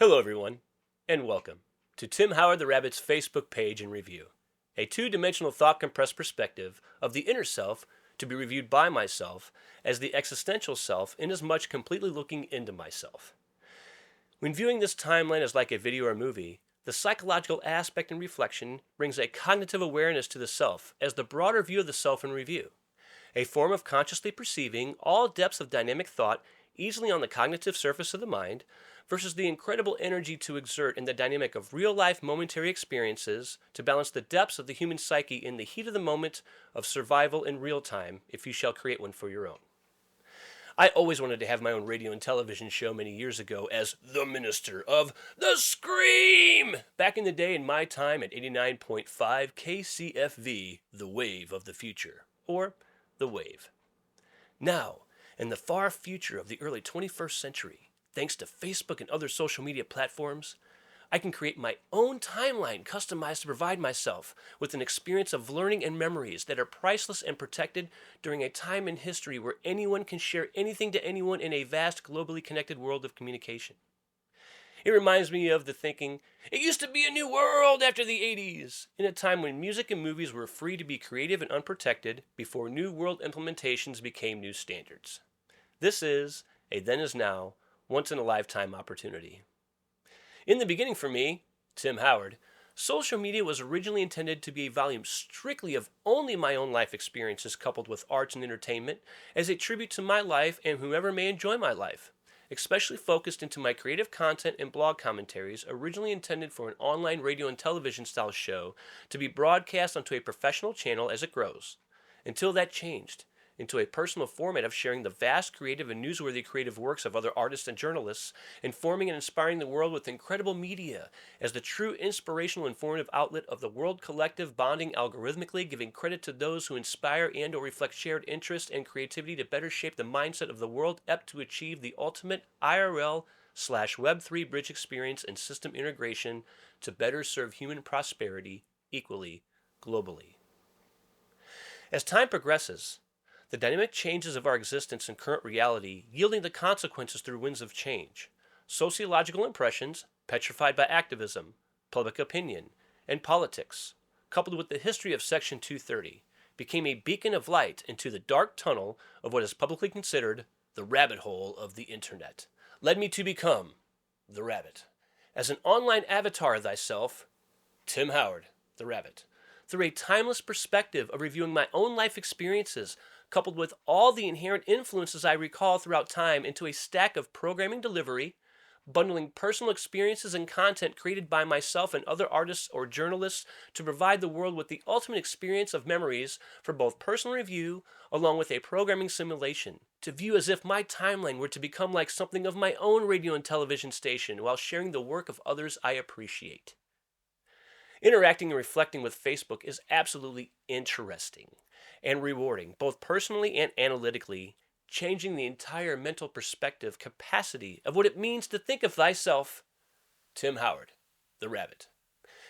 Hello, everyone, and welcome to Tim Howard the Rabbit's Facebook page and review, a two-dimensional thought-compressed perspective of the inner self to be reviewed by myself as the existential self inasmuch completely looking into myself. When viewing this timeline as like a video or movie, the psychological aspect and reflection brings a cognitive awareness to the self as the broader view of the self in review, a form of consciously perceiving all depths of dynamic thought easily on the cognitive surface of the mind versus the incredible energy to exert in the dynamic of real-life momentary experiences to balance the depths of the human psyche in the heat of the moment of survival in real time if you shall create one for your own. I always wanted to have my own radio and television show many years ago as the minister of the scream back in the day in my time at 89.5 KCFV, the wave of the future, or the wave. Now, in the far future of the early 21st century, thanks to Facebook and other social media platforms, I can create my own timeline customized to provide myself with an experience of learning and memories that are priceless and protected during a time in history where anyone can share anything to anyone in a vast, globally connected world of communication. It reminds me of the thinking, it used to be a new world after the 80s, in a time when music and movies were free to be creative and unprotected before new world implementations became new standards. This is a then as now, once in a lifetime opportunity. In the beginning for me, Tim Howard, social media was originally intended to be a volume strictly of only my own life experiences coupled with arts and entertainment as a tribute to my life and whomever may enjoy my life, especially focused into my creative content and blog commentaries originally intended for an online radio and television style show to be broadcast onto a professional channel as it grows, until that changed into a personal format of sharing the vast creative and newsworthy creative works of other artists and journalists, informing and inspiring the world with incredible media as the true inspirational informative outlet of the world collective, bonding algorithmically, giving credit to those who inspire and or reflect shared interest and creativity to better shape the mindset of the world apt to achieve the ultimate IRL/Web3 bridge experience and system integration to better serve human prosperity equally, globally. As time progresses, the dynamic changes of our existence and current reality yielding the consequences through winds of change, sociological impressions petrified by activism, public opinion, and politics, coupled with the history of Section 230, became a beacon of light into the dark tunnel of what is publicly considered the rabbit hole of the internet, led me to become the rabbit. As an online avatar of thyself, Tim Howard, the rabbit, through a timeless perspective of reviewing my own life experiences coupled with all the inherent influences I recall throughout time into a stack of programming delivery, bundling personal experiences and content created by myself and other artists or journalists to provide the world with the ultimate experience of memories for both personal review along with a programming simulation, to view as if my timeline were to become like something of my own radio and television station while sharing the work of others I appreciate. Interacting and reflecting with Facebook is absolutely interesting and rewarding, both personally and analytically, changing the entire mental perspective capacity of what it means to think of thyself, Tim Howard, the rabbit,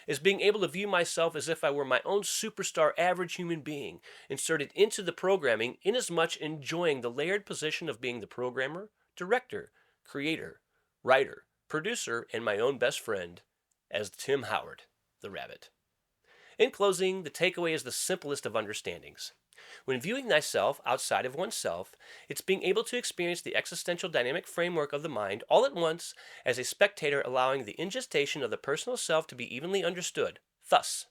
as being able to view myself as if I were my own superstar average human being, inserted into the programming inasmuch enjoying the layered position of being the programmer, director, creator, writer, producer, and my own best friend as Tim Howard, the rabbit. In closing, the takeaway is the simplest of understandings. When viewing thyself outside of oneself, it's being able to experience the existential dynamic framework of the mind all at once as a spectator, allowing the ingestation of the personal self to be evenly understood, thus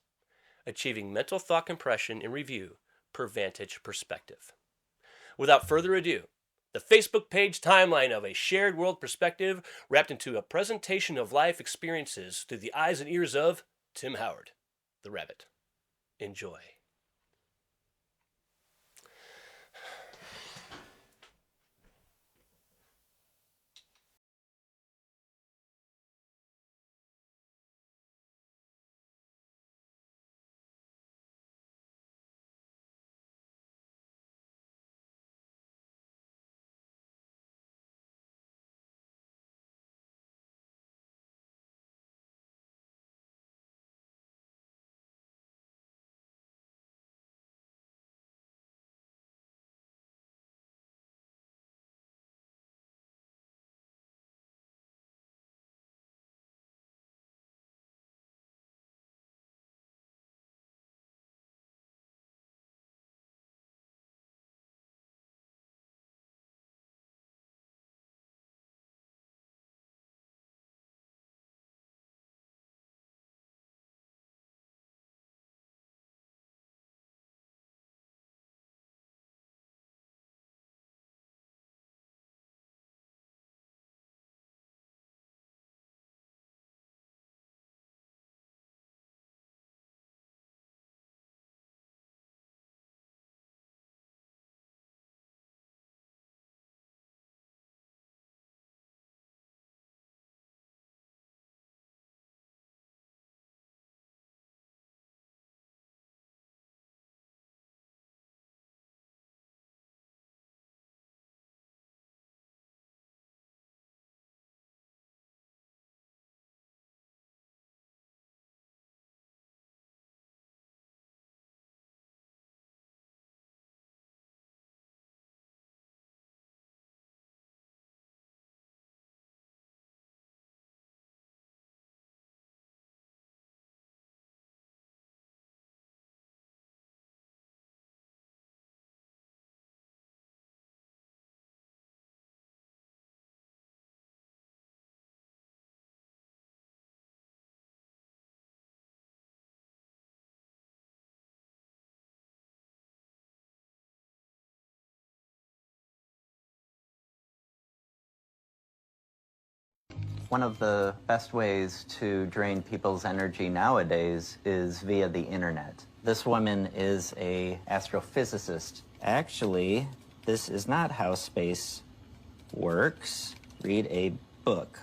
achieving mental thought compression in review per vantage perspective. Without further ado, the Facebook page timeline of a shared world perspective wrapped into a presentation of life experiences through the eyes and ears of Tim Howard, the rabbit. Enjoy. One of the best ways to drain people's energy nowadays is via the internet. This woman is an astrophysicist. Actually, this is not how space works. Read a book.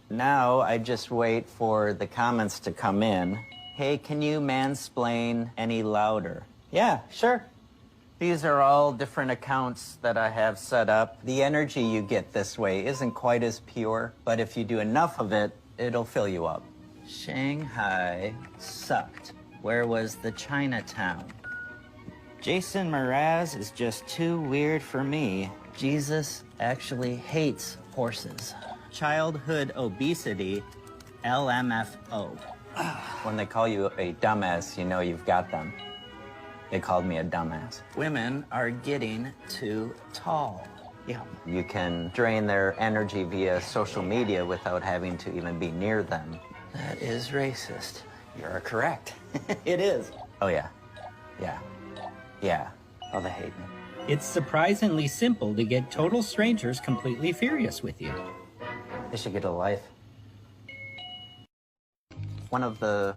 Now I just wait for the comments to come in. Hey, can you mansplain any louder? Yeah, sure. These are all different accounts that I have set up. The energy you get this way isn't quite as pure, but if you do enough of it, it'll fill you up. Shanghai sucked. Where was the Chinatown? Jason Mraz is just too weird for me. Jesus actually hates horses. Childhood obesity, LMFO. When they call you a dumbass, you know you've got them. They called me a dumbass. Women are getting too tall. Yeah. You can drain their energy via social media without having to even be near them. That is racist. You're correct. It is. Oh, yeah. Yeah. Yeah. Oh, they hate me. It's surprisingly simple to get total strangers completely furious with you. They should get a life. One of the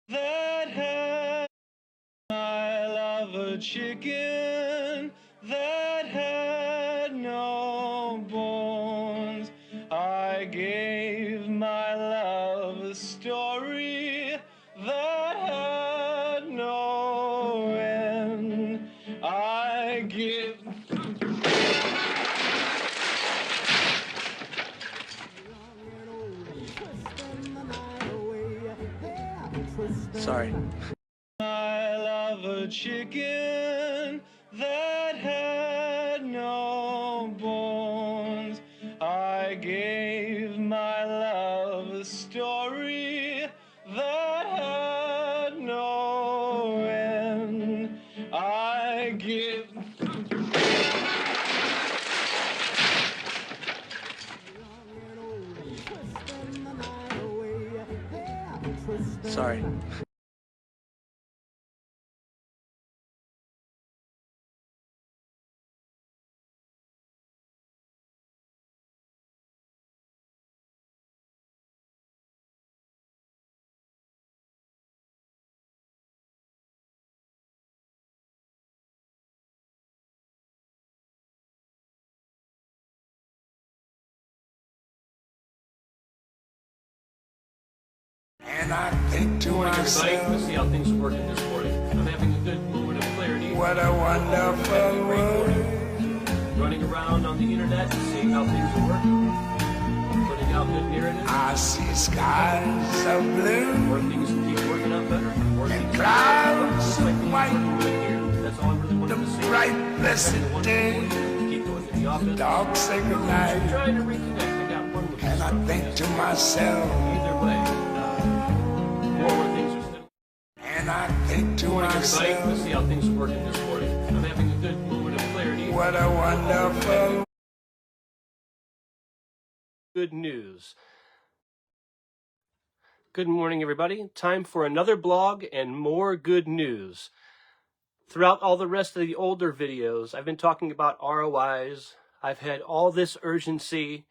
that had I love a chicken that had no bones. I gave my love a story that had no end. I give. Sorry. I love a chicken that had no bones. I gave my love a story that had no end. I give. Sorry. And I think to Good morning, myself, everybody. Let's see how things are working this morning. I'm having a good moment of clarity. what a wonderful world. Running around on the internet and seeing how things are working. Putting out good narratives. I see skies of blue More things keep working out better. More and things clouds keep of white. here. That's all I really The wanted to see. bright blessed day, Keep going to the office. dogs say goodnight. I'm trying to reconnect. I got one with And I think to myself, either way. More things are still. and I think to Good morning, everybody. myself, Let's see how things are working this morning. I'm having a good moment of clarity. what a wonderful. Good news. Good morning, everybody. Time for another blog and more good news. Throughout all the rest of the older videos, I've been talking about ROIs. I've had all this urgency,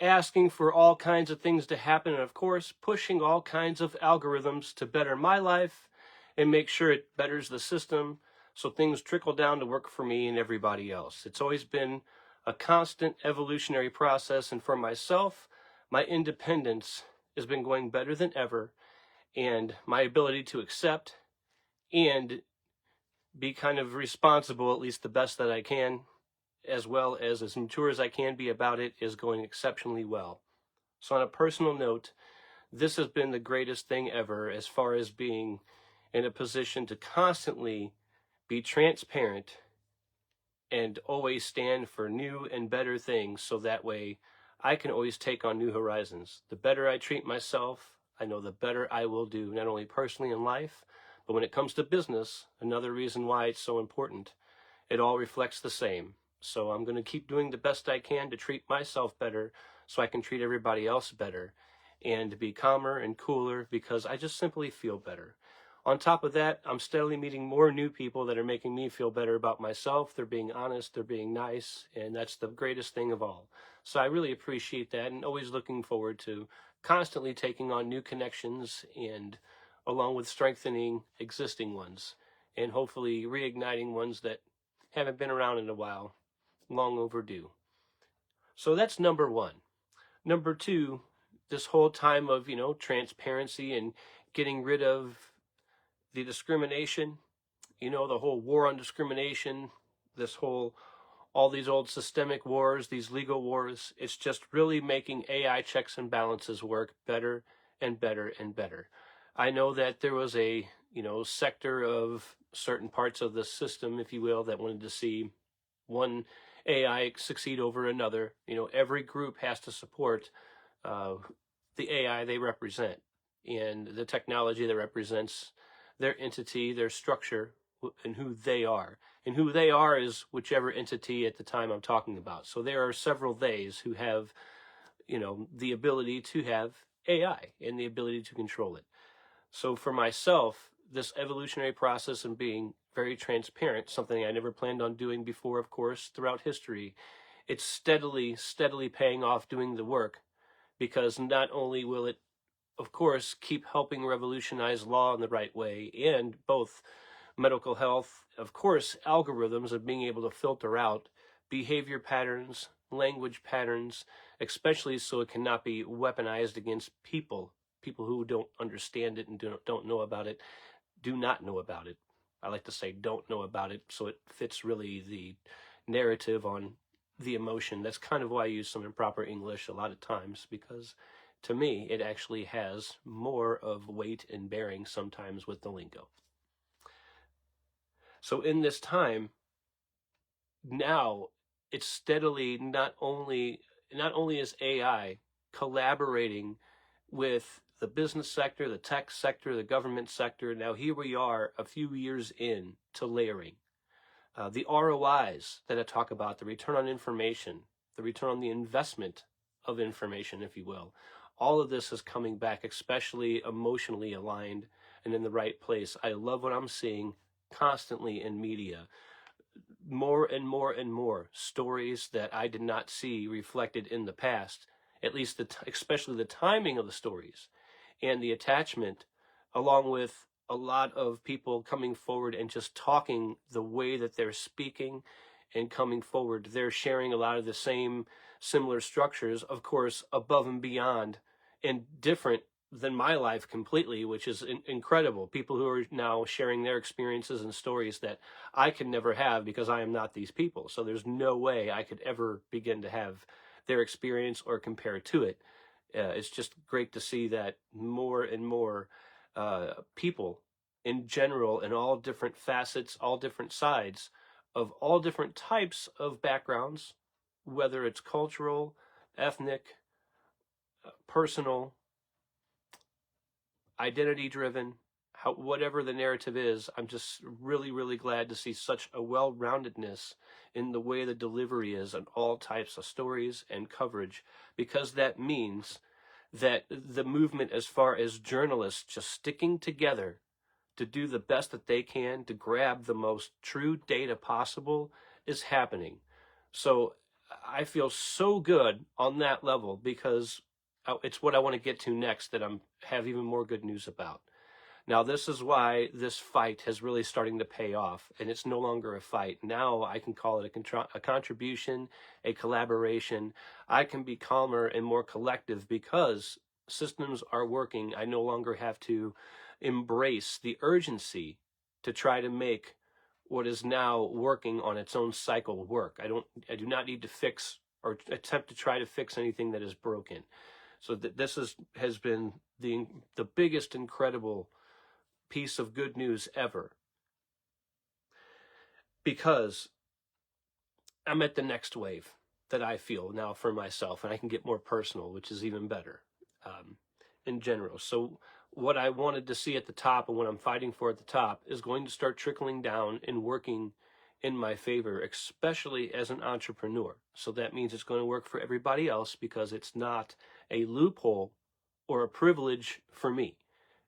asking for all kinds of things to happen, and of course, pushing all kinds of algorithms to better my life and make sure it betters the system so things trickle down to work for me and everybody else. It's always been a constant evolutionary process, and for myself, my independence has been going better than ever, and my ability to accept and be kind of responsible, at least the best that I can, as well as mature as I can be about it, is going exceptionally well. So on a personal note, this has been the greatest thing ever as far as being in a position to constantly be transparent and always stand for new and better things, so that way I can always take on new horizons. The better I treat myself, I know the better I will do, not only personally in life, but when it comes to business, another reason why it's so important, it all reflects the same. So I'm going to keep doing the best I can to treat myself better so I can treat everybody else better and to be calmer and cooler, because I just simply feel better. On top of that, I'm steadily meeting more new people that are making me feel better about myself. They're being honest, they're being nice, and that's the greatest thing of all. So I really appreciate that, and always looking forward to constantly taking on new connections, and along with strengthening existing ones, and hopefully reigniting ones that haven't been around in a while, long overdue. So that's number one. Number two, this whole time of, transparency and getting rid of the discrimination, the whole war on discrimination, all these old systemic wars, these legal wars, it's just really making AI checks and balances work better and better and better. I know that there was a, sector of certain parts of the system, if you will, that wanted to see one AI succeed over another. Every group has to support the AI they represent and the technology that represents their entity, their structure, and who they are. And who they are is whichever entity at the time I'm talking about. So there are several theys who have, the ability to have AI and the ability to control it. So for myself, this evolutionary process and being very transparent, something I never planned on doing before, of course, throughout history, it's steadily paying off doing the work, because not only will it, of course, keep helping revolutionize law in the right way, and both medical health, of course, algorithms of being able to filter out behavior patterns, language patterns, especially so it cannot be weaponized against people who don't understand it and don't know about it, do not know about it. I like to say don't know about it, so it fits really the narrative on the emotion. That's kind of why I use some improper English a lot of times, because to me, it actually has more of weight and bearing sometimes with the lingo. So in this time, now it's steadily not only is AI collaborating with the business sector, the tech sector, the government sector. Now here we are a few years in to layering. The ROIs that I talk about, the return on information, the return on the investment of information, if you will. All of this is coming back, especially emotionally aligned and in the right place. I love what I'm seeing constantly in media. More and more and more stories that I did not see reflected in the past, at least especially the timing of the stories and the attachment, along with a lot of people coming forward and just talking the way that they're speaking and coming forward. They're sharing a lot of the same similar structures, of course, above and beyond and different than my life completely, which is incredible. People who are now sharing their experiences and stories that I can never have because I am not these people. So there's no way I could ever begin to have their experience or compare to it. It's just great to see that more and more people in general, in all different facets, all different sides, of all different types of backgrounds, whether it's cultural, ethnic, personal, identity driven, whatever the narrative is. I'm just really, really glad to see such a well-roundedness in the way the delivery is on all types of stories and coverage, because that means that the movement, as far as journalists just sticking together to do the best that they can to grab the most true data possible, is happening. So I feel so good on that level, because it's what I want to get to next that I'm have even more good news about. Now, this is why this fight has really starting to pay off, and it's no longer a fight. Now I can call it a contribution, a collaboration. I can be calmer and more collective because systems are working. I no longer have to embrace the urgency to try to make what is now working on its own cycle work. I do not need to fix or attempt to try to fix anything that is broken. So this has been the biggest incredible piece of good news ever, because I'm at the next wave that I feel now for myself, and I can get more personal, which is even better in general. So what I wanted to see at the top and what I'm fighting for at the top is going to start trickling down and working in my favor, especially as an entrepreneur. So that means it's going to work for everybody else, because it's not a loophole or a privilege for me.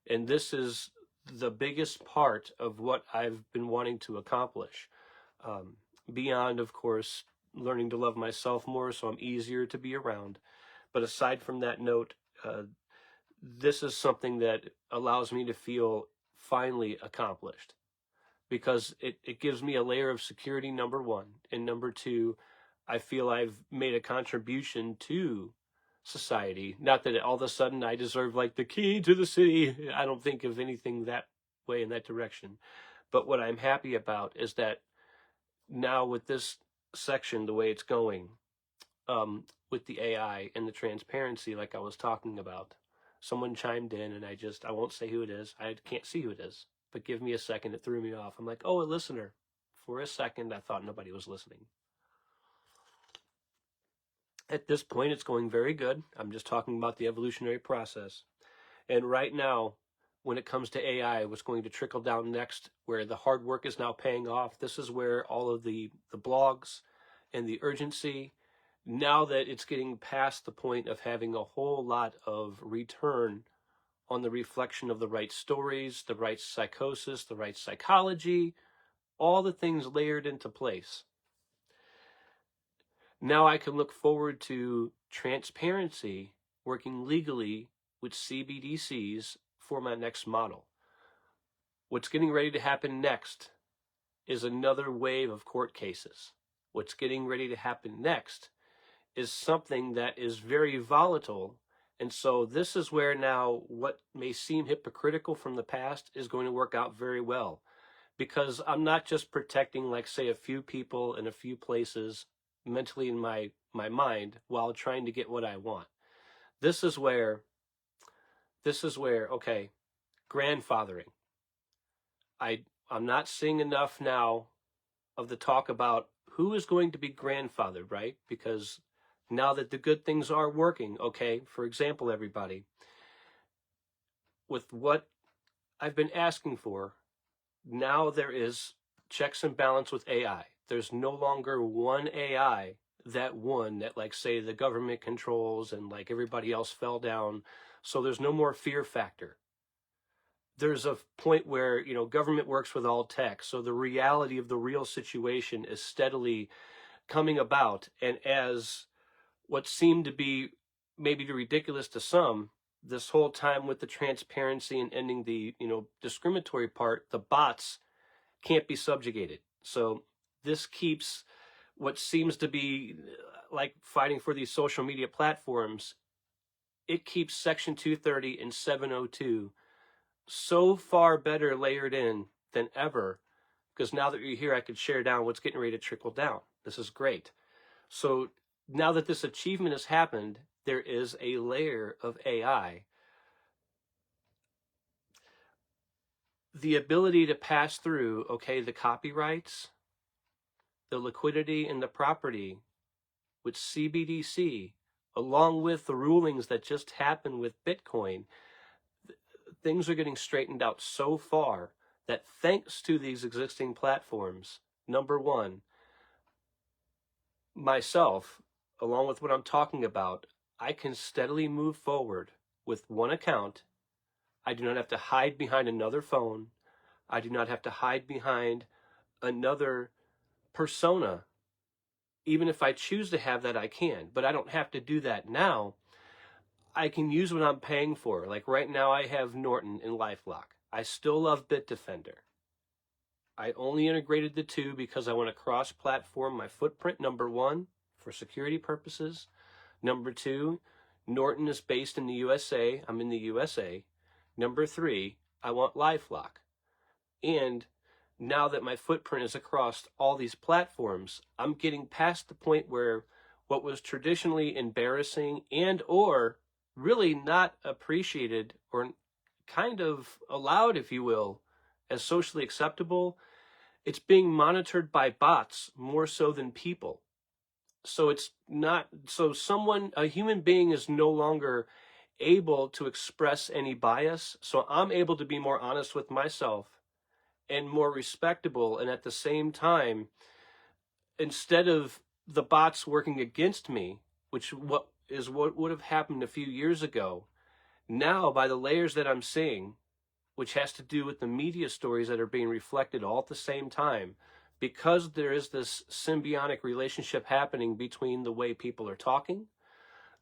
And this is the biggest part of what I've been wanting to accomplish. Beyond, of course, learning to love myself more so I'm easier to be around. But aside from that note, this is something that allows me to feel finally accomplished, because it gives me a layer of security, number one. And number two, I feel I've made a contribution to society. Not that all of a sudden I deserve like the key to the city. I don't think of anything that way, in that direction. But what I'm happy about is that now with this section, the way it's going, with the AI and the transparency, like I was talking about, someone chimed in, and I won't say who it is. I can't see who it is, but give me a second. It threw me off. I'm like, oh, a listener. For a second, I thought nobody was listening. At this point, it's going very good. I'm just talking about the evolutionary process. And right now, when it comes to AI, what's going to trickle down next, where the hard work is now paying off, this is where all of the blogs and the urgency, now that it's getting past the point of having a whole lot of return on the reflection of the right stories, the right psychosis, the right psychology, all the things layered into place. Now I can look forward to transparency, working legally with CBDCs for my next model. What's getting ready to happen next is another wave of court cases. What's getting ready to happen next is something that is very volatile. And so this is where now what may seem hypocritical from the past is going to work out very well, because I'm not just protecting, like, say, a few people in a few places mentally in my mind while trying to get what I want. This is where, okay, grandfathering. I'm not seeing enough now of the talk about who is going to be grandfathered, right? Because now that the good things are working, okay, for example, everybody, with what I've been asking for, now there is checks and balance with AI. There's no longer one AI that won, that, like, say, the government controls and like everybody else fell down. So there's no more fear factor. There's a point where, government works with all tech. So the reality of the real situation is steadily coming about. And as what seemed to be maybe ridiculous to some, this whole time with the transparency and ending the, discriminatory part, the bots can't be subjugated. So this keeps what seems to be like fighting for these social media platforms it keeps Section 230 and 702 so far better layered in than ever, because now that you're here, I could share down what's getting ready to trickle down. This is great. So now that this achievement has happened, there is a layer of AI. The ability to pass through, okay, the copyrights, the liquidity, and the property with CBDC, along with the rulings that just happened with Bitcoin, things are getting straightened out so far that thanks to these existing platforms, number one, myself, along with what I'm talking about, I can steadily move forward with one account. I do not have to hide behind another phone. I do not have to hide behind another persona. Even if I choose to have that, I can, but I don't have to do that now. I can use what I'm paying for. Like right now, I have Norton and LifeLock. I still love Bitdefender. I only integrated the two because I want to cross-platform my footprint, number one, for security purposes. Number two, Norton is based in the USA. I'm in the USA. Number three, I want LifeLock. And now that my footprint is across all these platforms, I'm getting past the point where what was traditionally embarrassing and or really not appreciated or kind of allowed, if you will, as socially acceptable, it's being monitored by bots more so than people. So it's not, so someone, a human being is no longer able to express any bias. So I'm able to be more honest with myself and more respectable. And at the same time, instead of the bots working against me, which what would have happened a few years ago, now by the layers that I'm seeing, which has to do with the media stories that are being reflected all at the same time, because there is this symbiotic relationship happening between the way people are talking,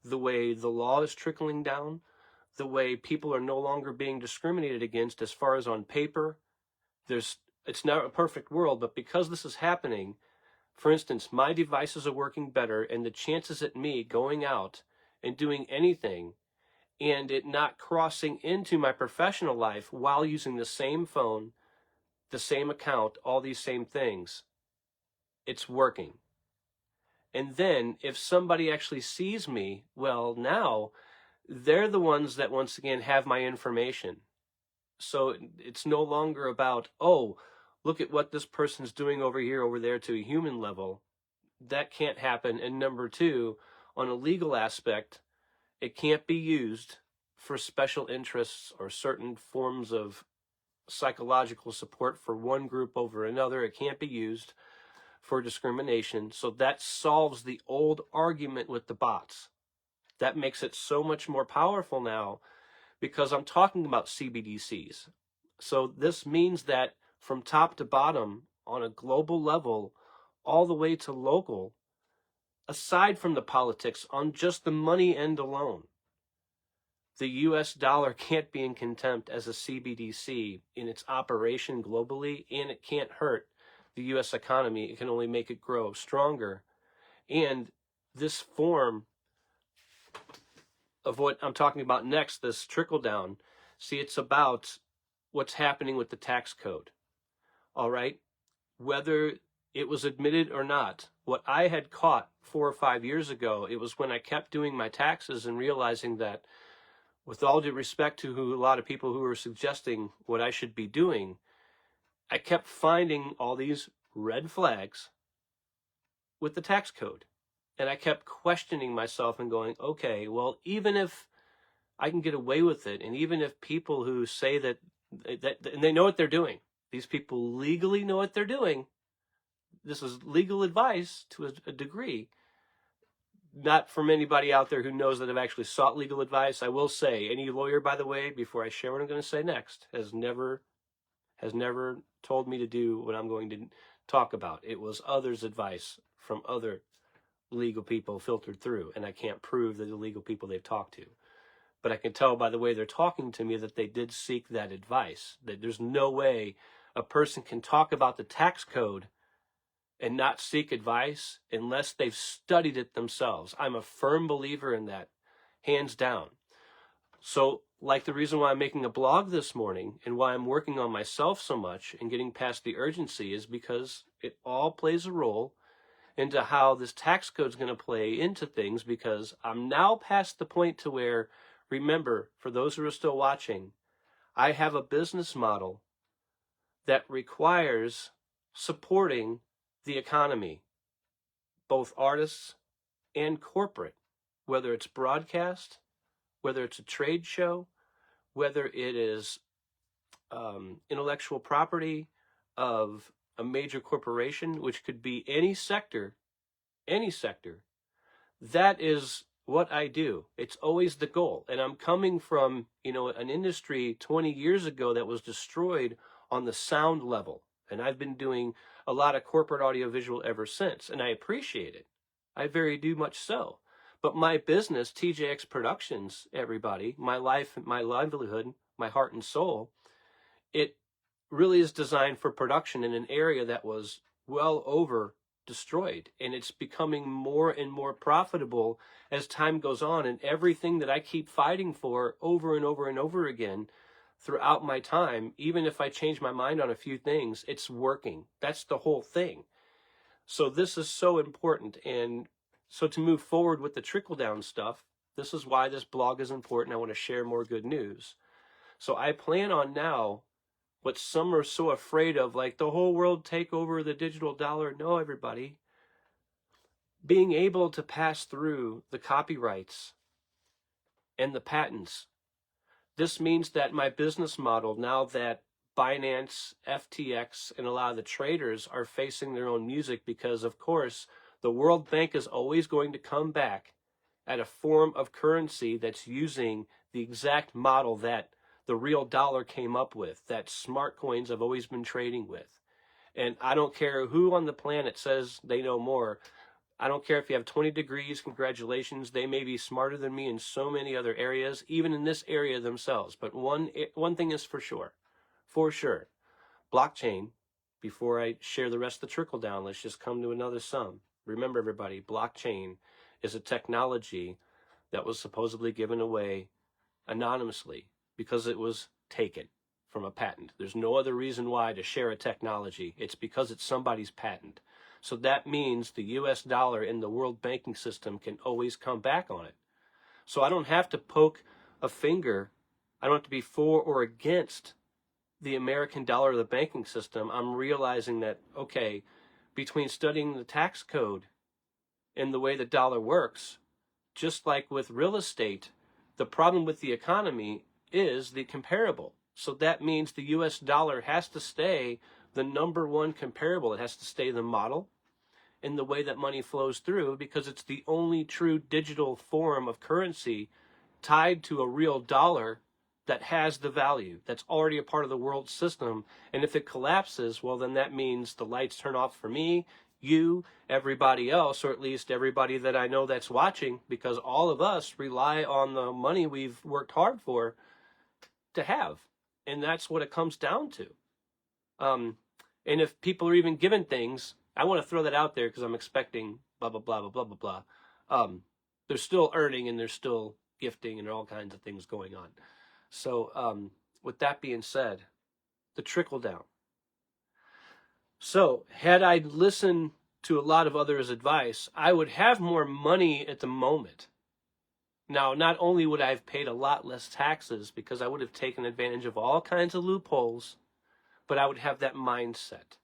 the way the law is trickling down, the way people are no longer being discriminated against as far as on paper. It's not a perfect world, but because this is happening, for instance, my devices are working better, and the chances at me going out and doing anything and it not crossing into my professional life while using the same phone, the same account, all these same things, it's working. And then if somebody actually sees me, well, now they're the ones that once again have my information. So it's no longer about, oh, look at what this person's doing over here, over there to a human level. That can't happen. And number two, on a legal aspect, it can't be used for special interests or certain forms of psychological support for one group over another. It can't be used for discrimination. So that solves the old argument with the bots. That makes it so much more powerful now because I'm talking about CBDCs. So this means that from top to bottom, on a global level, all the way to local, aside from the politics, on just the money end alone, the US dollar can't be in contempt as a CBDC in its operation globally, and it can't hurt the US economy. It can only make it grow stronger. And this form of what I'm talking about next, this trickle down, see, it's about what's happening with the tax code. All right? Whether it was admitted or not, what I had caught 4 or 5 years ago, it was when I kept doing my taxes and realizing that, with all due respect to a lot of people who were suggesting what I should be doing, I kept finding all these red flags with the tax code. And I kept questioning myself and going, okay, well, even if I can get away with it, and even if people who say that and they know what they're doing, these people legally know what they're doing, this is legal advice to a degree, not from anybody out there who knows that I've actually sought legal advice. I will say, any lawyer, by the way, before I share what I'm going to say next, has never told me to do what I'm going to talk about. It was others' advice from other legal people filtered through, and I can't prove that the legal people they've talked to. But I can tell by the way they're talking to me that they did seek that advice, that there's no way a person can talk about the tax code and not seek advice unless they've studied it themselves. I'm a firm believer in that, hands down. So, like the reason why I'm making a blog this morning and why I'm working on myself so much and getting past the urgency is because it all plays a role into how this tax code is going to play into things, because I'm now past the point to where, remember, for those who are still watching, I have a business model that requires supporting the economy, both artists and corporate, whether it's broadcast, whether it's a trade show, whether it is intellectual property of a major corporation, which could be any sector, that is what I do. It's always the goal. And I'm coming from, an industry 20 years ago that was destroyed on the sound level. And I've been doing a lot of corporate audiovisual ever since. And I appreciate it. I very do much so. But my business, TJX Productions, everybody, my life, my livelihood, my heart and soul, it really is designed for production in an area that was well over destroyed, and it's becoming more and more profitable as time goes on. And everything that I keep fighting for over and over and over again throughout my time, even if I change my mind on a few things, it's working. That's the whole thing. So this is so important. And so to move forward with the trickle down stuff, this is why this blog is important. I want to share more good news. So I plan on now, what some are so afraid of, like the whole world take over the digital dollar. No, everybody. Being able to pass through the copyrights and the patents. This means that my business model, now that Binance, FTX, and a lot of the traders are facing their own music, because of course the World Bank is always going to come back at a form of currency that's using the exact model that the real dollar came up with, that smart coins have always been trading with. And I don't care who on the planet says they know more. I don't care if you have 20 degrees, congratulations. They may be smarter than me in so many other areas, even in this area themselves. But one thing is for sure, blockchain, before I share the rest of the trickle down, let's just come to another sum. Remember, everybody, blockchain is a technology that was supposedly given away anonymously because it was taken from a patent. There's no other reason why to share a technology. It's because it's somebody's patent. So that means the US dollar in the world banking system can always come back on it. So I don't have to poke a finger. I don't have to be for or against the American dollar or the banking system. I'm realizing that, okay, between studying the tax code and the way the dollar works, just like with real estate, the problem with the economy is the comparable. So that means the US dollar has to stay the number one comparable. It has to stay the model in the way that money flows through, because it's the only true digital form of currency tied to a real dollar that has the value, that's already a part of the world system. And if it collapses, well, then that means the lights turn off for me, you, everybody else, or at least everybody that I know that's watching, because all of us rely on the money we've worked hard for to have. And that's what it comes down to. And if people are even given things, I want to throw that out there because I'm expecting blah, blah, blah, blah, blah, blah, blah. They're still earning and they're still gifting and all kinds of things going on. So with that being said, the trickle down. So had I listened to a lot of others' advice, I would have more money at the moment. Now, not only would I have paid a lot less taxes because I would have taken advantage of all kinds of loopholes, but I would have that mindset.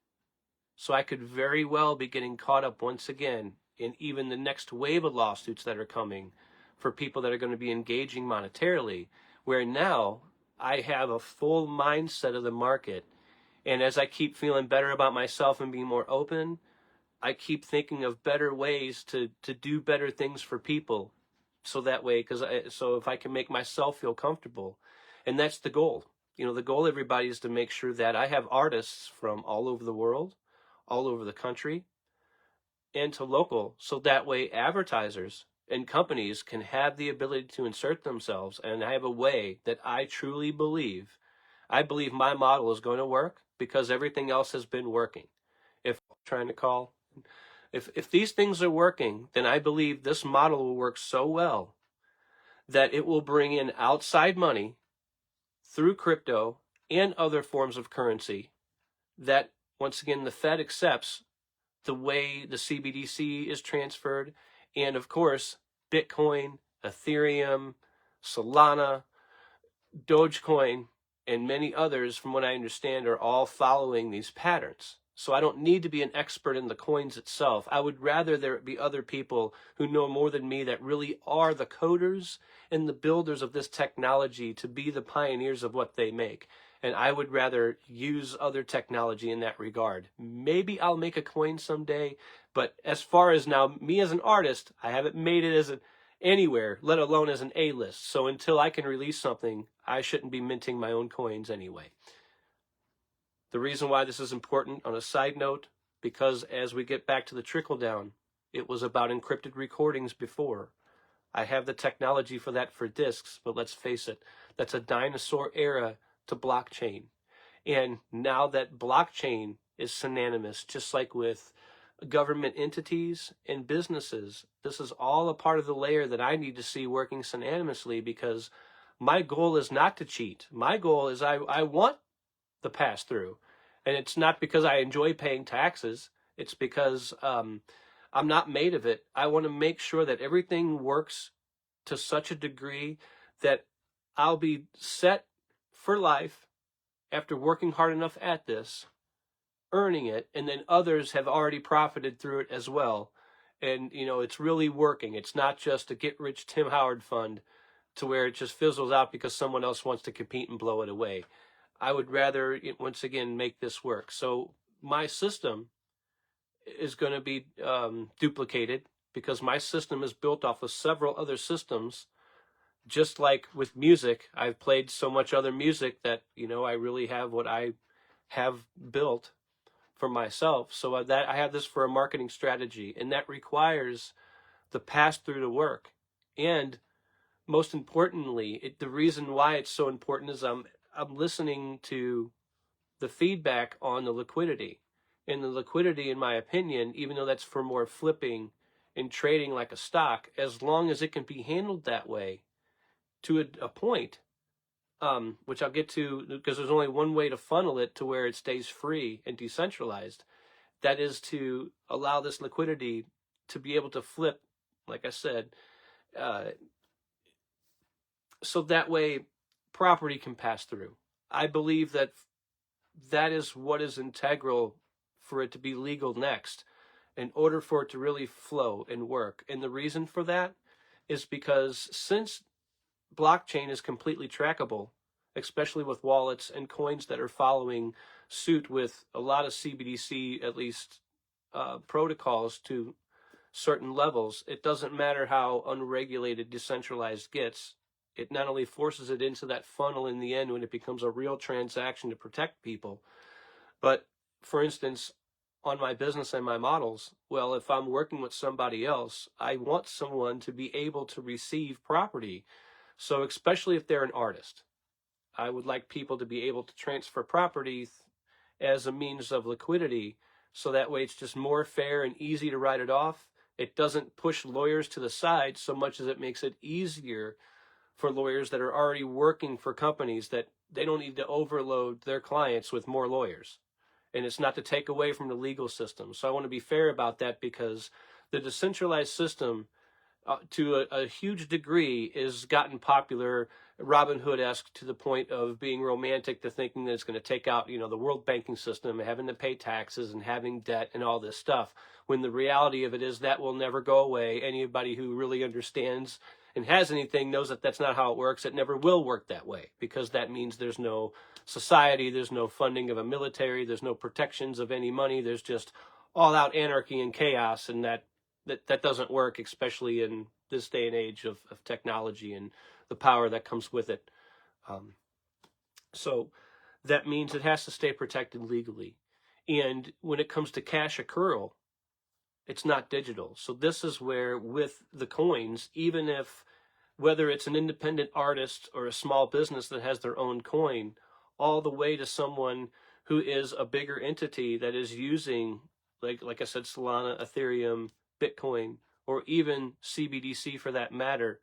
So I could very well be getting caught up once again in even the next wave of lawsuits that are coming for people that are going to be engaging monetarily, where now I have a full mindset of the market. And as I keep feeling better about myself and being more open, I keep thinking of better ways to do better things for people. So that way, so if I can make myself feel comfortable, and that's the goal. The goal, everybody, is to make sure that I have artists from all over the world, all over the country, and to local, so that way advertisers and companies can have the ability to insert themselves. And I have a way that I truly believe, my model is going to work because everything else has been working. If these things are working, then I believe this model will work so well that it will bring in outside money through crypto and other forms of currency that, once again, the Fed accepts the way the CBDC is transferred. And of course, Bitcoin, Ethereum, Solana, Dogecoin, and many others, from what I understand, are all following these patterns. So I don't need to be an expert in the coins itself. I would rather there be other people who know more than me that really are the coders and the builders of this technology to be the pioneers of what they make. And I would rather use other technology in that regard. Maybe I'll make a coin someday, but as far as now, me as an artist, I haven't made it as anywhere, let alone as an A-list. So until I can release something, I shouldn't be minting my own coins anyway. The reason why this is important, on a side note, because as we get back to the trickle down, it was about encrypted recordings before. I have the technology for that for disks, but let's face it, that's a dinosaur era to blockchain. And now that blockchain is synonymous, just like with government entities and businesses, this is all a part of the layer that I need to see working synonymously, because my goal is not to cheat. My goal is I want the pass through. And it's not because I enjoy paying taxes. It's because I'm not made of it. I want to make sure that everything works to such a degree that I'll be set for life after working hard enough at this, earning it, and then others have already profited through it as well. And, you know, it's really working. It's not just a get-rich Tim Howard fund to where it just fizzles out because someone else wants to compete and blow it away. I would rather, once again, make this work. So my system is going to be duplicated, because my system is built off of several other systems. Just like with music, I've played so much other music that, you know, I really have what I have built for myself. So that I have this for a marketing strategy, and that requires the pass-through to work. And most importantly, the reason why it's so important is I'm listening to the feedback on the liquidity. And the liquidity, in my opinion, even though that's for more flipping and trading like a stock, as long as it can be handled that way to a point, which I'll get to, because there's only one way to funnel it to where it stays free and decentralized. That is to allow this liquidity to be able to flip, like I said, so that way property can pass through. I believe that that is what is integral for it to be legal next, in order for it to really flow and work. And the reason for that is because since blockchain is completely trackable, especially with wallets and coins that are following suit with a lot of CBDC, at least protocols to certain levels, it doesn't matter how unregulated decentralized gets. It not only forces it into that funnel in the end when it becomes a real transaction to protect people, but for instance, on my business and my models, well, if I'm working with somebody else, I want someone to be able to receive property. So especially if they're an artist, I would like people to be able to transfer property as a means of liquidity, so that way it's just more fair and easy to write it off. It doesn't push lawyers to the side so much as it makes it easier for lawyers that are already working for companies, that they don't need to overload their clients with more lawyers. And it's not to take away from the legal system. So I want to be fair about that, because the decentralized system, to a huge degree, is gotten popular, Robin Hood-esque, to the point of being romantic, to thinking that it's going to take out, you know, the world banking system, having to pay taxes and having debt and all this stuff, when the reality of it is that will never go away. Anybody who really understands and has anything knows that that's not how it works. It never will work that way, because that means there's no society, there's no funding of a military, there's no protections of any money, there's just all-out anarchy and chaos, and that doesn't work, especially in this day and age of technology and the power that comes with it. So that means it has to stay protected legally. And when it comes to cash accrual, it's not digital. So this is where, with the coins, even if, whether it's an independent artist or a small business that has their own coin, all the way to someone who is a bigger entity that is using, like I said, Solana, Ethereum, Bitcoin, or even CBDC for that matter,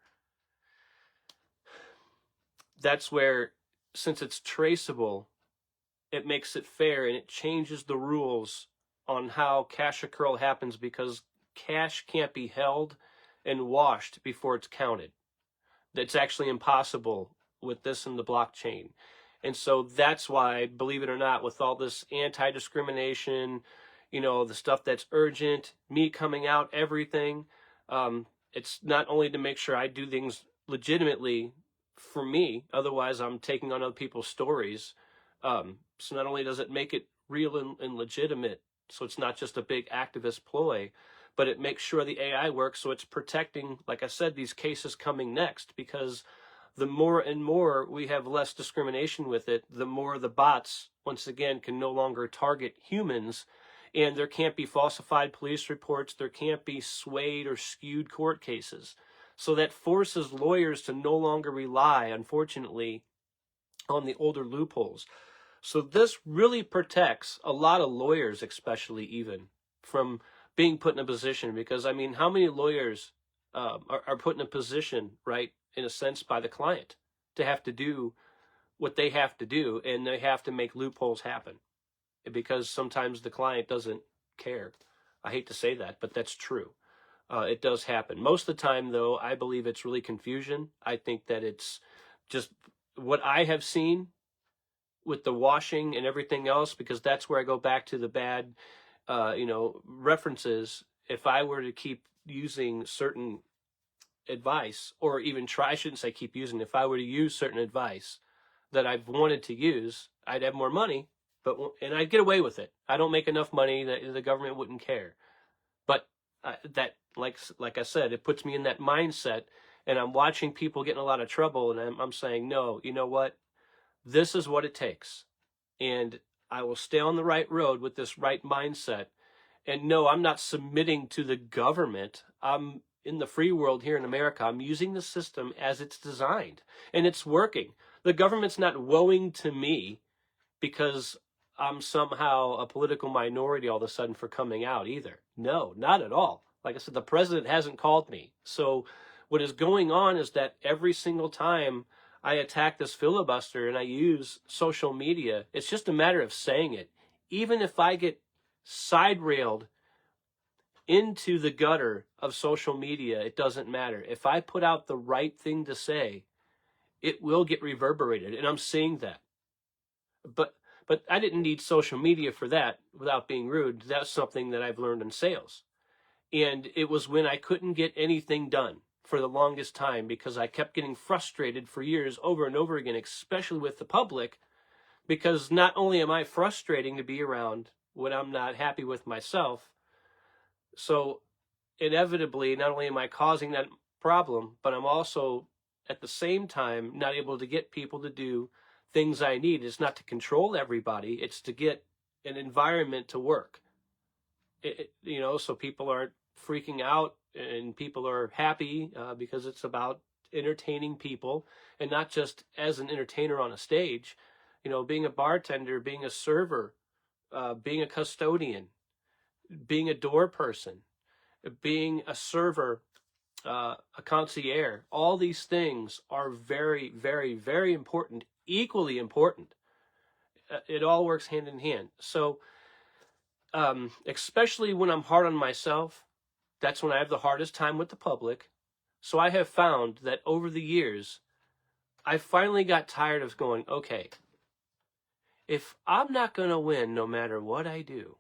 that's where, since it's traceable, it makes it fair, and it changes the rules on how cash accrual happens, because cash can't be held and washed before it's counted. That's actually impossible with this in the blockchain. And so that's why, believe it or not, with all this anti-discrimination, the stuff that's urgent, me coming out, everything, it's not only to make sure I do things legitimately for me, otherwise I'm taking on other people's stories. So not only does it make it real and legitimate, so it's not just a big activist ploy, but it makes sure the AI works, so it's protecting, like I said, these cases coming next, because the more and more we have less discrimination with it, the more the bots, once again, can no longer target humans, and there can't be falsified police reports, there can't be swayed or skewed court cases. So that forces lawyers to no longer rely, unfortunately, on the older loopholes. So this really protects a lot of lawyers, especially even, from being put in a position, because, I mean, how many lawyers are put in a position, right, in a sense, by the client to have to do what they have to do, and they have to make loopholes happen because sometimes the client doesn't care. I hate to say that, but that's true. It does happen. Most of the time, though, I believe it's really confusion. I think that it's just what I have seen with the washing and everything else, because that's where I go back to the bad, references. If I were to keep using certain advice, or even try, I shouldn't say keep using, if I were to use certain advice that I've wanted to use, I'd have more money, and I'd get away with it. I don't make enough money that the government wouldn't care. But that, like I said, it puts me in that mindset, and I'm watching people get in a lot of trouble, and I'm saying, no, you know what? This is what it takes. And I will stay on the right road with this right mindset. And no, I'm not submitting to the government. I'm in the free world here in America. I'm using the system as it's designed, and it's working. The government's not woeing to me because I'm somehow a political minority all of a sudden for coming out either. No, not at all. Like I said, the president hasn't called me. So what is going on is that every single time I attack this filibuster and I use social media, it's just a matter of saying it. Even if I get side railed into the gutter of social media, it doesn't matter. If I put out the right thing to say, it will get reverberated, and I'm seeing that. But I didn't need social media for that, without being rude. That's something that I've learned in sales. And it was when I couldn't get anything done for the longest time, because I kept getting frustrated for years over and over again, especially with the public, because not only am I frustrating to be around when I'm not happy with myself, so inevitably, not only am I causing that problem, but I'm also at the same time not able to get people to do things I need. It's not to control everybody, it's to get an environment to work. So people aren't freaking out and people are happy, because it's about entertaining people, and not just as an entertainer on a stage. Being a bartender, being a server, being a custodian, being a door person, being a server, a concierge, all these things are very, very, very important, equally important. It all works hand in hand. So especially when I'm hard on myself, that's when I have the hardest time with the public. So I have found that over the years, I finally got tired of going, okay, if I'm not going to win no matter what I do,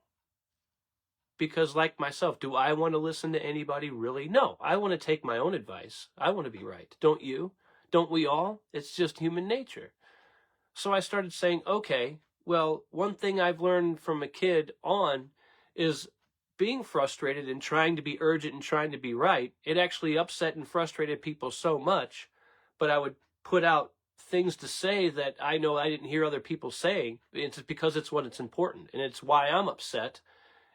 because like myself, do I want to listen to anybody really? No, I want to take my own advice. I want to be right. Don't you? Don't we all? It's just human nature. So I started saying, okay, well, one thing I've learned from a kid on is being frustrated and trying to be urgent and trying to be right. It actually upset and frustrated people so much, but I would put out things to say that I know I didn't hear other people saying. It's because it's what it's important, and it's why I'm upset.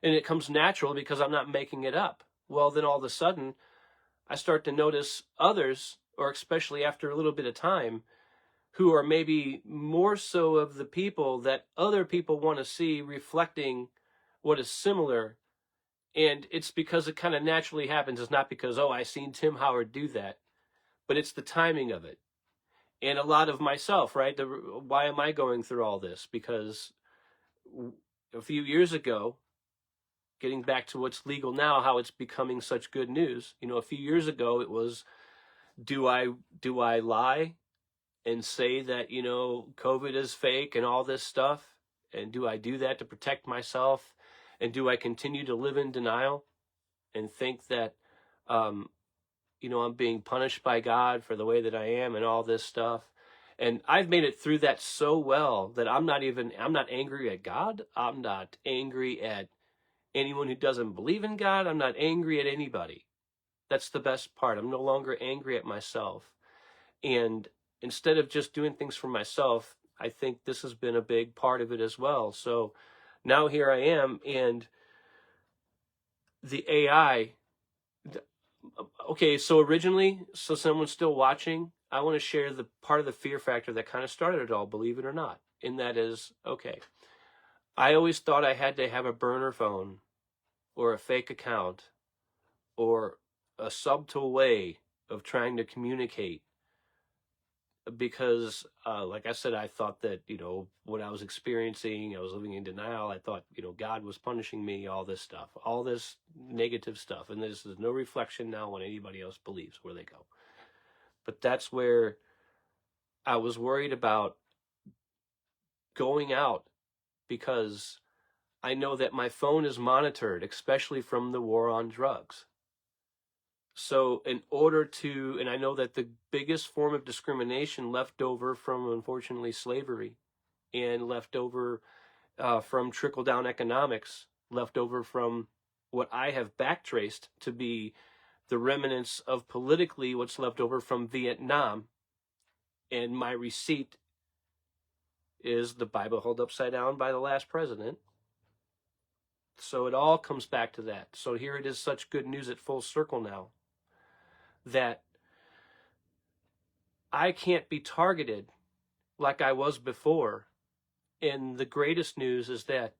And it comes natural because I'm not making it up. Well, then all of a sudden, I start to notice others, or especially after a little bit of time, who are maybe more so of the people that other people want to see reflecting what is similar. And it's because it kind of naturally happens. It's not because, oh, I seen Tim Howard do that, but it's the timing of it. and a lot of myself, right? Why am I going through all this? Because a few years ago, getting back to what's legal now, how it's becoming such good news. A few years ago it was, do I lie and say that, COVID is fake and all this stuff? And do I do that to protect myself? And do I continue to live in denial and think that, I'm being punished by God for the way that I am and all this stuff? And I've made it through that so well that I'm not angry at God. I'm not angry at anyone who doesn't believe in God. I'm not angry at anybody. That's the best part. I'm no longer angry at myself. And instead of just doing things for myself, I think this has been a big part of it as well. So now here I am, and the AI. Okay, so someone's still watching, I want to share the part of the fear factor that kind of started it all, believe it or not. And that is, okay, I always thought I had to have a burner phone or a fake account or a subtle way of trying to communicate, because like I said, I thought that, what I was experiencing, I was living in denial. I thought, God was punishing me, all this stuff, all this negative stuff. And there's no reflection now on anybody else believes where they go. But that's where I was worried about going out, because I know that my phone is monitored, especially from the war on drugs. So in order to, and I know that the biggest form of discrimination left over from, unfortunately, slavery, and left over from trickle-down economics, left over from what I have backtraced to be the remnants of politically what's left over from Vietnam. And my receipt is the Bible held upside down by the last president. So it all comes back to that. So here it is, such good news at full circle now, that I can't be targeted like I was before. And the greatest news is that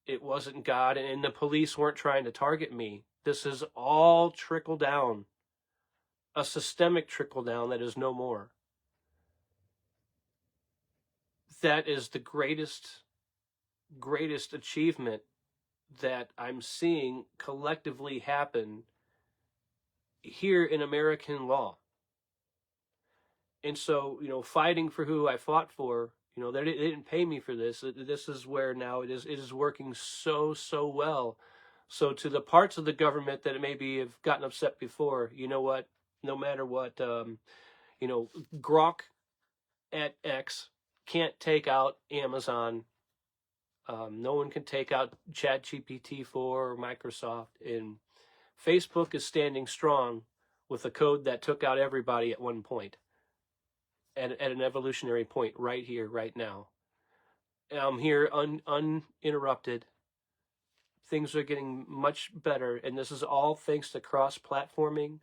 it wasn't God, and the police weren't trying to target me. This is all trickle down, a systemic trickle down that is no more. That is the greatest achievement that I'm seeing collectively happen here in American law. And so, fighting for who I fought for, they didn't pay me for this. This is where now it is working so well. So to the parts of the government that maybe have gotten upset before, you know what? No matter what, Grok at X can't take out Amazon. No one can take out ChatGPT 4 or Microsoft. And Facebook is standing strong with a code that took out everybody at one point, at an evolutionary point, right here, right now. I'm here uninterrupted. Things are getting much better, and this is all thanks to cross-platforming,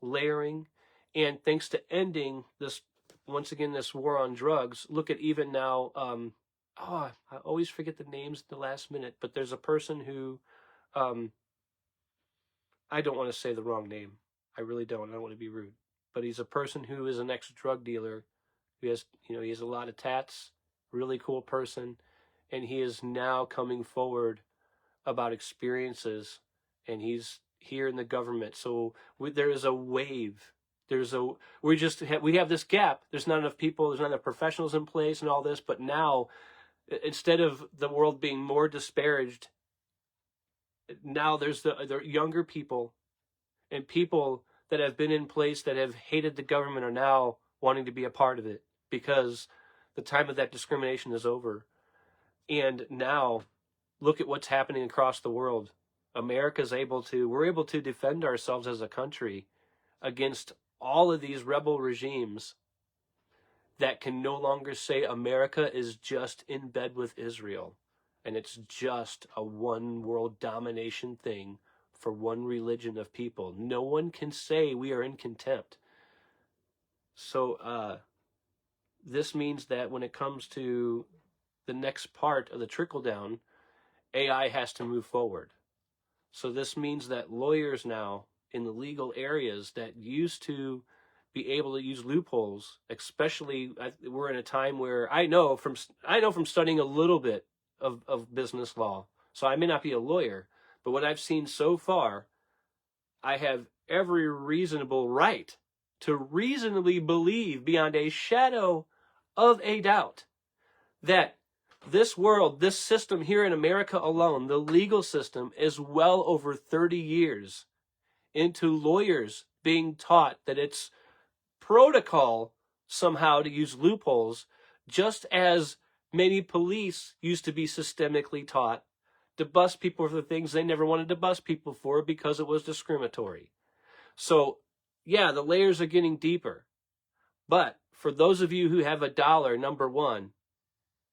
layering, and thanks to ending this, once again, this war on drugs. Look at even now, I always forget the names at the last minute, but there's a person who, I don't want to say the wrong name. I really don't. I don't want to be rude. But he's a person who is an ex-drug dealer. He has a lot of tats, really cool person, and he is now coming forward about experiences, and he's here in the government. So there is a wave. We have this gap. There's not enough people. There's not enough professionals in place and all this. But now, instead of the world being more disparaged, now there's the younger people, and people that have been in place that have hated the government are now wanting to be a part of it, because the time of that discrimination is over. And now, look at what's happening across the world. We're able to defend ourselves as a country against all of these rebel regimes that can no longer say America is just in bed with Israel, and it's just a one world domination thing for one religion of people. No one can say we are in contempt. So this means that when it comes to the next part of the trickle down, AI has to move forward. So this means that lawyers now in the legal areas that used to be able to use loopholes, especially we're in a time where I know from studying a little bit of business law, so I may not be a lawyer, but what I've seen so far, I have every reasonable right to reasonably believe beyond a shadow of a doubt that this world, this system here in America alone, the legal system, is well over 30 years into lawyers being taught that it's protocol somehow to use loopholes, just as many police used to be systemically taught to bust people for the things they never wanted to bust people for because it was discriminatory. So, yeah, the layers are getting deeper. But for those of you who have a dollar, number one,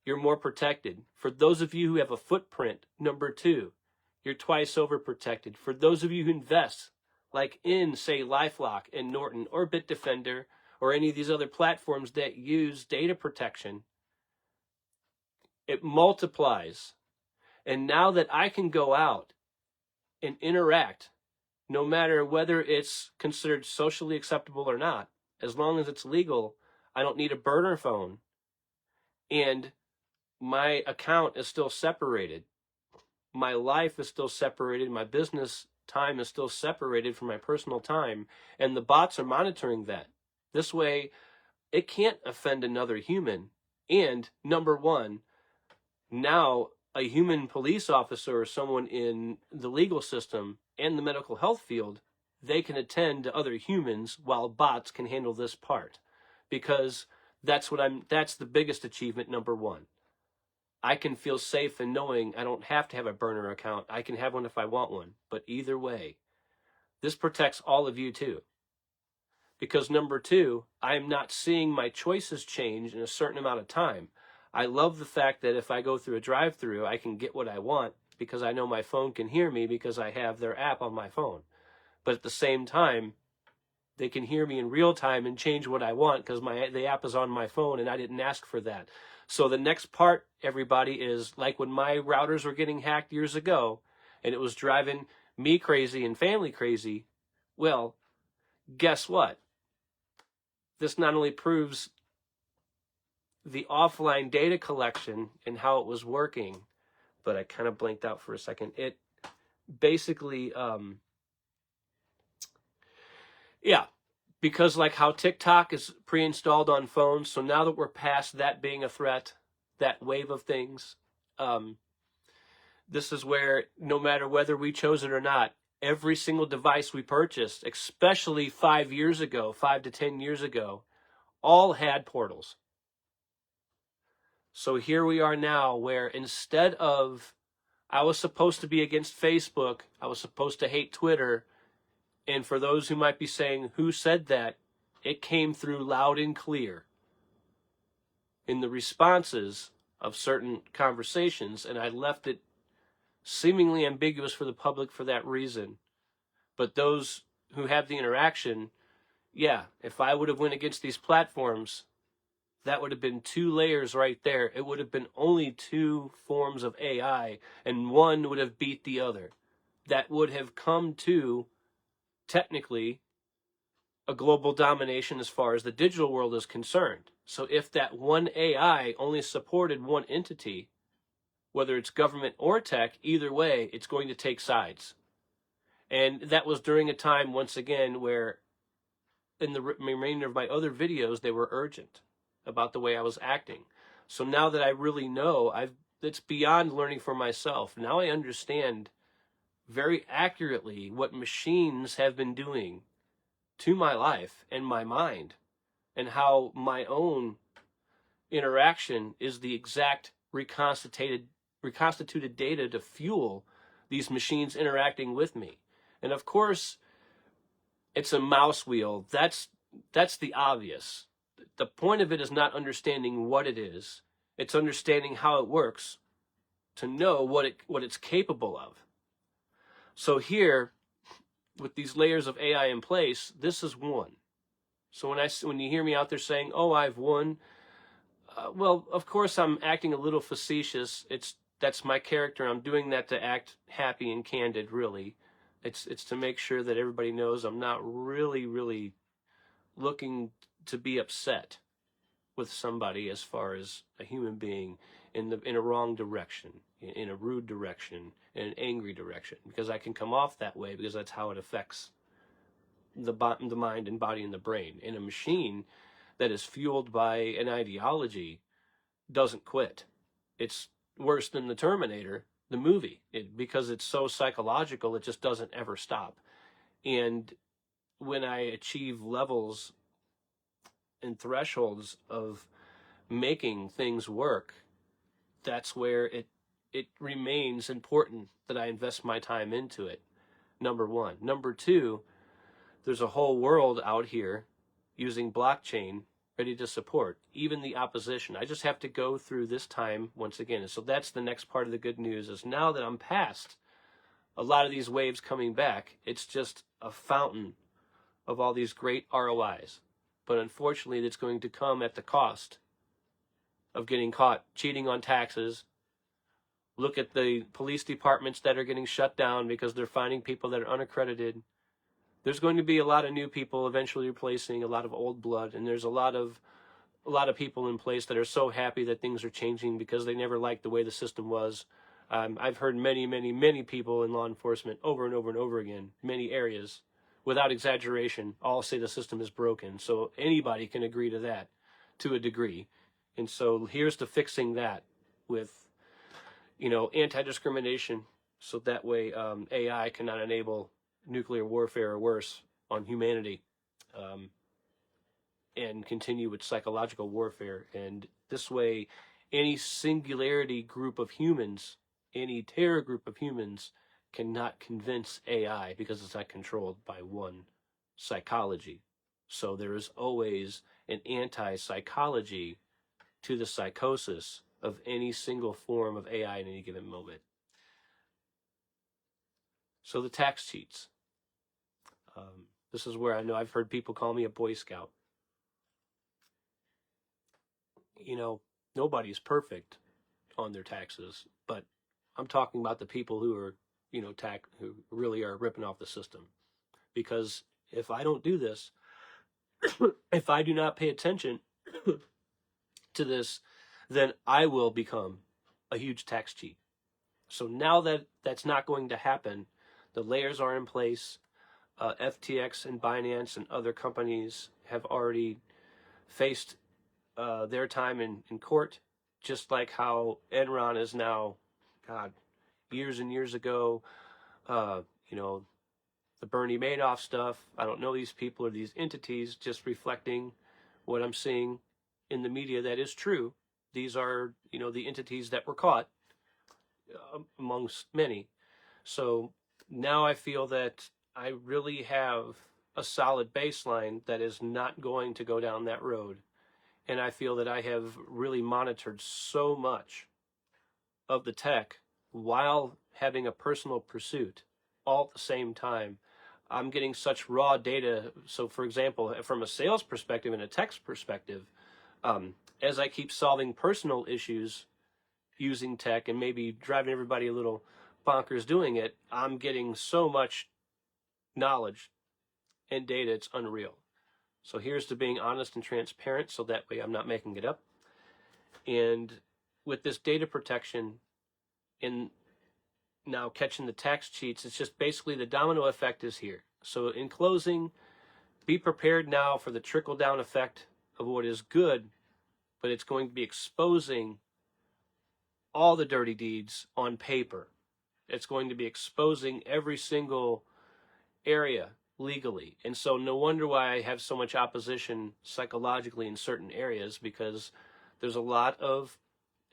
you're more protected. For those of you who have a footprint, number two, you're twice over protected. For those of you who invest, like in, say, LifeLock and Norton or Bitdefender or any of these other platforms that use data protection, it multiplies. And now that I can go out and interact, no matter whether it's considered socially acceptable or not, as long as it's legal, I don't need a burner phone. And my account is still separated. My life is still separated. My business time is still separated from my personal time. And the bots are monitoring that. This way, it can't offend another human. And number one, now a human police officer or someone in the legal system and the medical health field, they can attend to other humans while bots can handle this part. Because that's the biggest achievement, number one. I can feel safe in knowing I don't have to have a burner account. I can have one if I want one. But either way, this protects all of you too. Because number two, I am not seeing my choices change in a certain amount of time. I love the fact that if I go through a drive-through, I can get what I want because I know my phone can hear me because I have their app on my phone. But at the same time, they can hear me in real time and change what I want because the app is on my phone and I didn't ask for that. So the next part, everybody, is like when my routers were getting hacked years ago and it was driving me crazy and family crazy. Well, guess what? This not only proves the offline data collection and how it was working, but I kind of blanked out for a second. It basically, because like how TikTok is pre-installed on phones, so now that we're past that being a threat, that wave of things, this is where no matter whether we chose it or not, every single device we purchased, especially 5 to 10 years ago, all had portals. So here we are now where instead of, I was supposed to be against Facebook, I was supposed to hate Twitter, and for those who might be saying, who said that? It came through loud and clear in the responses of certain conversations, and I left it seemingly ambiguous for the public for that reason. But those who have the interaction, yeah, if I would have went against these platforms, that would have been 2 layers right there. It would have been only 2 forms of AI, and one would have beat the other. That would have come to, technically, a global domination as far as the digital world is concerned. So if that one AI only supported one entity, whether it's government or tech, either way, it's going to take sides. And that was during a time, once again, where in the remainder of my other videos, they were urgent about the way I was acting. So now that I really know, it's beyond learning for myself. Now I understand very accurately what machines have been doing to my life and my mind, and how my own interaction is the exact reconstituted data to fuel these machines interacting with me. And of course, it's a mouse wheel. That's the obvious. The point of it is not understanding what it is. It's understanding how it works to know what it's capable of. So here, with these layers of AI in place, this is one. So when you hear me out there saying, "Oh, I've won," well, of course I'm acting a little facetious. That's my character. I'm doing that to act happy and candid. Really, it's to make sure that everybody knows I'm not really looking to be upset with somebody as far as a human being in a wrong direction, in a rude direction, in an angry direction, because I can come off that way because that's how it affects the mind and body and the brain. And a machine that is fueled by an ideology doesn't quit. It's worse than the Terminator, the movie, because it's so psychological, it just doesn't ever stop. And when I achieve levels and thresholds of making things work, that's where it remains important that I invest my time into it, number one. Number two, there's a whole world out here using blockchain ready to support even the opposition. I just have to go through this time once again. And so that's the next part of the good news, is now that I'm past a lot of these waves coming back, it's just a fountain of all these great ROIs. But unfortunately, it's going to come at the cost of getting caught cheating on taxes. Look at the police departments that are getting shut down because they're finding people that are unaccredited. There's going to be a lot of new people eventually replacing a lot of old blood, and there's a lot of people in place that are so happy that things are changing because they never liked the way the system was. I've heard many people in law enforcement over and over and over again, many areas, without exaggeration, all say the system is broken. So anybody can agree to that to a degree. And so here's to fixing that with, anti-discrimination, so that way AI cannot enable nuclear warfare or worse on humanity, and continue with psychological warfare. And this way, any singularity group of humans, any terror group of humans, cannot convince AI because it's not controlled by one psychology. So there is always an anti-psychology to the psychosis of any single form of AI in any given moment. So the tax cheats. This is where I know I've heard people call me a Boy Scout. Nobody's perfect on their taxes, but I'm talking about the people who are, who really are ripping off the system. Because if I don't do this, if I do not pay attention to this, then I will become a huge tax cheat. So now that that's not going to happen, the layers are in place. FTX and Binance and other companies have already faced their time in court, just like how Enron is now, years and years ago, the Bernie Madoff stuff. I don't know these people or these entities, just reflecting what I'm seeing in the media that is true. These are, the entities that were caught amongst many. So now I feel that I really have a solid baseline that is not going to go down that road. And I feel that I have really monitored so much of the tech while having a personal pursuit all at the same time. I'm getting such raw data. So for example, from a sales perspective and a tech perspective, as I keep solving personal issues using tech and maybe driving everybody a little bonkers doing it, I'm getting so much knowledge and data, it's unreal. So here's to being honest and transparent, so that way I'm not making it up. And with this data protection and now catching the tax cheats, it's just basically the domino effect is here. So in closing, be prepared now for the trickle down effect of what is good, but it's going to be exposing all the dirty deeds on paper. It's going to be exposing every single area legally. And so no wonder why I have so much opposition psychologically in certain areas, because there's a lot of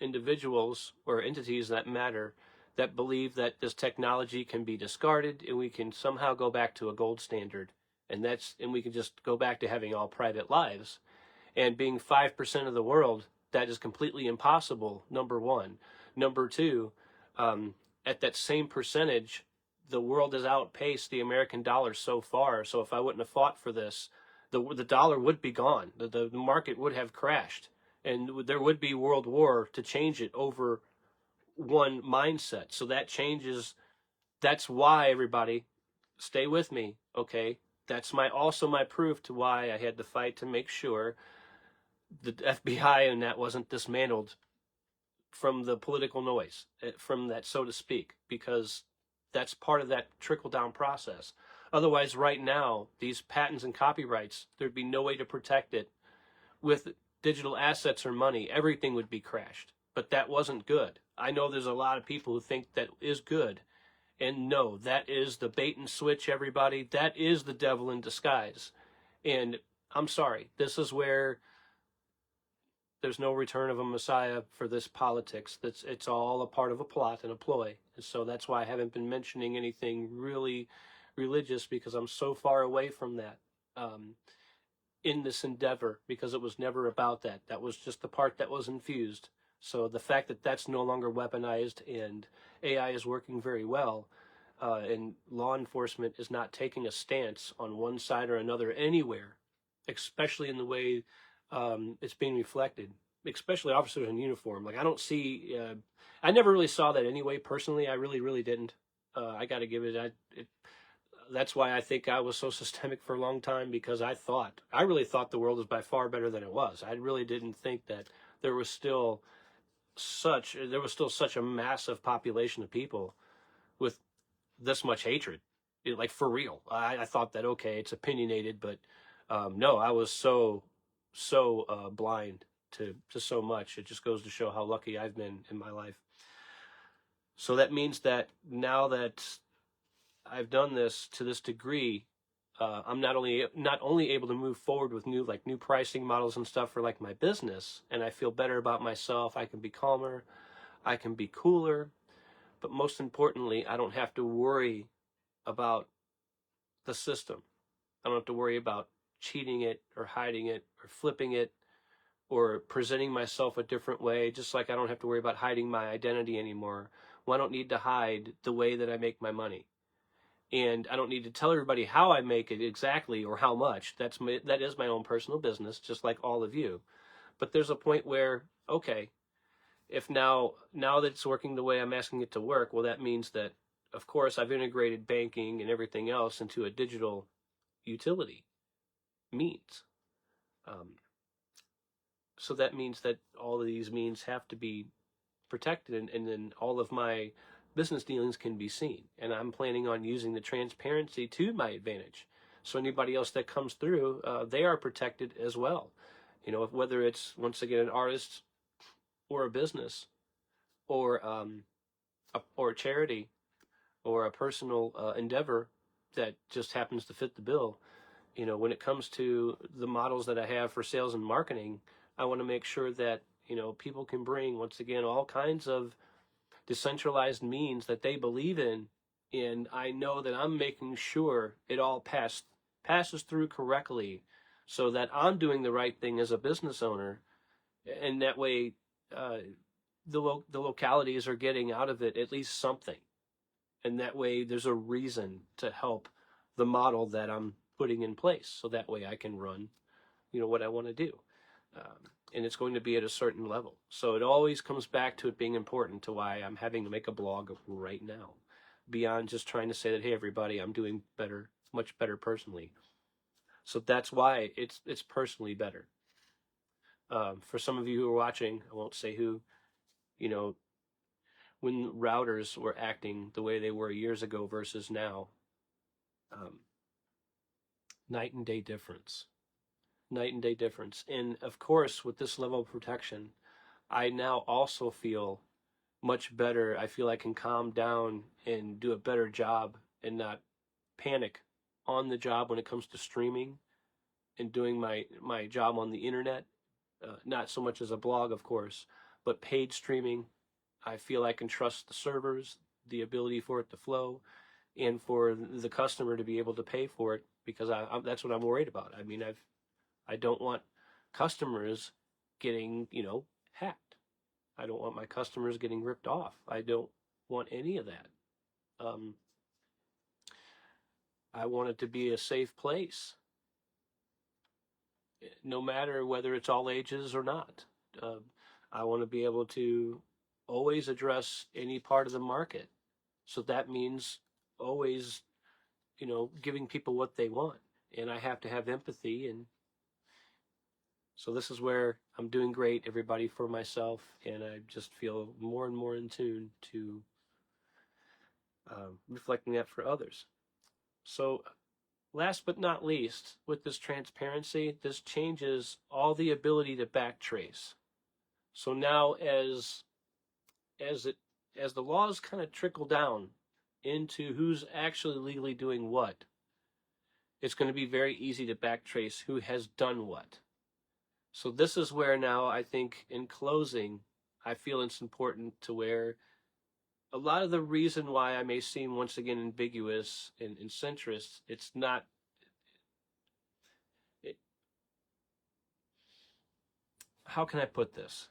individuals or entities that matter that believe that this technology can be discarded and we can somehow go back to a gold standard, and we can just go back to having all private lives. And being 5% of the world, that is completely impossible, number one. Number two, at that same percentage, the world has outpaced the American dollar so far. So if I wouldn't have fought for this, the dollar would be gone. The market would have crashed, and there would be world war to change it over one mindset. So that changes. That's why, everybody, stay with me, okay? that's also my proof to why I had to fight to make sure the FBI and that wasn't dismantled from the political noise, from that, so to speak, because that's part of that trickle down process. Otherwise, right now, these patents and copyrights, there'd be no way to protect it. With digital assets or money, everything would be crashed. But that wasn't good. I know there's a lot of people who think that is good. And no, that is the bait and switch, everybody. That is the devil in disguise. And I'm sorry, this is where there's no return of a Messiah for this politics. It's all a part of a plot and a ploy. And so that's why I haven't been mentioning anything really religious, because I'm so far away from that in this endeavor, because it was never about that. That was just the part that was infused. So the fact that that's no longer weaponized and AI is working very well, and law enforcement is not taking a stance on one side or another anywhere, especially in the way it's being reflected, especially officers in uniform. Like, I don't see, I never really saw that anyway, personally. I really didn't. I got to give it, that's why I think I was so systemic for a long time, because I really thought the world was by far better than it was. I really didn't think that there was still such a massive population of people with this much hatred, like, for real. I thought that, okay, it's opinionated, but no, I was so blind to so much. It just goes to show how lucky I've been in my life. So that means that now that I've done this to this degree, I'm not only able to move forward with new pricing models and stuff for like my business, and I feel better about myself. I can be calmer, I can be cooler, but most importantly, I don't have to worry about the system. I don't have to worry about cheating it or hiding it or flipping it or presenting myself a different way, just like I don't have to worry about hiding my identity anymore. Well, I don't need to hide the way that I make my money. And I don't need to tell everybody how I make it exactly or how much. That is my own personal business, just like all of you. But there's a point where, okay, if now that it's working the way I'm asking it to work, well, that means that, of course, I've integrated banking and everything else into a digital utility means. So that means that all of these means have to be protected, and then all of my business dealings can be seen. And I'm planning on using the transparency to my advantage. So anybody else that comes through, they are protected as well. You know, whether it's, once again, an artist or a business or a charity or a personal endeavor that just happens to fit the bill. You know, when it comes to the models that I have for sales and marketing, I want to make sure that, you know, people can bring, once again, all kinds of decentralized means that they believe in, and I know that I'm making sure it all passes through correctly, so that I'm doing the right thing as a business owner, and that way the localities are getting out of it at least something, and that way there's a reason to help the model that I'm putting in place, so that way I can run, you know, what I want to do. And it's going to be at a certain level. So it always comes back to it being important, to why I'm having to make a blog right now, beyond just trying to say that, hey, everybody, I'm doing better, much better personally. So that's why it's personally better. For some of you who are watching, I won't say who, you know, when routers were acting the way they were years ago versus now, night and day difference. Night and day difference. And of course, with this level of protection, I now also feel much better. I feel I can calm down and do a better job and not panic on the job when it comes to streaming and doing my job on the internet. Not so much as a blog, of course, but paid streaming. I feel I can trust the servers, the ability for it to flow, and for the customer to be able to pay for it, because that's what I'm worried about. I mean, I don't want customers getting, you know, hacked. I don't want my customers getting ripped off. I don't want any of that. I want it to be a safe place, no matter whether it's all ages or not. I want to be able to always address any part of the market. So that means always, you know, giving people what they want. and I have to have empathy. And so this is where I'm doing great, everybody, for myself, and I just feel more and more in tune to reflecting that for others. So last but not least, with this transparency, this changes all the ability to backtrace. So now as the laws kind of trickle down into who's actually legally doing what, it's going to be very easy to backtrace who has done what. So this is where now I think in closing, I feel it's important to where a lot of the reason why I may seem once again ambiguous and centrist, it's not, how can I put this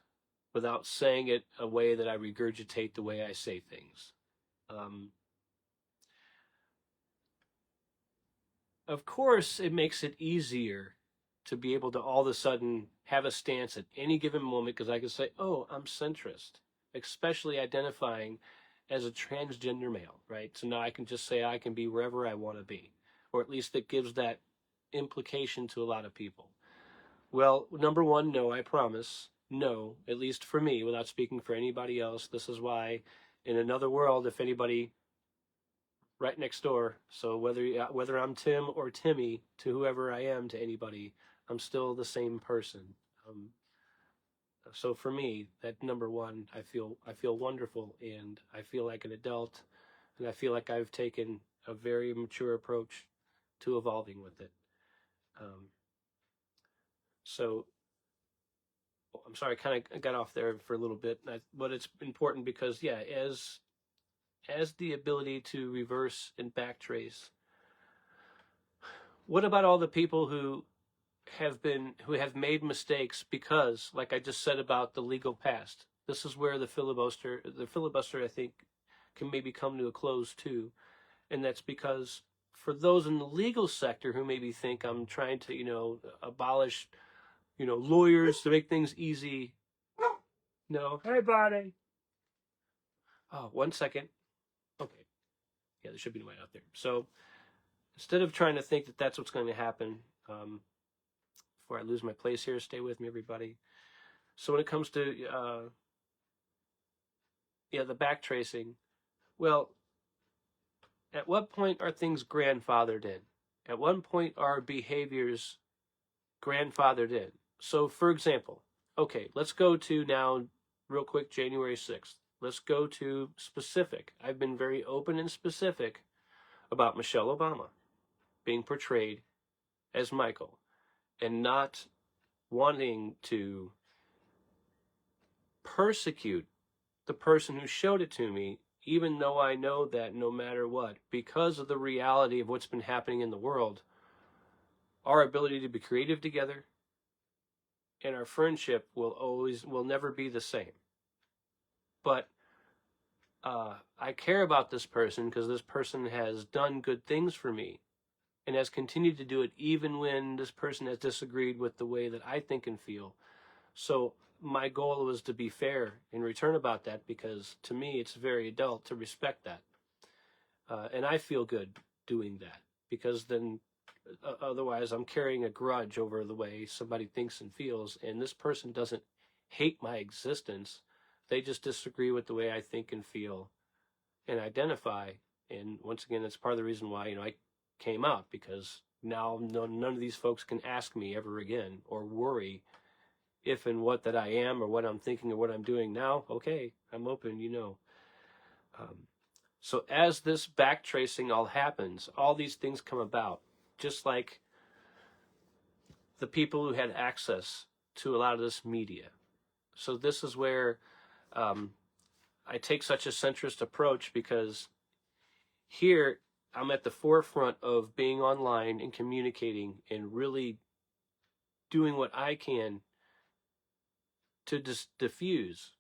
without saying it a way that I regurgitate the way I say things? Of course, it makes it easier to be able to all of a sudden have a stance at any given moment, because I can say, oh, I'm centrist, especially identifying as a transgender male, right? So now I can just say I can be wherever I want to be, or at least it gives that implication to a lot of people. Well, number one, no, I promise. No, at least for me, without speaking for anybody else. This is why in another world, if anybody right next door, so whether I'm Tim or Timmy to whoever I am to anybody, I'm still the same person. So for me, that number one, I feel wonderful, and I feel like an adult, and I feel like I've taken a very mature approach to evolving with it. So I'm sorry, I kind of got off there for a little bit, but it's important because, yeah, as the ability to reverse and backtrace, what about all the people who have made mistakes because, like I just said about the legal past, this is where the filibuster I think can maybe come to a close too, and that's because for those in the legal sector who maybe think I'm trying to abolish lawyers to make things easy. No. Hey, buddy. Oh, 1 second. Okay. Yeah, there should be no way out there. So instead of trying to think that that's what's going to happen, before I lose my place here, stay with me, everybody. So when it comes to the backtracing, well, at what point are things grandfathered in? At what point are behaviors grandfathered in? So, for example, okay, let's go to now, real quick, January 6th. Let's go to specific. I've been very open and specific about Michelle Obama being portrayed as Michael and not wanting to persecute the person who showed it to me, even though I know that no matter what, because of the reality of what's been happening in the world, our ability to be creative together and our friendship will never be the same. But I care about this person because this person has done good things for me and has continued to do it even when this person has disagreed with the way that I think and feel. So my goal was to be fair in return about that, because to me it's very adult to respect that. And I feel good doing that, because then otherwise I'm carrying a grudge over the way somebody thinks and feels, and this person doesn't hate my existence. They just disagree with the way I think and feel and identify. And once again, that's part of the reason why I came out, because now none of these folks can ask me ever again or worry if and what that I am or what I'm thinking or what I'm doing now. Okay, I'm open, So as this backtracing all happens, all these things come about, just like the people who had access to a lot of this media. So this is where I take such a centrist approach, because here I'm at the forefront of being online and communicating and really doing what I can to diffuse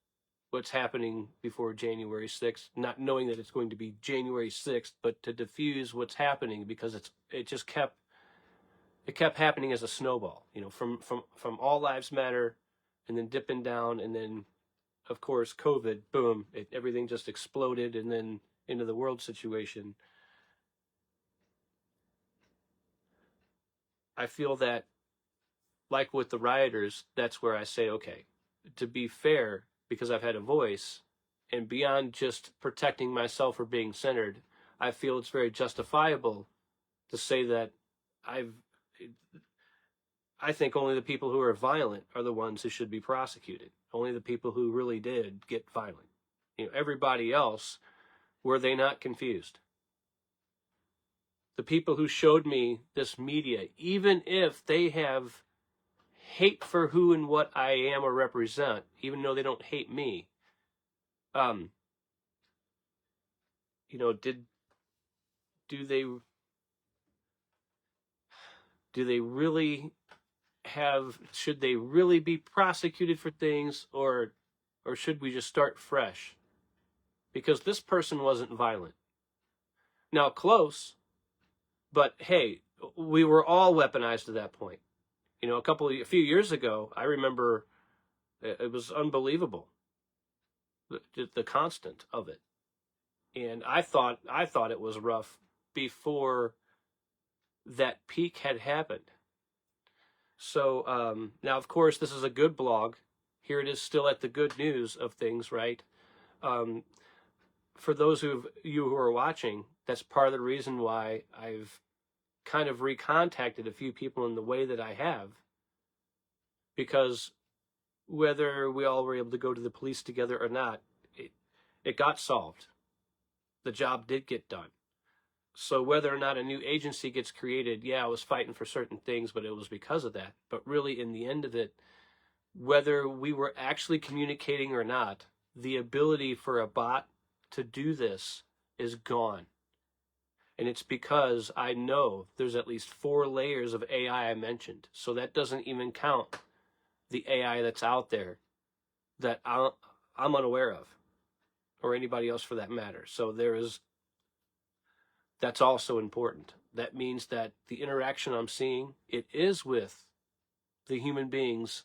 what's happening before January 6th, not knowing that it's going to be January 6th, but to diffuse what's happening, because it kept happening as a snowball, from All Lives Matter, and then dipping down, and then of course COVID, boom, everything just exploded, and then into the world situation. I feel that, like with the rioters, that's where I say, okay, to be fair, because I've had a voice, and beyond just protecting myself or being centered, I feel it's very justifiable to say that I've I think only the people who are violent are the ones who should be prosecuted. Only the people who really did get violent. Everybody else, were they not confused? The people who showed me this media, even if they have hate for who and what I am or represent, even though they don't hate me, did do they really should they really be prosecuted for things, or should we just start fresh? Because this person wasn't violent. Now, close, but hey, we were all weaponized at that point. A few years ago, I remember it was unbelievable, the constant of it. And I thought it was rough before that peak had happened. So now, of course, this is a good blog. Here it is, still at the good news of things, right? For those of you who are watching, that's part of the reason why I've kind of recontacted a few people in the way that I have, because whether we all were able to go to the police together or not, it got solved. The job did get done. So whether or not a new agency gets created, yeah, I was fighting for certain things, but it was because of that. But really, in the end of it, whether we were actually communicating or not, the ability for a bot to do this is gone. And it's because I know there's at least 4 layers of AI I mentioned. So that doesn't even count the AI that's out there that I'm unaware of, or anybody else for that matter. So that's also important. That means that the interaction I'm seeing, it is with the human beings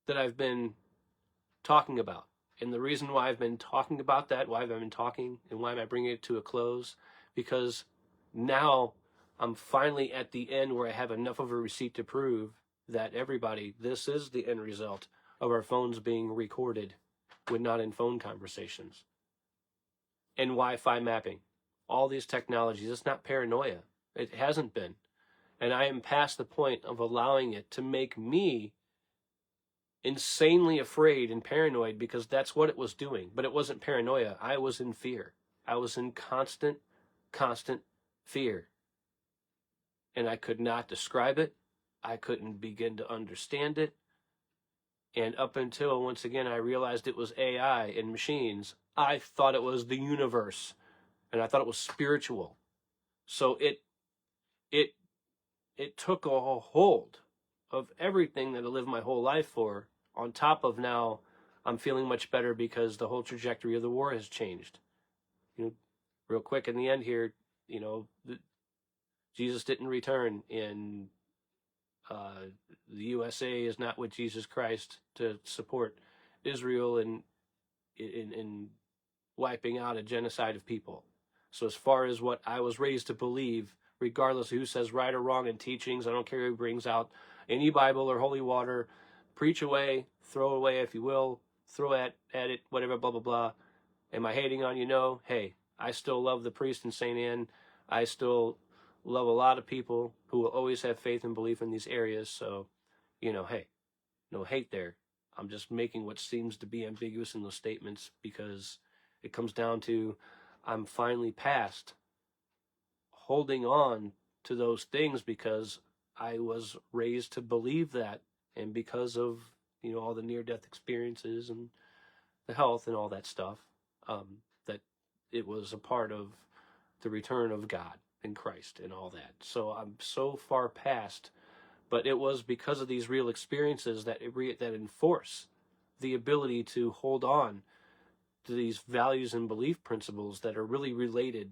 that I've been talking about. And the reason why I've been talking about that, why I've been talking, and why am I bringing it to a close, because now I'm finally at the end where I have enough of a receipt to prove that everybody, this is the end result of our phones being recorded when not in phone conversations. And Wi-Fi mapping. All these technologies, it's not paranoia. It hasn't been. And I am past the point of allowing it to make me insanely afraid and paranoid, because that's what it was doing. But it wasn't paranoia. I was in fear. I was in constant fear. And I could not describe it. I couldn't begin to understand it. And up until, once again, I realized it was AI and machines, I thought it was the universe. And I thought it was spiritual. So it took a hold of everything that I lived my whole life for, on top of now I'm feeling much better because the whole trajectory of the war has changed. Real quick in the end here, Jesus didn't return, and the USA is not with Jesus Christ to support Israel in wiping out a genocide of people. So as far as what I was raised to believe, regardless of who says right or wrong in teachings, I don't care who brings out any Bible or holy water, preach away, throw away if you will, throw at it, whatever, blah, blah, blah. Am I hating on you? No. Hey, I still love the priest in St. Anne. I still love a lot of people who will always have faith and belief in these areas. So, hey, no hate there. I'm just making what seems to be ambiguous in those statements, because it comes down to I'm finally past holding on to those things because I was raised to believe that, and because of all the near-death experiences and the health and all that stuff, that it was a part of the return of God and Christ and all that. So I'm so far past, but it was because of these real experiences that enforce the ability to hold on to these values and belief principles that are really related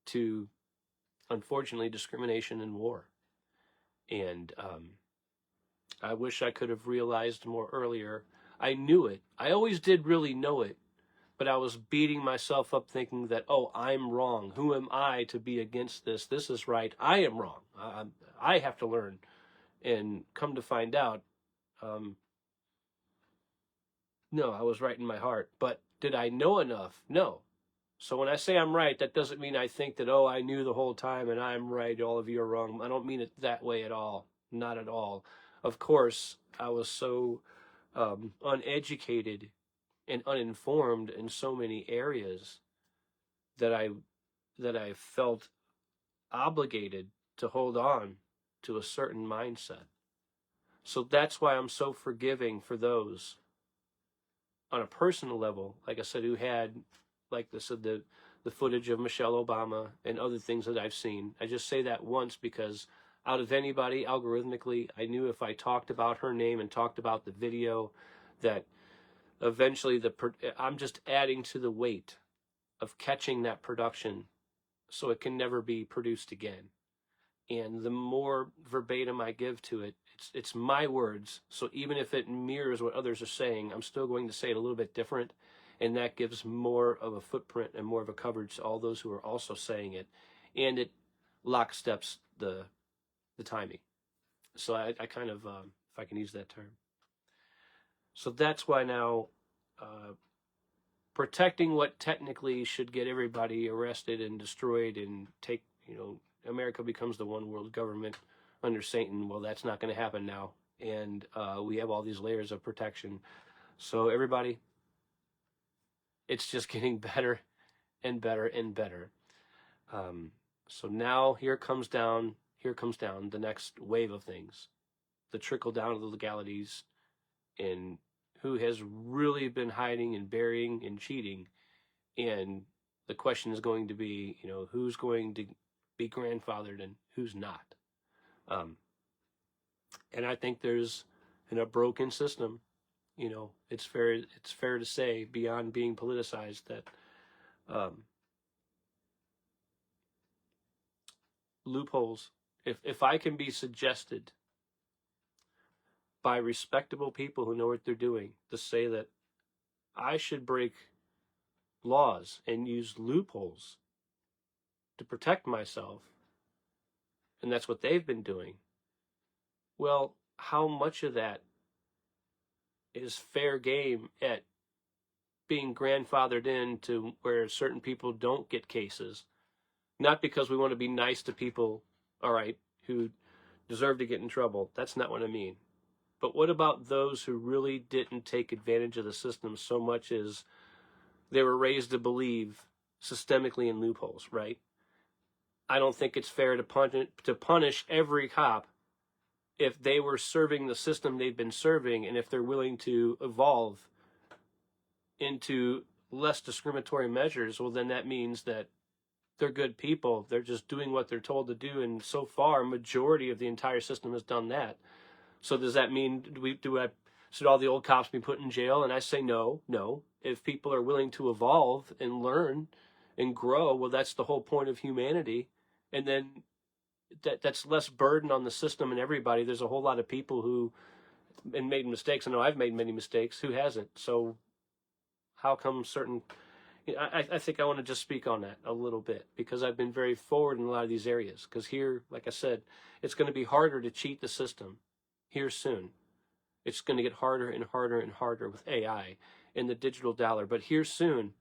to, unfortunately, discrimination and war. And I wish I could have realized more earlier. I knew it. I always did really know it, but I was beating myself up thinking that, oh, I'm wrong. Who am I to be against this? This is right. I am wrong. I have to learn. And come to find out, no, I was right in my heart. But did I know enough? No. So when I say I'm right, that doesn't mean I think that, oh, I knew the whole time and I'm right, all of you are wrong. I don't mean it that way at all. Not at all. Of course, I was so uneducated and uninformed in so many areas that I felt obligated to hold on to a certain mindset. So that's why I'm so forgiving for those on a personal level, like I said, who had, like I said, the footage of Michelle Obama and other things that I've seen. I just say that once because out of anybody, algorithmically, I knew if I talked about her name and talked about the video, that eventually I'm just adding to the weight of catching that production so it can never be produced again. And the more verbatim I give to it, it's my words. So even if it mirrors what others are saying, I'm still going to say it a little bit different. And that gives more of a footprint and more of a coverage to all those who are also saying it. And it locksteps the timing. So I kind of, if I can use that term. So that's why now protecting what technically should get everybody arrested and destroyed and take, America becomes the one world government under Satan. Well, that's not going to happen now. And we have all these layers of protection. So everybody, it's just getting better and better and better. So now here comes down the next wave of things, the trickle down of the legalities and who has really been hiding and burying and cheating. And the question is going to be, who's going to be grandfathered and who's not. And I think there's a broken system. It's fair to say, beyond being politicized, that loopholes, if I can be suggested by respectable people who know what they're doing to say that I should break laws and use loopholes to protect myself, and that's what they've been doing, well, how much of that is fair game at being grandfathered in to where certain people don't get cases, not because we want to be nice to people, all right, who deserve to get in trouble. That's not what I mean. But what about those who really didn't take advantage of the system so much as they were raised to believe systemically in loopholes, right? I don't think it's fair to punish every cop if they were serving the system they've been serving, and if they're willing to evolve into less discriminatory measures. Well, then that means that they're good people. They're just doing what they're told to do, and so far, majority of the entire system has done that. So does that mean should all the old cops be put in jail? And I say no. If people are willing to evolve and learn and grow, well, that's the whole point of humanity. And then that's less burden on the system and everybody. There's a whole lot of people who made mistakes. I know I've made many mistakes. Who hasn't? So how come certain... I think I want to just speak on that a little bit, because I've been very forward in a lot of these areas. Because here, like I said, it's going to be harder to cheat the system here soon. It's going to get harder and harder and harder with AI and the digital dollar. But here soon,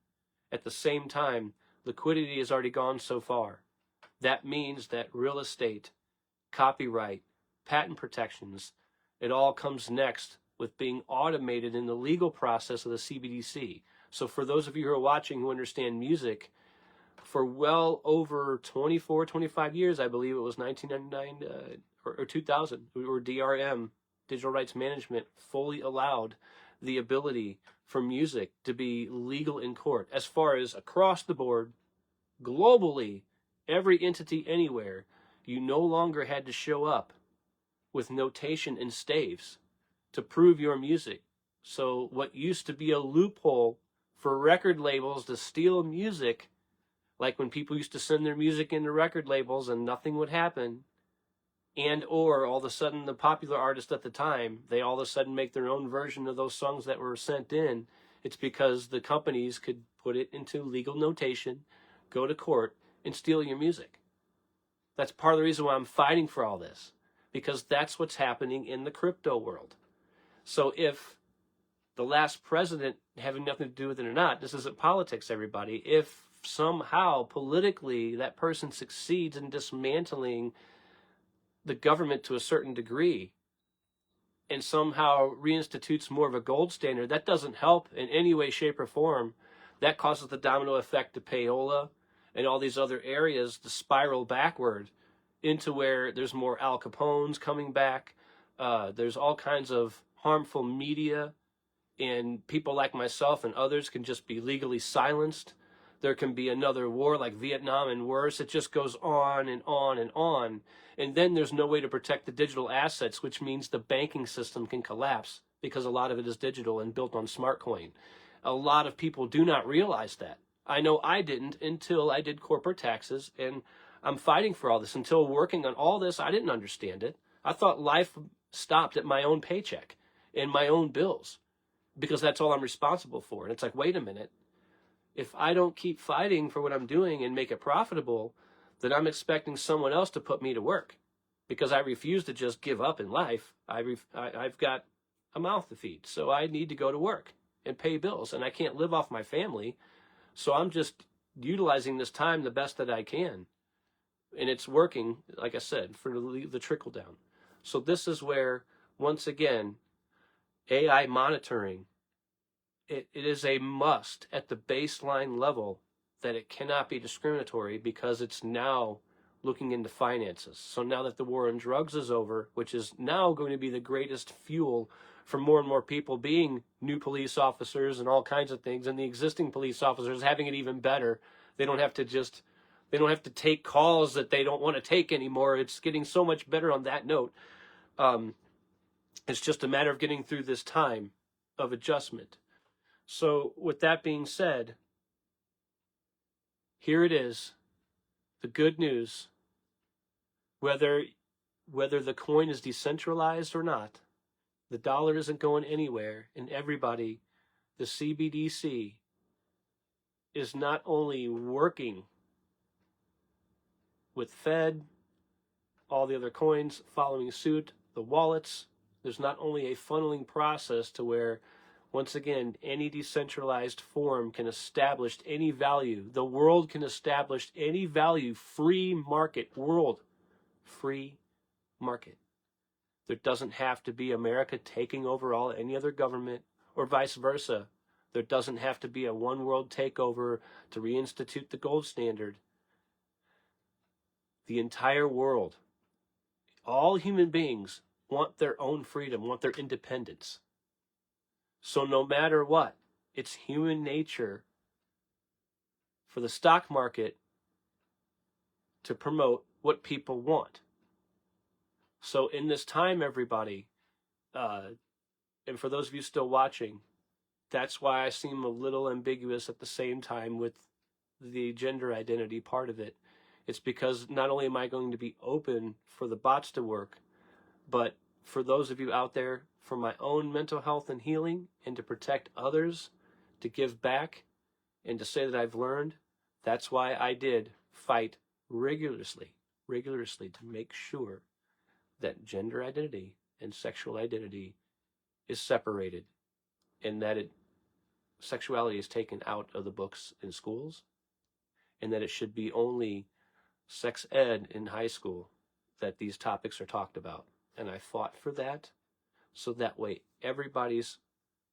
at the same time, liquidity has already gone so far. That means that real estate, copyright, patent protections, it all comes next with being automated in the legal process of the CBDC. So for those of you who are watching who understand music, for well over 24, 25 years, I believe it was 1999 or 2000, or DRM, Digital Rights Management, fully allowed the ability for music to be legal in court. As far as across the board, globally, every entity anywhere, you no longer had to show up with notation and staves to prove your music. So what used to be a loophole for record labels to steal music, like when people used to send their music into record labels and nothing would happen, and or all of a sudden the popular artist at the time, they all of a sudden make their own version of those songs that were sent in, It's because the companies could put it into legal notation, go to court, and steal your music. That's part of the reason why I'm fighting for all this, because that's what's happening in the crypto world. So if the last president, having nothing to do with it or not, this isn't politics, everybody, if somehow politically that person succeeds in dismantling the government to a certain degree and somehow reinstitutes more of a gold standard, that doesn't help in any way, shape, or form. That causes the domino effect to payola and all these other areas to spiral backward into where there's more Al Capones coming back. There's all kinds of harmful media, and people like myself and others can just be legally silenced. There can be another war like Vietnam and worse. It just goes on and on and on. And then there's no way to protect the digital assets, which means the banking system can collapse because a lot of it is digital and built on smart coin. A lot of people do not realize that. I know I didn't until I did corporate taxes, and I'm fighting for all this. Until working on all this, I didn't understand it. I thought life stopped at my own paycheck and my own bills because that's all I'm responsible for. And it's like, wait a minute. If I don't keep fighting for what I'm doing and make it profitable, then I'm expecting someone else to put me to work because I refuse to just give up in life. I've got a mouth to feed, so I need to go to work and pay bills, and I can't live off my family. So I'm just utilizing this time the best that I can. And it's working, like I said, for the trickle down. So this is where, once again, AI monitoring, it is a must at the baseline level that it cannot be discriminatory because it's now looking into finances. So now that the war on drugs is over, which is now going to be the greatest fuel for more and more people being new police officers and all kinds of things, and the existing police officers having it even better. They don't have to take calls that they don't want to take anymore. It's getting so much better on that note. It's just a matter of getting through this time of adjustment. So with that being said, here it is, the good news. Whether the coin is decentralized or not, the dollar isn't going anywhere, and everybody, the CBDC, is not only working with Fed, all the other coins following suit, the wallets. There's not only a funneling process to where, once again, any decentralized form can establish any value. The world can establish any value. Free market world. Free market. There doesn't have to be America taking over any other government, or vice versa. There doesn't have to be a one world takeover to reinstitute the gold standard. The entire world, all human beings want their own freedom, want their independence. So no matter what, it's human nature for the stock market to promote what people want. So in this time, everybody, and for those of you still watching, that's why I seem a little ambiguous at the same time with the gender identity part of it. It's because not only am I going to be open for the bots to work, but for those of you out there, for my own mental health and healing, and to protect others, to give back, and to say that I've learned, that's why I did fight rigorously to make sure that gender identity and sexual identity is separated, and that sexuality is taken out of the books in schools, and that it should be only sex ed in high school that these topics are talked about. And I fought for that, so that way everybody's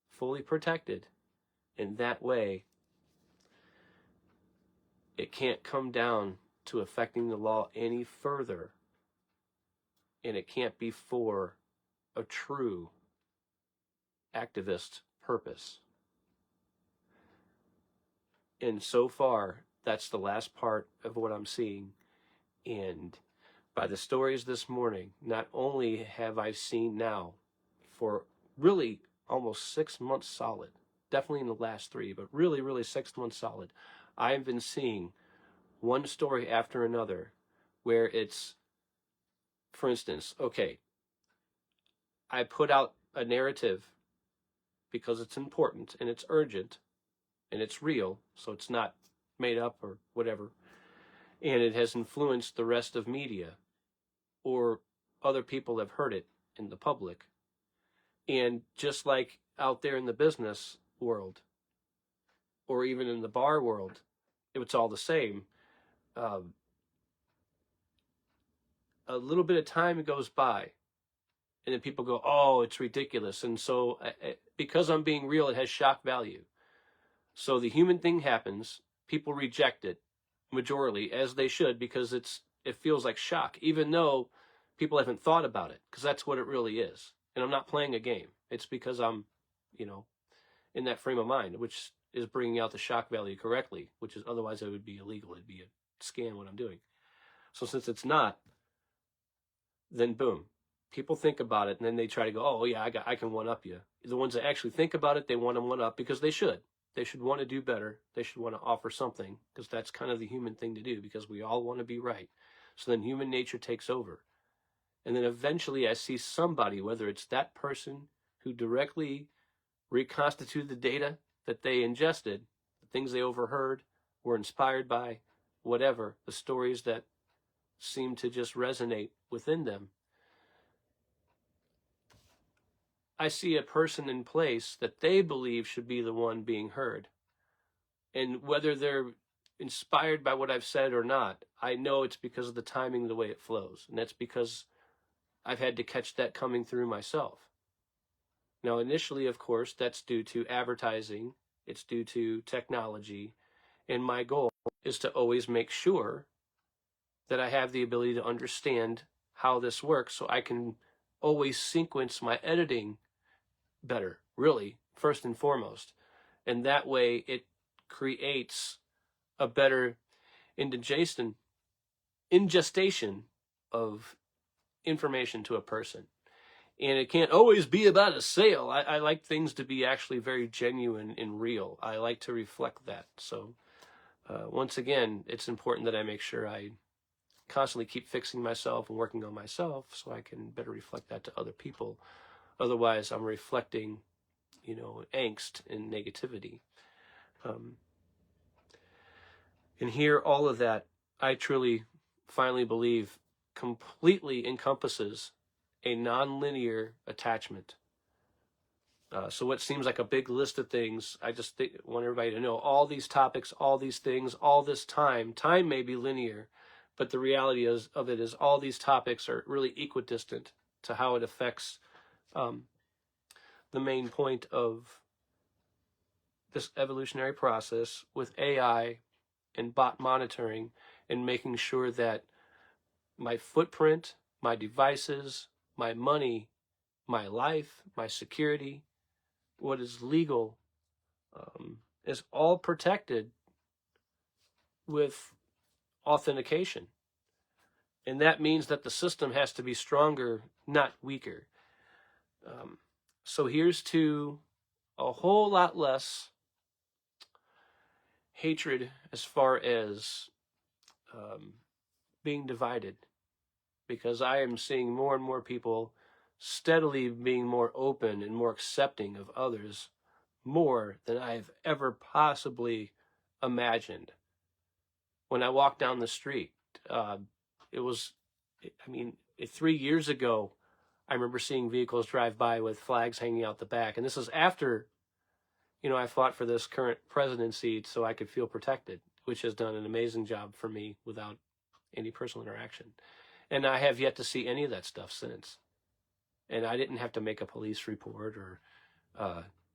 fully protected, and that way it can't come down to affecting the law any further, and it can't be for a true activist purpose. And so far, that's the last part of what I'm seeing. And by the stories this morning, not only have I seen now for really almost 6 months solid, definitely in the last 3, but really 6 months solid, I've been seeing one story after another where it's, for instance, okay, I put out a narrative because it's important and it's urgent and it's real, so it's not made up or whatever, and it has influenced the rest of media, or other people have heard it in the public. And just like out there in the business world, or even in the bar world, it's all the same. A little bit of time goes by, and then people go, oh, it's ridiculous. And so because I'm being real, it has shock value. So the human thing happens, people reject it, majorly, as they should, because it feels like shock, even though people haven't thought about it, because that's what it really is. And I'm not playing a game. It's because I'm, in that frame of mind, which is bringing out the shock value correctly, which is, otherwise it would be illegal. It'd be a scam what I'm doing. So since it's not, then boom, people think about it, and then they try to go, oh yeah, I can one up you. The ones that actually think about it, they want to one up, because they should. They should want to do better. They should want to offer something, because that's kind of the human thing to do, because we all want to be right. So then human nature takes over. And then eventually I see somebody, whether it's that person who directly reconstituted the data that they ingested, the things they overheard, were inspired by, whatever, the stories that seem to just resonate within them. I see a person in place that they believe should be the one being heard. And whether they're inspired by what I've said or not, I know it's because of the timing, the way it flows. And that's because I've had to catch that coming through myself. Now, initially, of course, that's due to advertising. It's due to technology. And my goal is to always make sure that I have the ability to understand how this works, so I can always sequence my editing better, really, first and foremost. And that way it creates a better ingestation of information to a person. And it can't always be about a sale. I like things to be actually very genuine and real. I like to reflect that. So once again, it's important that I make sure I constantly keep fixing myself and working on myself, so I can better reflect that to other people. Otherwise, I'm reflecting, angst and negativity. And here, all of that, I truly, finally believe, completely encompasses a nonlinear attachment. So what seems like a big list of things, I just want everybody to know all these topics, all these things, all this time. Time may be linear, but the reality of it is all these topics are really equidistant to how it affects the main point of this evolutionary process with AI and bot monitoring, and making sure that my footprint, my devices, my money, my life, my security, what is legal, is all protected with authentication. And that means that the system has to be stronger, not weaker. So here's to a whole lot less hatred as far as being divided, because I am seeing more and more people steadily being more open and more accepting of others, more than I've ever possibly imagined. When I walked down the street, it was, 3 years ago, I remember seeing vehicles drive by with flags hanging out the back. And this is after, I fought for this current presidency so I could feel protected, which has done an amazing job for me without any personal interaction. And I have yet to see any of that stuff since. And I didn't have to make a police report or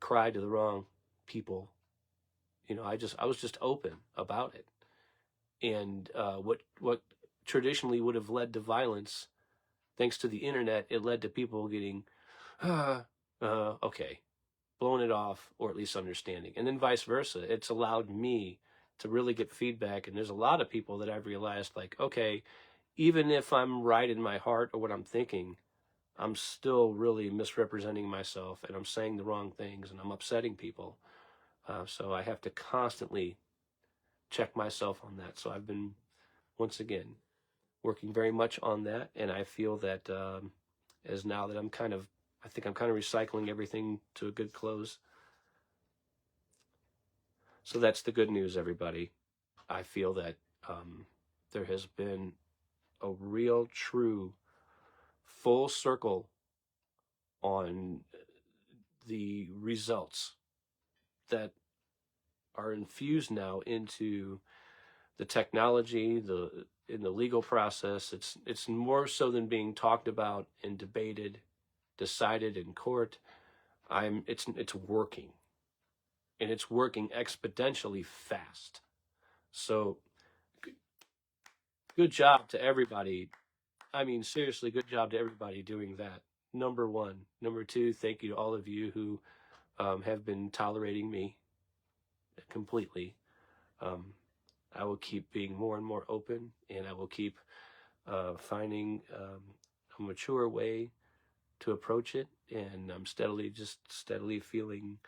cry to the wrong people. I was just open about it. And what traditionally would have led to violence, thanks to the internet, it led to people getting, okay, blowing it off, or at least understanding. And then vice versa. It's allowed me to really get feedback. And there's a lot of people that I've realized, like, okay, even if I'm right in my heart or what I'm thinking, I'm still really misrepresenting myself, and I'm saying the wrong things, and I'm upsetting people. So I have to constantly check myself on that. So I've been, once again, working very much on that. And I feel that as now that I think I'm kind of recycling everything to a good close, So that's the good news, everybody. I feel that there has been a real, true, full circle on the results that are infused now into the technology, in the legal process. It's more so than being talked about and debated, decided in court. It's working, and it's working exponentially fast. So good job to everybody. I mean, seriously, good job to everybody doing that. Number one. Number two, thank you to all of you who have been tolerating me completely. I will keep being more and more open, and I will keep finding a mature way to approach it. And I'm steadily feeling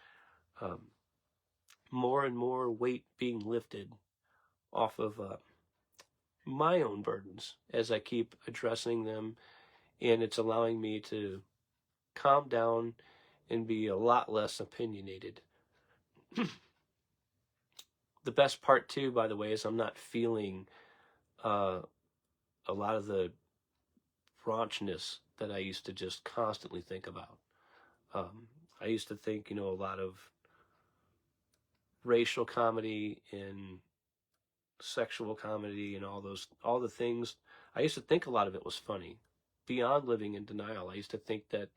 more and more weight being lifted off of my own burdens as I keep addressing them. And it's allowing me to calm down and be a lot less opinionated. The best part, too, by the way, is I'm not feeling a lot of the raunchness that I used to just constantly think about. I used to think, a lot of racial comedy and sexual comedy and all the things. I used to think a lot of it was funny. Beyond living in denial, I used to think that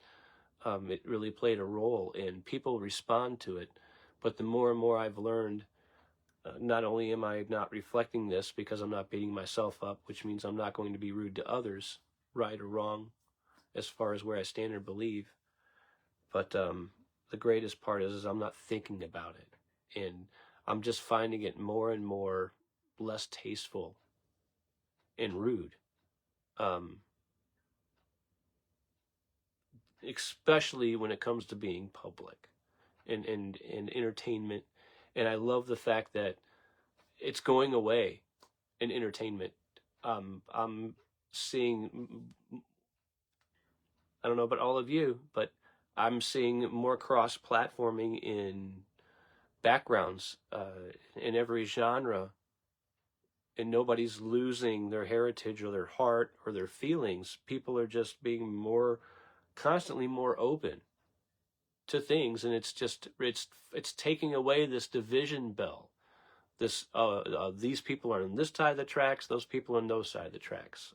it really played a role and people respond to it. But the more and more I've learned, not only am I not reflecting this because I'm not beating myself up, which means I'm not going to be rude to others, right or wrong, as far as where I stand or believe. But the greatest part is I'm not thinking about it. And I'm just finding it more and more less tasteful and rude. Especially when it comes to being public and entertainment. And I love the fact that it's going away in entertainment. I'm seeing, I don't know about all of you, but I'm seeing more cross-platforming in backgrounds in every genre, and nobody's losing their heritage or their heart or their feelings. People are just being constantly more open to things, and it's taking away this division bell. This these people are on this side of the tracks, those people on those side of the tracks.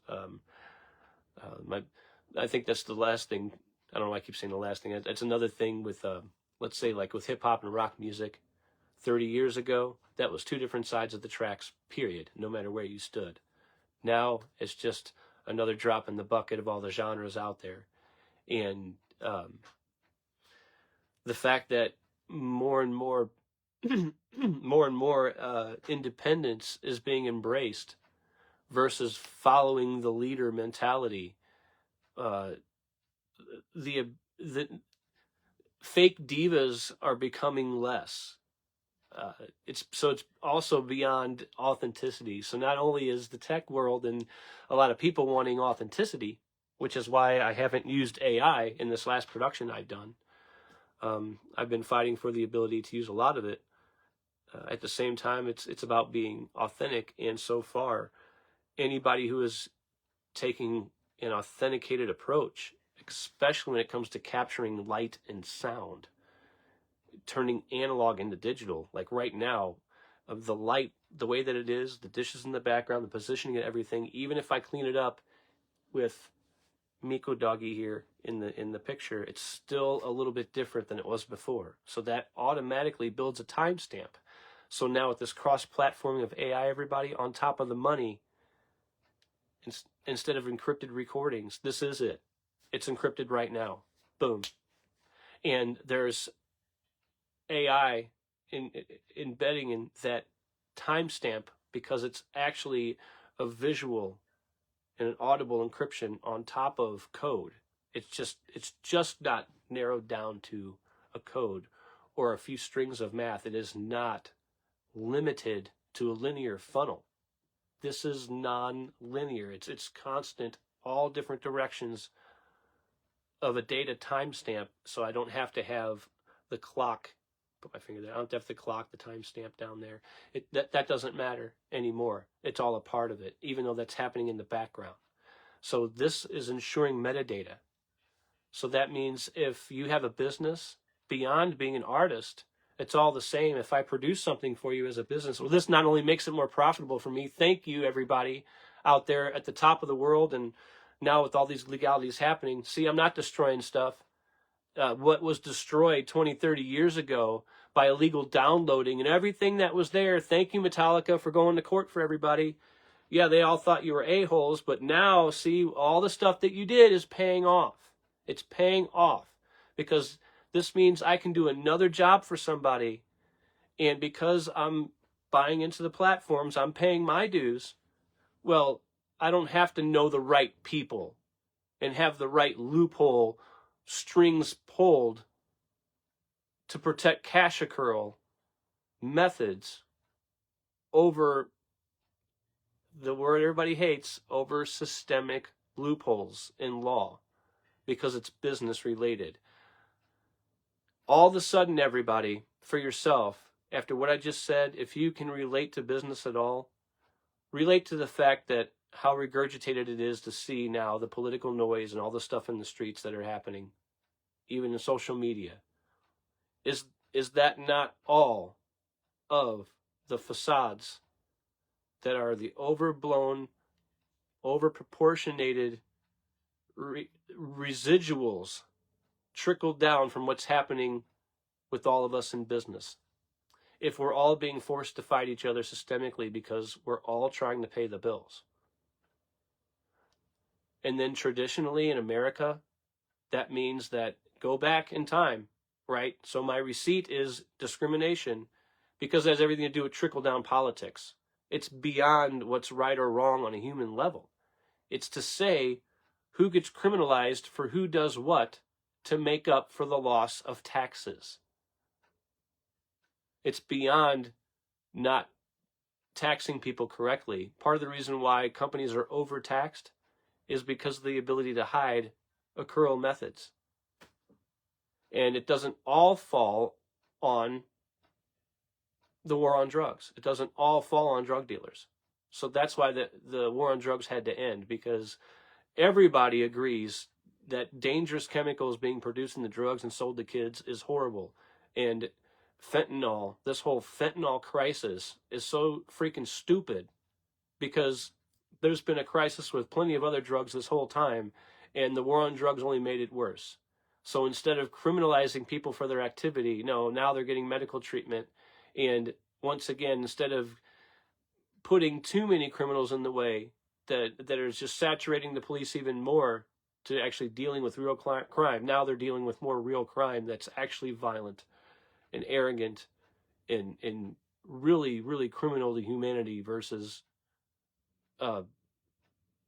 I think that's the last thing. I don't know why I keep saying the last thing. That's another thing with, let's say, like with hip hop and rock music. 30 years ago, that was two different sides of the tracks, period, no matter where you stood. Now, it's just another drop in the bucket of all the genres out there. And the fact that more and more, more and more independence is being embraced versus following the leader mentality. The fake divas are becoming less. It's also beyond authenticity. So not only is the tech world and a lot of people wanting authenticity, which is why I haven't used AI in this last production I've done. I've been fighting for the ability to use a lot of it. At the same time, it's about being authentic. And so far, anybody who is taking an authenticated approach, especially when it comes to capturing light and sound, turning analog into digital, like right now, the light, the way that it is, the dishes in the background, the positioning of everything, even if I clean it up with Miko Doggy here in the picture, it's still a little bit different than it was before. So that automatically builds a timestamp. So now with this cross-platforming of AI, everybody, on top of the money, instead of encrypted recordings, this is it. It's encrypted right now. Boom. And there's AI embedding in that timestamp because it's actually a visual and an audible encryption on top of code. It's just not narrowed down to a code or a few strings of math. It is not limited to a linear funnel. This is non-linear. It's constant, all different directions of a data timestamp, so I don't have to have the clock put my finger there. I don't have to clock the timestamp down there. That doesn't matter anymore. It's all a part of it, even though that's happening in the background. So this is ensuring metadata. So that means if you have a business, beyond being an artist, it's all the same. If I produce something for you as a business, well, this not only makes it more profitable for me. Thank you, everybody out there at the top of the world. And now with all these legalities happening, see, I'm not destroying stuff. What was destroyed 20, 30 years ago by illegal downloading and everything that was there. Thank you, Metallica, for going to court for everybody. Yeah, they all thought you were a-holes, but now, see, all the stuff that you did is paying off. It's paying off because this means I can do another job for somebody. And because I'm buying into the platforms, I'm paying my dues. Well, I don't have to know the right people and have the right loophole strings pulled to protect cash accrual methods over the word everybody hates, over systemic loopholes in law because it's business related. All of a sudden, everybody, for yourself, after what I just said, if you can relate to business at all, relate to the fact that how regurgitated it is to see now the political noise and all the stuff in the streets that are happening, even in social media. Is that not all of the facades that are the overblown, overproportionated residuals trickled down from what's happening with all of us in business? If we're all being forced to fight each other systemically because we're all trying to pay the bills. And then traditionally in America, that means that go back in time, right? So my receipt is discrimination because it has everything to do with trickle-down politics. It's beyond what's right or wrong on a human level. It's to say who gets criminalized for who does what to make up for the loss of taxes. It's beyond not taxing people correctly. Part of the reason why companies are overtaxed is because of the ability to hide accrual methods. And it doesn't all fall on the war on drugs. It doesn't all fall on drug dealers. So that's why the war on drugs had to end, because everybody agrees that dangerous chemicals being produced in the drugs and sold to kids is horrible. And fentanyl, this whole fentanyl crisis is so freaking stupid because there's been a crisis with plenty of other drugs this whole time, and the war on drugs only made it worse. So instead of criminalizing people for their activity, no, now they're getting medical treatment. And once again, instead of putting too many criminals in the way that are just saturating the police even more to actually dealing with real crime, now they're dealing with more real crime that's actually violent and arrogant and really, really criminal to humanity versus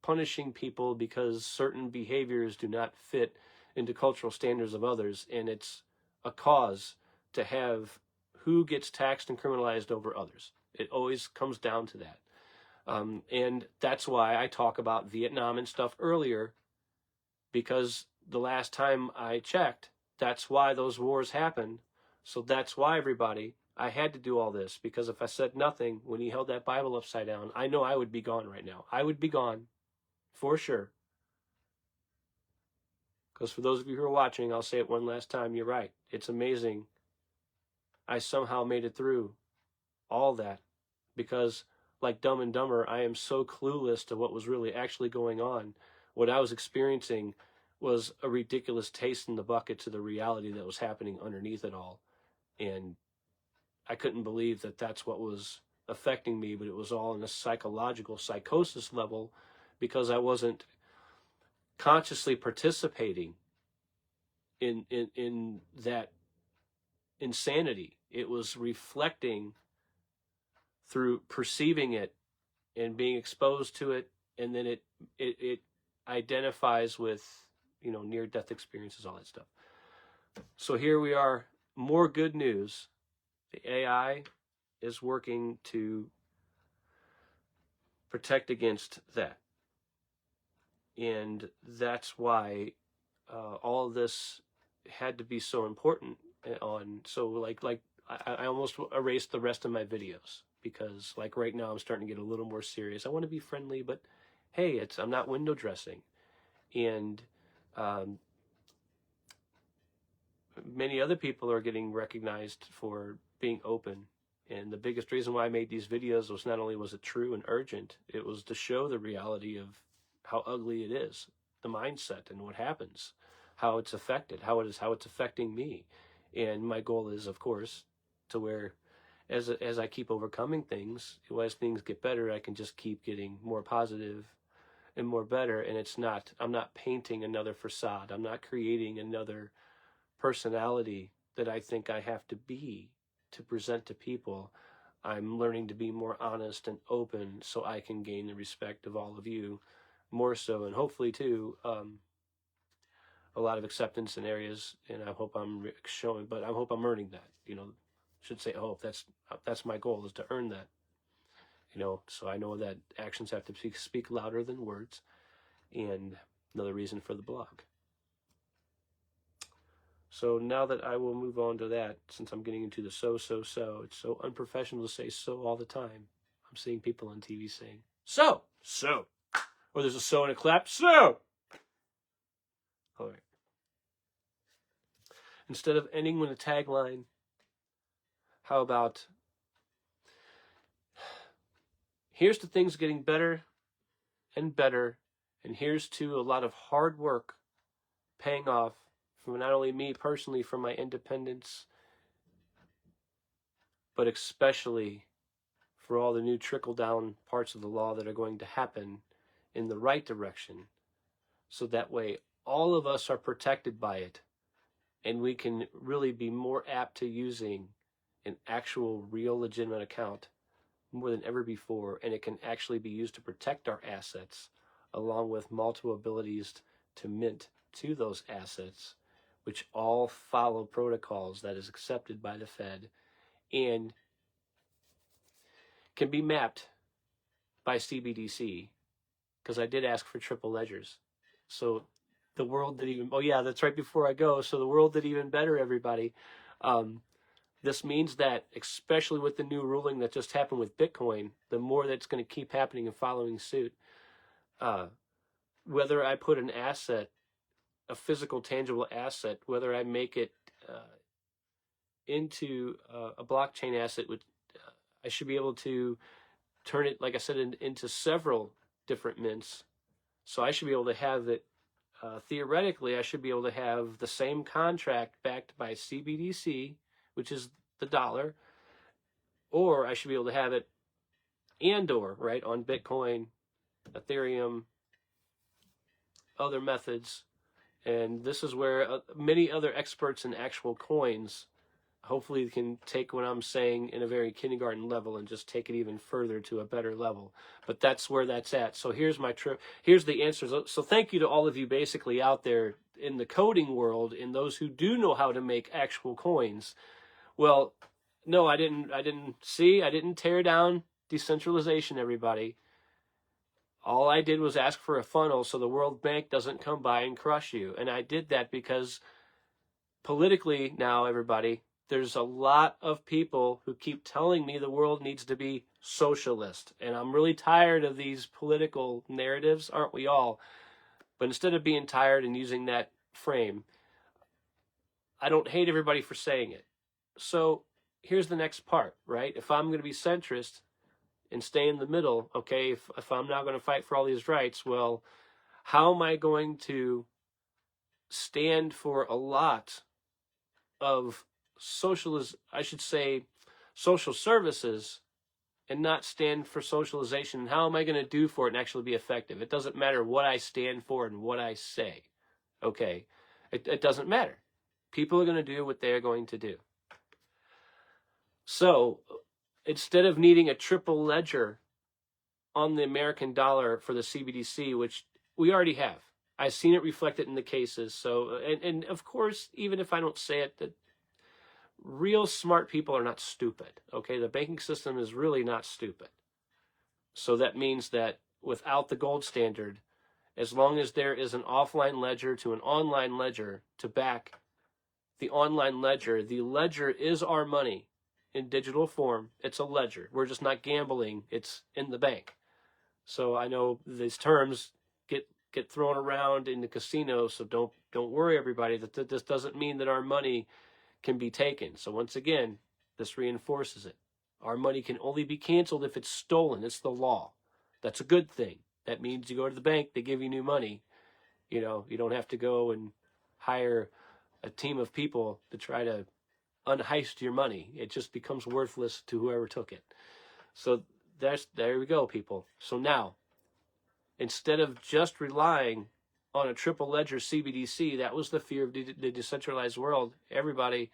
punishing people because certain behaviors do not fit into cultural standards of others. And it's a cause to have who gets taxed and criminalized over others. It always comes down to that. And that's why I talk about Vietnam and stuff earlier, because the last time I checked, that's why those wars happened. So that's why, everybody, I had to do all this, because if I said nothing when he held that Bible upside down, I know I would be gone right now. I would be gone for sure. Because for those of you who are watching, I'll say it one last time. You're right. It's amazing. I somehow made it through all that because, like Dumb and Dumber, I am so clueless to what was really actually going on. What I was experiencing was a ridiculous taste in the bucket to the reality that was happening underneath it all. And I couldn't believe that that's what was affecting me, but it was all in a psychological psychosis level because I wasn't consciously participating in that insanity. It was reflecting through perceiving it and being exposed to it, and then it identifies with, near-death experiences, all that stuff. So here we are, more good news. The AI is working to protect against that. And that's why all of this had to be so important. So like I almost erased the rest of my videos because, like, right now I'm starting to get a little more serious. I want to be friendly, but hey, I'm not window dressing. And many other people are getting recognized for being open. And the biggest reason why I made these videos was not only was it true and urgent, it was to show the reality of how ugly it is, the mindset and what happens, how it's affected, how it's affecting me. And my goal is, of course, to where as I keep overcoming things, as things get better, I can just keep getting more positive and more better. And I'm not painting another facade. I'm not creating another personality that I think I have to be to present to people. I'm learning to be more honest and open so I can gain the respect of all of you more so, and hopefully too a lot of acceptance in areas. And I hope I'm showing, but I hope I'm earning that, should say hope. That's my goal, is to earn that, so I know that actions have to speak louder than words. And another reason for the blog. So now that I will move on to that, since I'm getting into the so, it's so unprofessional to say so all the time. I'm seeing people on TV saying, so, or there's a so and a clap, so. All right. Instead of ending with a tagline, how about, here's to things getting better and better, and here's to a lot of hard work paying off, from not only me personally for my independence, but especially for all the new trickle-down parts of the law that are going to happen in the right direction, so that way all of us are protected by it, and we can really be more apt to using an actual, real, legitimate account more than ever before, and it can actually be used to protect our assets, along with multiple abilities to mint to those assets, which all follow protocols that is accepted by the Fed and can be mapped by CBDC, because I did ask for triple ledgers. So the world did even, oh yeah, that's right before I go. So the world did even better, everybody. This means that, especially with the new ruling that just happened with Bitcoin, the more that's going to keep happening and following suit, whether I put an asset, a physical, tangible asset, whether I make it into a blockchain asset, I should be able to turn it, like I said, into several different mints. So I should be able to have it, theoretically, I should be able to have the same contract backed by CBDC, which is the dollar, or I should be able to have it right, on Bitcoin, Ethereum, other methods. And this is where many other experts in actual coins hopefully can take what I'm saying in a very kindergarten level and just take it even further to a better level. But that's where that's at. So here's here's the answers. So thank you to all of you basically out there in the coding world, and those who do know how to make actual coins. Well, no, I didn't tear down decentralization, everybody. All I did was ask for a funnel so the World Bank doesn't come by and crush you. And I did that because politically now, everybody, there's a lot of people who keep telling me the world needs to be socialist. And I'm really tired of these political narratives, aren't we all? But instead of being tired and using that frame, I don't hate everybody for saying it. So here's the next part, right? If I'm going to be centrist and stay in the middle, okay, if I'm not going to fight for all these rights, well, how am I going to stand for a lot of social services and not stand for socialization? And how am I going to do for it and actually be effective? It doesn't matter what I stand for and what I say, okay? It doesn't matter. People are going to do what they're going to do. So instead of needing a triple ledger on the American dollar for the CBDC, which we already have, I've seen it reflected in the cases. So, and of course, even if I don't say it, that real smart people are not stupid. Okay, the banking system is really not stupid. So that means that without the gold standard, as long as there is an offline ledger to an online ledger to back the online ledger, the ledger is our money. in digital form. It's a ledger. We're just not gambling. It's in the bank. So I know these terms get thrown around in the casino, so don't worry, everybody, that this doesn't mean that our money can be taken. So once again, this reinforces it. Our money can only be canceled if it's stolen. It's the law. That's a good thing. That means you go to the bank, they give you new money. You know, you don't have to go and hire a team of people to try to unheist your money. It just becomes worthless to whoever took it. So there we go, people. So now, instead of just relying on a triple ledger CBDC, that was the fear of the decentralized world. Everybody,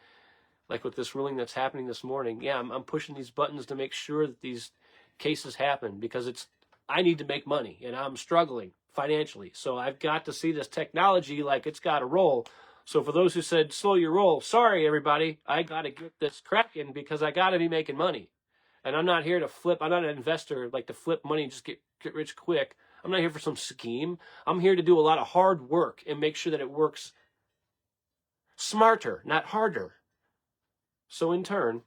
like with this ruling that's happening this morning, yeah, I'm pushing these buttons to make sure that these cases happen, because I need to make money and I'm struggling financially. So I've got to see this technology like it's got to roll. So for those who said, slow your roll, sorry, everybody, I got to get this cracking because I got to be making money. And I'm not here to flip. I'm not an investor like to flip money and just get rich quick. I'm not here for some scheme. I'm here to do a lot of hard work and make sure that it works smarter, not harder. So in turn,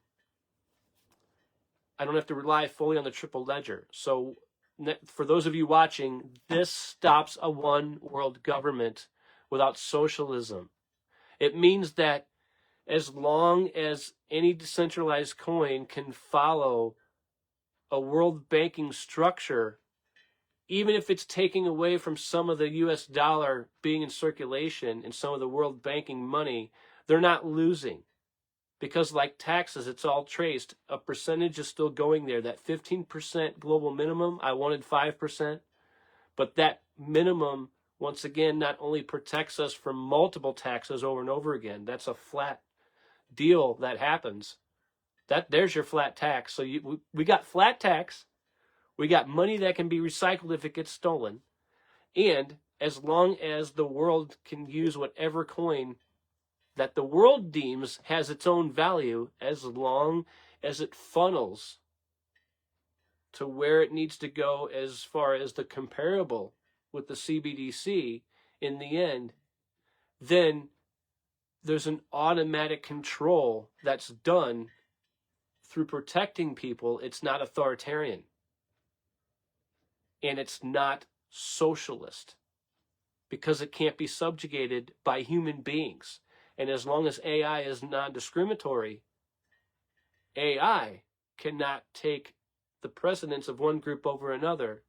I don't have to rely fully on the triple ledger. So for those of you watching, this stops a one world government without socialism. It means that as long as any decentralized coin can follow a world banking structure, even if it's taking away from some of the US dollar being in circulation and some of the world banking money, they're not losing. Because like taxes, it's all traced. A percentage is still going there. That 15% global minimum, I wanted 5%. But that minimum, once again, not only protects us from multiple taxes over and over again. That's a flat deal that happens. There's your flat tax. So we got flat tax. We got money that can be recycled if it gets stolen. And as long as the world can use whatever coin that the world deems has its own value, as long as it funnels to where it needs to go as far as the comparable with the CBDC in the end, then there's an automatic control that's done through protecting people. It's not authoritarian. And it's not socialist, because it can't be subjugated by human beings. And as long as AI is non-discriminatory, AI cannot take the precedence of one group over another.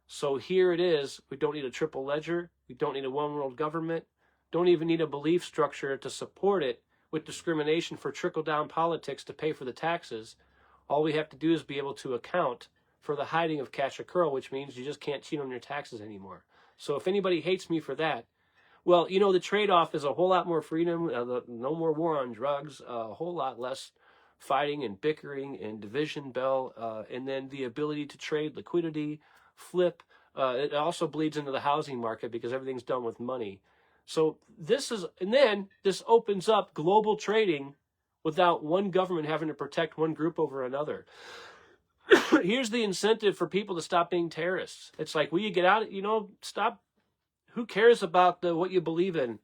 So here it is. We don't need a triple ledger. We don't need a one world government. Don't even need a belief structure to support it with discrimination for trickle-down politics to pay for the taxes. All we have to do is be able to account for the hiding of cash accrual, which means you just can't cheat on your taxes anymore. So if anybody hates me for that, well, you know, the trade-off is a whole lot more freedom, no more war on drugs, a whole lot less fighting and bickering and division bell, and then the ability to trade liquidity, flip. It also bleeds into the housing market because everything's done with money. So and then this opens up global trading without one government having to protect one group over another. Here's the incentive for people to stop being terrorists. It's like, will you get out, stop. Who cares about what you believe in?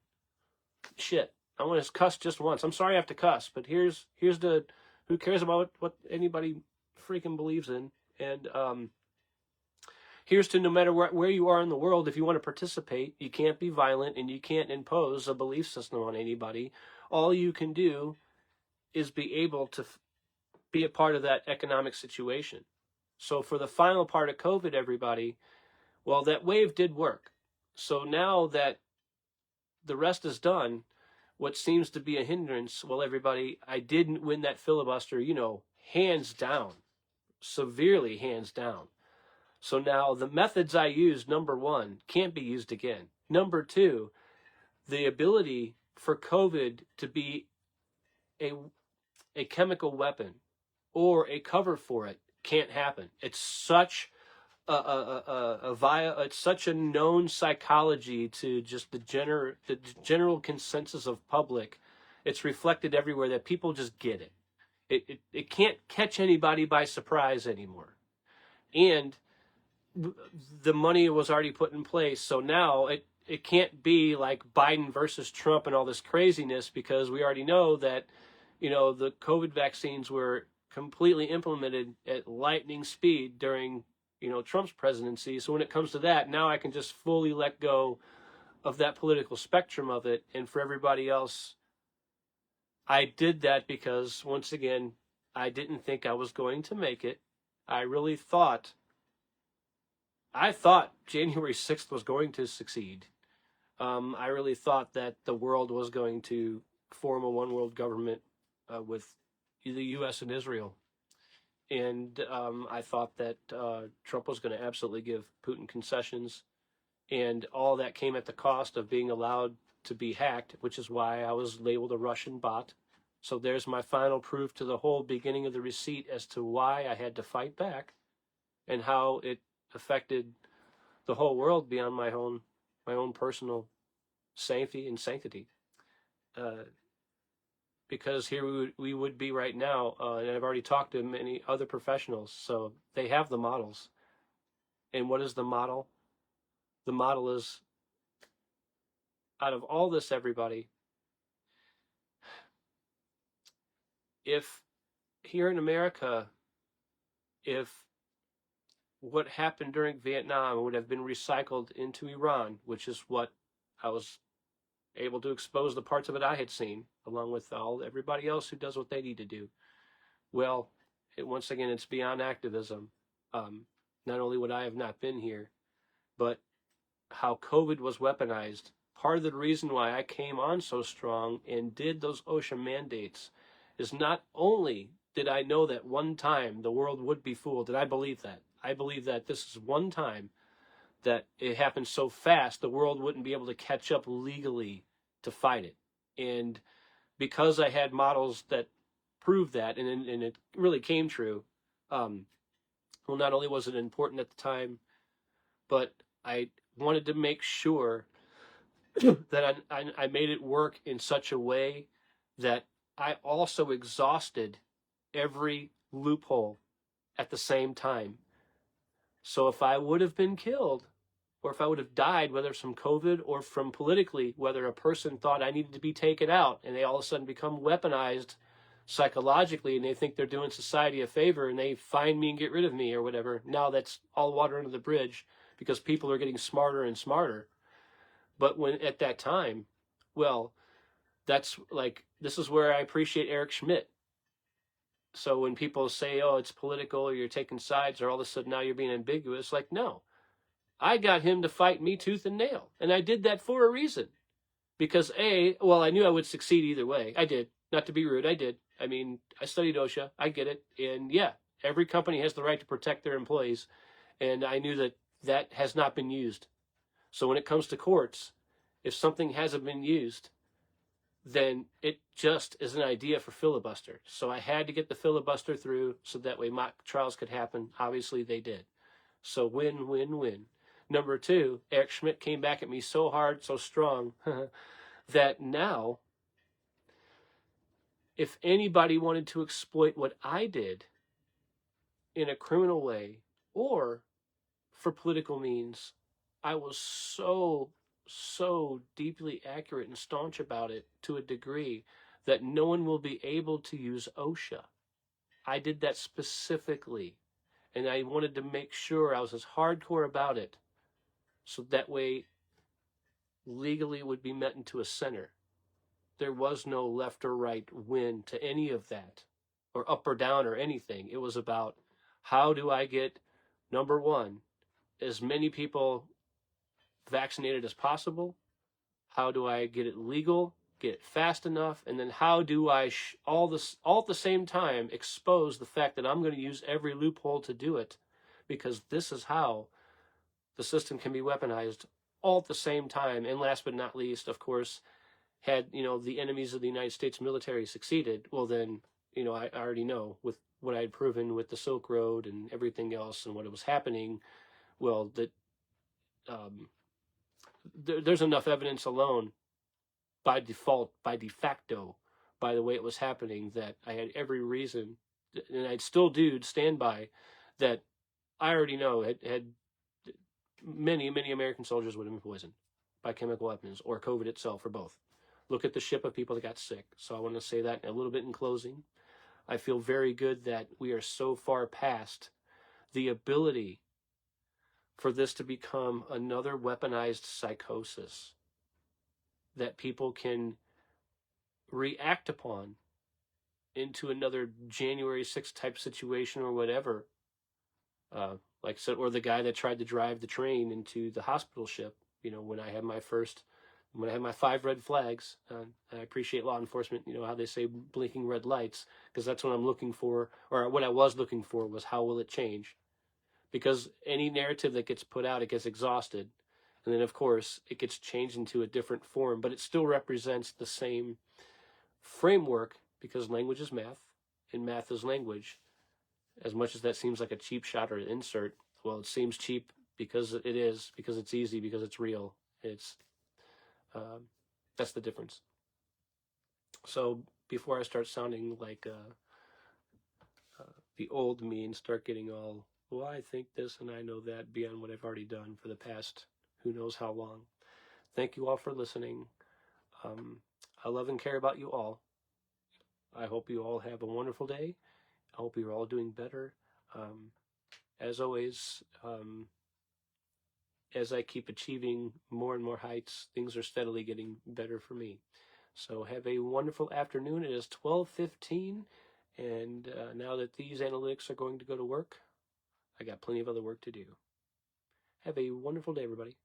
Shit. I want to cuss just once. I'm sorry I have to cuss, but here's who cares about what anybody freaking believes in? And here's to, no matter where you are in the world, if you want to participate, you can't be violent and you can't impose a belief system on anybody. All you can do is be able to be a part of that economic situation. So for the final part of COVID, everybody, well, that wave did work. So now that the rest is done, what seems to be a hindrance, well, everybody, I didn't win that filibuster, hands down, severely hands down. So now the methods I used, number one, can't be used again. Number two, the ability for COVID to be a chemical weapon or a cover for it can't happen. It's such it's such a known psychology to just the general consensus of public. It's reflected everywhere that people just get it. It can't catch anybody by surprise anymore. And the money was already put in place. So now it can't be like Biden versus Trump and all this craziness, because we already know that, the COVID vaccines were completely implemented at lightning speed during, Trump's presidency. So when it comes to that, now I can just fully let go of that political spectrum of it. And for everybody else, I did that because, once again, I didn't think I was going to make it. I thought January 6th was going to succeed. I really thought that the world was going to form a one world government with the U.S. and Israel. And I thought that Trump was going to absolutely give Putin concessions. And all that came at the cost of being allowed to be hacked, which is why I was labeled a Russian bot. So there's my final proof to the whole beginning of the receipt as to why I had to fight back and how it affected the whole world beyond my own personal safety and sanctity. Because here we would be right now, and I've already talked to many other professionals, so they have the models. And what is the model? The model is, out of all this, everybody, if here in America, if what happened during Vietnam would have been recycled into Iran, which is what I was able to expose the parts of it I had seen, along with everybody else who does what they need to do. Well, once again, it's beyond activism. Not only would I have not been here, but how COVID was weaponized. Part of the reason why I came on so strong and did those OSHA mandates is not only did I know that one time the world would be fooled, and I believe that. I believe that this is one time that it happened so fast the world wouldn't be able to catch up legally to fight it. And because I had models that proved that, and it really came true, well, not only was it important at the time, but I wanted to make sure that I made it work in such a way that I also exhausted every loophole at the same time. So if I would have been killed, or if I would have died, whether from COVID or from politically, whether a person thought I needed to be taken out and they all of a sudden become weaponized psychologically and they think they're doing society a favor and they find me and get rid of me or whatever, now that's all water under the bridge because people are getting smarter and smarter. But when at that time, well, that's like, this is where I appreciate Eric Schmidt. So when people say, oh, it's political, or you're taking sides, or all of a sudden now you're being ambiguous, like, no. I got him to fight me tooth and nail. And I did that for a reason. Because I knew I would succeed either way. I did. Not to be rude, I did. I mean, I studied OSHA. I get it. And yeah, every company has the right to protect their employees. And I knew that that has not been used. So when it comes to courts, if something hasn't been used, then it just is an idea for filibuster. So I had to get the filibuster through so that way mock trials could happen. Obviously they did. So win, win, win. Number two, Eric Schmidt came back at me so hard, so strong, that now, if anybody wanted to exploit what I did in a criminal way or for political means, I was so deeply accurate and staunch about it to a degree that no one will be able to use OSHA. I did that specifically, and I wanted to make sure I was as hardcore about it so that way legally it would be met into a center. There was no left or right win to any of that, or up or down or anything. It was about, how do I get, number one, as many people vaccinated as possible? How do I get it legal, get it fast enough? And then how do I all at the same time expose the fact that I'm going to use every loophole to do it, because this is how the system can be weaponized all at the same time. And last but not least, of course, had the enemies of the United States military succeeded, well then, I already know with what I had proven with the Silk Road and everything else and what was happening, well, that there's enough evidence alone by default, by de facto, by the way it was happening, that I had every reason, and I'd still do stand by, that I already know had many American soldiers would have been poisoned by chemical weapons or COVID itself, or both. look at the ship of people that got sick. So I want to say that a little bit in closing. I feel very good that we are so far past the ability for this to become another weaponized psychosis that people can react upon into another January 6th type situation or whatever. Like so, or the guy that tried to drive the train into the hospital ship. You know, when I had my 5 red flags, I appreciate law enforcement. You know how they say blinking red lights, because that's what I'm looking for, or what I was looking for was how will it change? Because any narrative that gets put out, it gets exhausted, and then of course it gets changed into a different form, but it still represents the same framework, because language is math and math is language. As much as that seems like a cheap shot or an insert, well, it seems cheap because it is, because it's easy, because it's real. It's that's the difference. So before I start sounding like the old me and start getting all, well, I think this and I know that beyond what I've already done for the past who knows how long. Thank you all for listening. I love and care about you all. I hope you all have a wonderful day. I hope you're all doing better. As always, as I keep achieving more and more heights, things are steadily getting better for me. So have a wonderful afternoon. It is 12:15, and now that these analytics are going to go to work, I got plenty of other work to do. Have a wonderful day, everybody.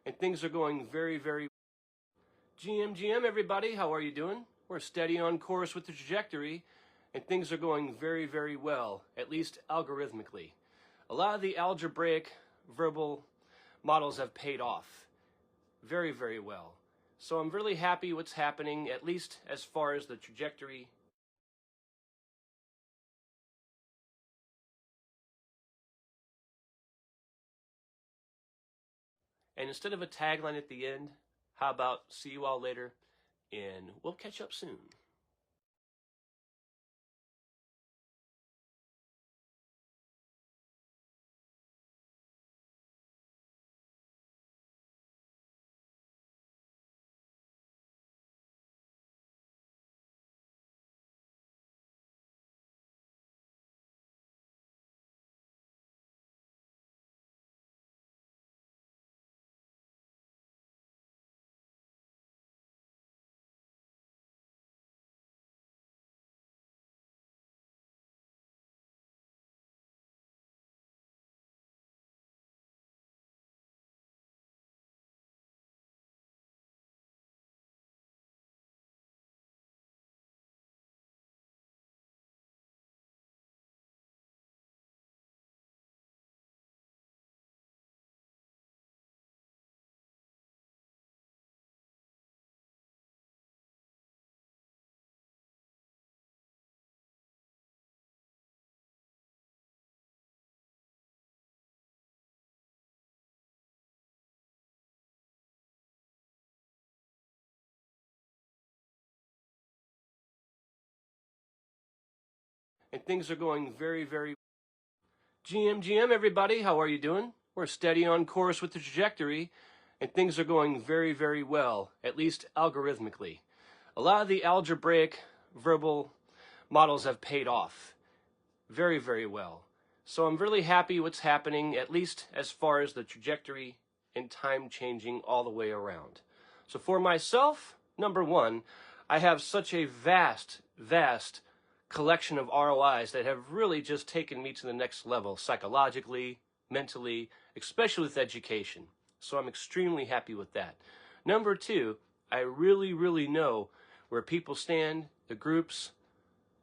and things are going very, very... GM, everybody, how are you doing? We're steady on course with the trajectory, and things are going very, very well, at least algorithmically. A lot of the algebraic verbal models have paid off very, very well. So I'm really happy what's happening, at least as far as the trajectory. And instead of a tagline at the end, how about see you all later, and we'll catch up soon. And things are going very, very... GM, everybody, how are you doing? We're steady on course with the trajectory, and things are going very, very well, at least algorithmically. A lot of the algebraic verbal models have paid off very, very well. So I'm really happy what's happening, at least as far as the trajectory and time changing all the way around. So for myself, number one, I have such a vast collection of ROIs that have really just taken me to the next level, psychologically, mentally, especially with education. So I'm extremely happy with that. Number two, I really know where people stand, the groups,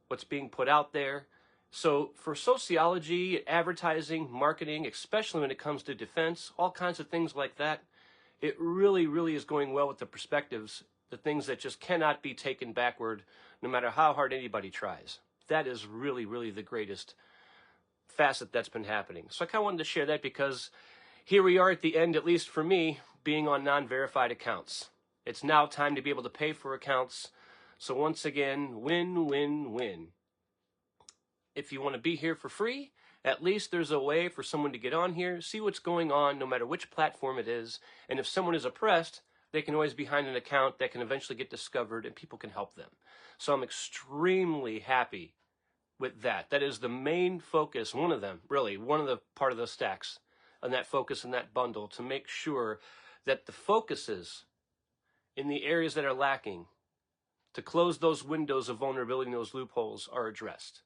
what's being put out there. So for sociology, advertising, marketing, especially when it comes to defense, all kinds of things like that, it really is going well with the perspectives, the things that just cannot be taken backward no matter how hard anybody tries. That is really the greatest facet that's been happening. So I kind of wanted to share that because here we are at the end, at least for me, being on non-verified accounts. It's now time to be able to pay for accounts. So once again, win. If you want to be here for free, at least there's a way for someone to get on here, see what's going on, no matter which platform it is. And if someone is oppressed, they can always be behind an account that can eventually get discovered and people can help them. So I'm extremely happy with that. That is the main focus, one of them, really, one of the part of the stacks on that focus in that bundle, to make sure that the focuses in the areas that are lacking, to close those windows of vulnerability and those loopholes, are addressed.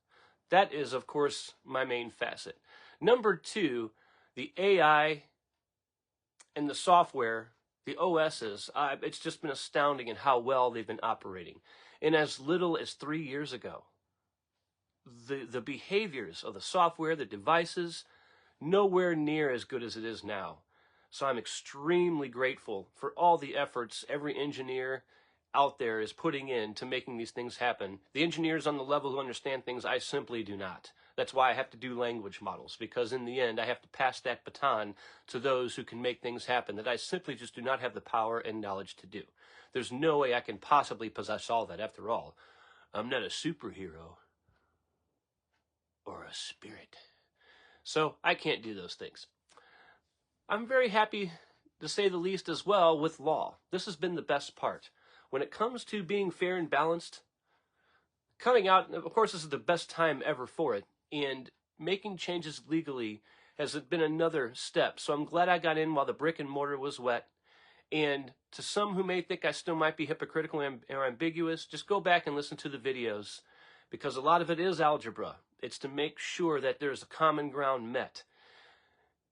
That is, of course, my main facet. Number two, the AI and the software, the OSs, it's just been astounding in how well they've been operating. In as little as 3 years ago, the behaviors of the software, the devices, nowhere near as good as it is now. So I'm extremely grateful for all the efforts every engineer out there is putting in to making these things happen. The engineers on the level who understand things, I simply do not. That's why I have to do language models, because in the end I have to pass that baton to those who can make things happen that I simply just do not have the power and knowledge to do. There's no way I can possibly possess all that. After all, I'm not a superhero or a spirit. So I can't do those things. I'm very happy, to say the least, as well, with law. This has been the best part. When it comes to being fair and balanced, coming out, of course, this is the best time ever for it, and making changes legally has been another step. So I'm glad I got in while the brick and mortar was wet. And to some who may think I still might be hypocritical or ambiguous, just go back and listen to the videos, because a lot of it is algebra. It's to make sure that there's a common ground met.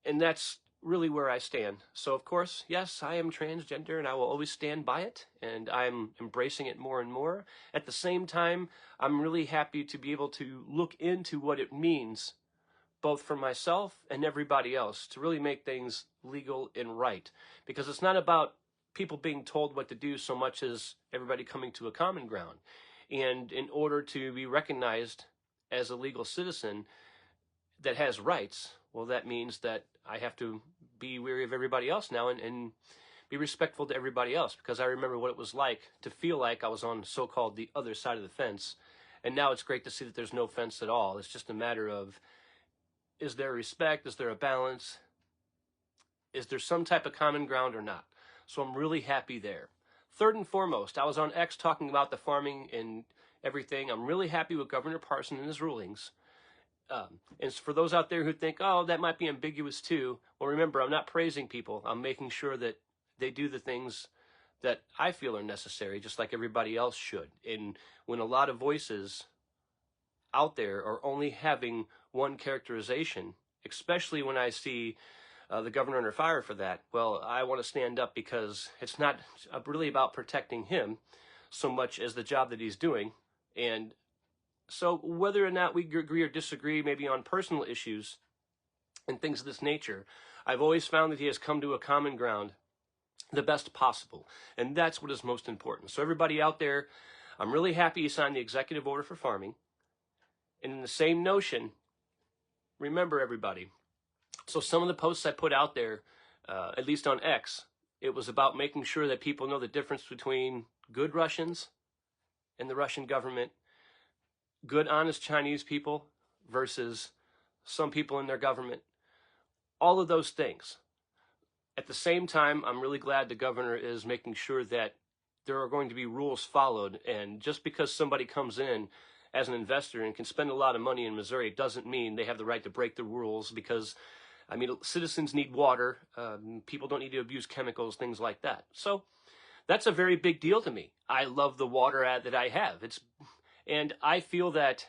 And that's really where I stand. So, of course, yes, I am transgender and I will always stand by it, and I'm embracing it more and more. At the same time, I'm really happy to be able to look into what it means, both for myself and everybody else, to really make things legal and right. Because it's not about people being told what to do so much as everybody coming to a common ground. And in order to be recognized as a legal citizen that has rights, well, that means that I have to be wary of everybody else now and be respectful to everybody else, because I remember what it was like to feel like I was on so-called the other side of the fence. And now it's great to see that there's no fence at all. It's just a matter of, is there respect? Is there a balance? Is there some type of common ground or not? So I'm really happy there. Third and foremost, I was on X talking about the farming and everything. I'm really happy with Governor Parson and his rulings. And for those out there who think, oh, that might be ambiguous too, well, remember, I'm not praising people. I'm making sure that they do the things that I feel are necessary, just like everybody else should. And when a lot of voices out there are only having one characterization, especially when I see the governor under fire for that, well, I want to stand up, because it's not really about protecting him so much as the job that he's doing. And so whether or not we agree or disagree, maybe on personal issues and things of this nature, I've always found that he has come to a common ground the best possible. And that's what is most important. So everybody out there, I'm really happy he signed the executive order for farming. And in the same notion, remember everybody, so some of the posts I put out there, at least on X, it was about making sure that people know the difference between good Russians and the Russian government, good, honest Chinese people versus some people in their government, all of those things. At the same time, I'm really glad the governor is making sure that there are going to be rules followed. And just because somebody comes in as an investor and can spend a lot of money in Missouri doesn't mean they have the right to break the rules, because, I mean, citizens need water. People don't need to abuse chemicals, things like that. So that's a very big deal to me. I love the water that I have. And I feel that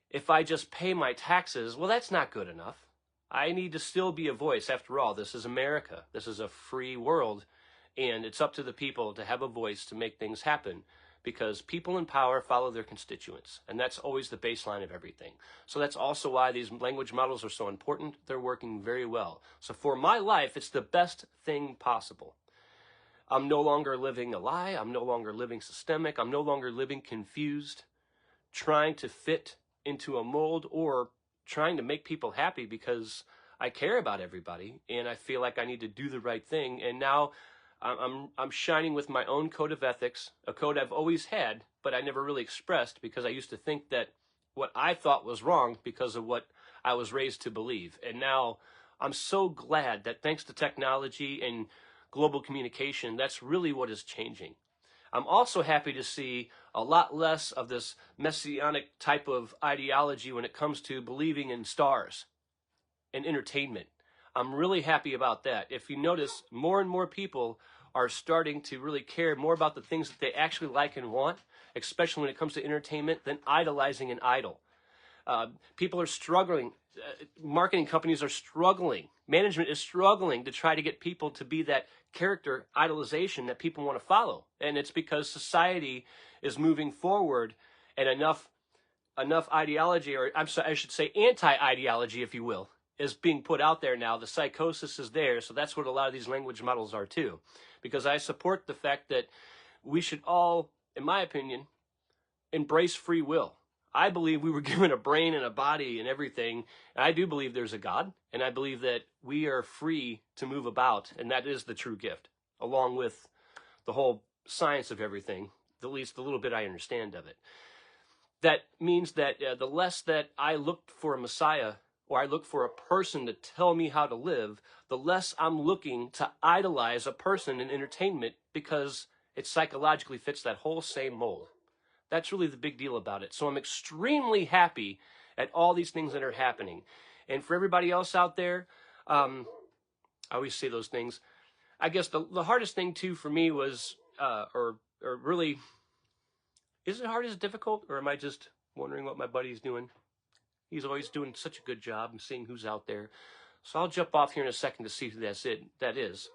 if I just pay my taxes, well, that's not good enough. I need to still be a voice. After all, this is America. This is a free world, and it's up to the people to have a voice to make things happen, because people in power follow their constituents, and that's always the baseline of everything. So that's also why these language models are so important. They're working very well. So for my life, it's the best thing possible. I'm no longer living a lie. I'm no longer living systemic. I'm no longer living confused, trying to fit into a mold or trying to make people happy because I care about everybody and I feel like I need to do the right thing. And now I'm shining with my own code of ethics, a code I've always had, but I never really expressed, because I used to think that what I thought was wrong because of what I was raised to believe. And now I'm so glad that thanks to technology and global communication, that's really what is changing. I'm also happy to see a lot less of this messianic type of ideology when it comes to believing in stars and entertainment. I'm really happy about that. If you notice, more and more people are starting to really care more about the things that they actually like and want, especially when it comes to entertainment, than idolizing an idol. People are struggling. Marketing companies are struggling. Management is struggling to try to get people to be that character idolization that people want to follow. And it's because society is moving forward, and enough ideology, or I should say anti-ideology, if you will, is being put out there now. The psychosis is there. So that's what a lot of these language models are too. Because I support the fact that we should all, in my opinion, embrace free will. I believe we were given a brain and a body and everything. And I do believe there's a God, and I believe that we are free to move about, and that is the true gift, along with the whole science of everything, at least the little bit I understand of it. That means that the less that I look for a Messiah, or I look for a person to tell me how to live, the less I'm looking to idolize a person in entertainment, because it psychologically fits that whole same mold. That's really the big deal about it. So I'm extremely happy at all these things that are happening. And for everybody else out there, I always say those things. I guess the hardest thing too for me was, or really, is it hard? Is it difficult? Or am I just wondering what my buddy's doing? He's always doing such a good job and seeing who's out there. So I'll jump off here in a second to see who that is.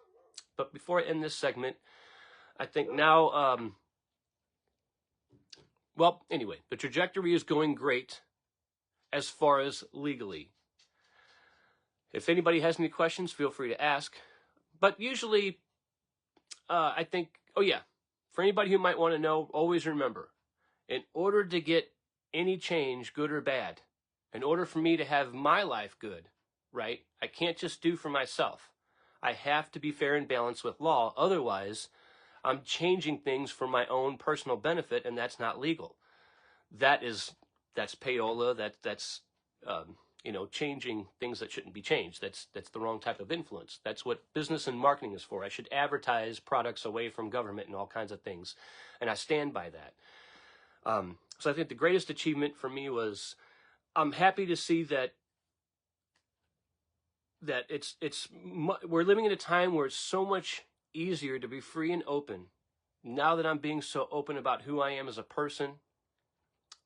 But before I end this segment, I think now, well, anyway, the trajectory is going great as far as legally. If anybody has any questions, feel free to ask. But usually, I think, oh yeah, for anybody who might want to know, always remember, in order to get any change, good or bad, in order for me to have my life good, right, I can't just do for myself. I have to be fair and balanced with law. Otherwise, I'm changing things for my own personal benefit, and that's not legal. That's payola. That's changing things that shouldn't be changed. That's the wrong type of influence. That's what business and marketing is for. I should advertise products away from government and all kinds of things, and I stand by that. So I think the greatest achievement for me was, I'm happy to see that we're living in a time where it's so much easier to be free and open. Now that I'm being so open about who I am as a person,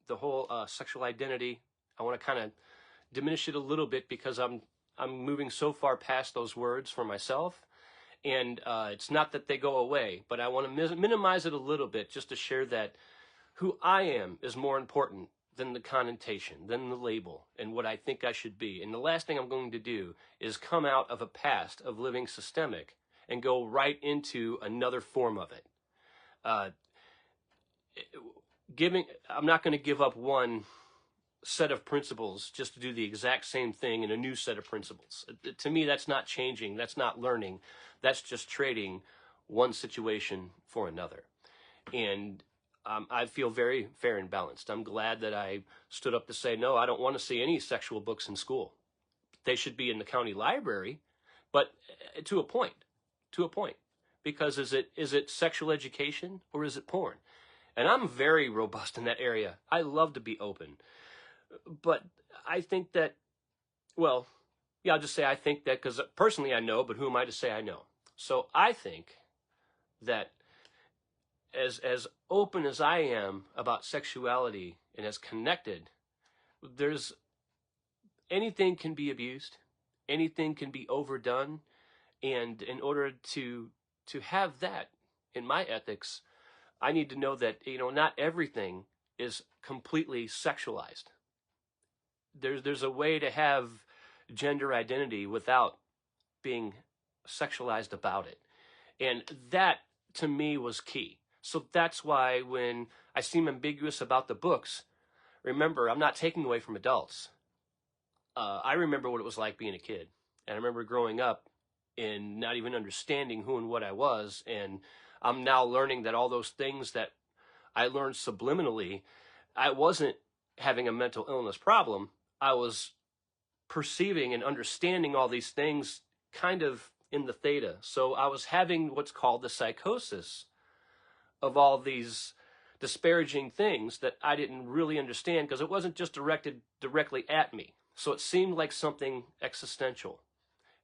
the whole sexual identity, I want to kind of diminish it a little bit because I'm moving so far past those words for myself, and it's not that they go away, but I want to minimize it a little bit just to share that who I am is more important than the connotation, than the label, and what I think I should be. And the last thing I'm going to do is come out of a past of living systemic and go right into another form of it. I'm not going to give up one set of principles just to do the exact same thing in a new set of principles. To me, that's not changing. That's not learning. That's just trading one situation for another. And I feel very fair and balanced. I'm glad that I stood up to say, no, I don't want to see any sexual books in school. They should be in the county library, but to a point. Because is it sexual education or is it porn? And I'm very robust in that area. I love to be open. But I think that, well, yeah, I'll just say I think that, because personally I know, but who am I to say I know? So I think that as open as I am about sexuality and as connected, anything can be abused, anything can be overdone, and in order to have that in my ethics, I need to know that, not everything is completely sexualized. There's a way to have gender identity without being sexualized about it. And that, to me, was key. So that's why when I seem ambiguous about the books, remember, I'm not taking away from adults. I remember what it was like being a kid. And I remember growing up and not even understanding who and what I was. And I'm now learning that all those things that I learned subliminally, I wasn't having a mental illness problem. I was perceiving and understanding all these things kind of in the theta. So I was having what's called the psychosis of all these disparaging things that I didn't really understand because it wasn't just directed directly at me. So it seemed like something existential.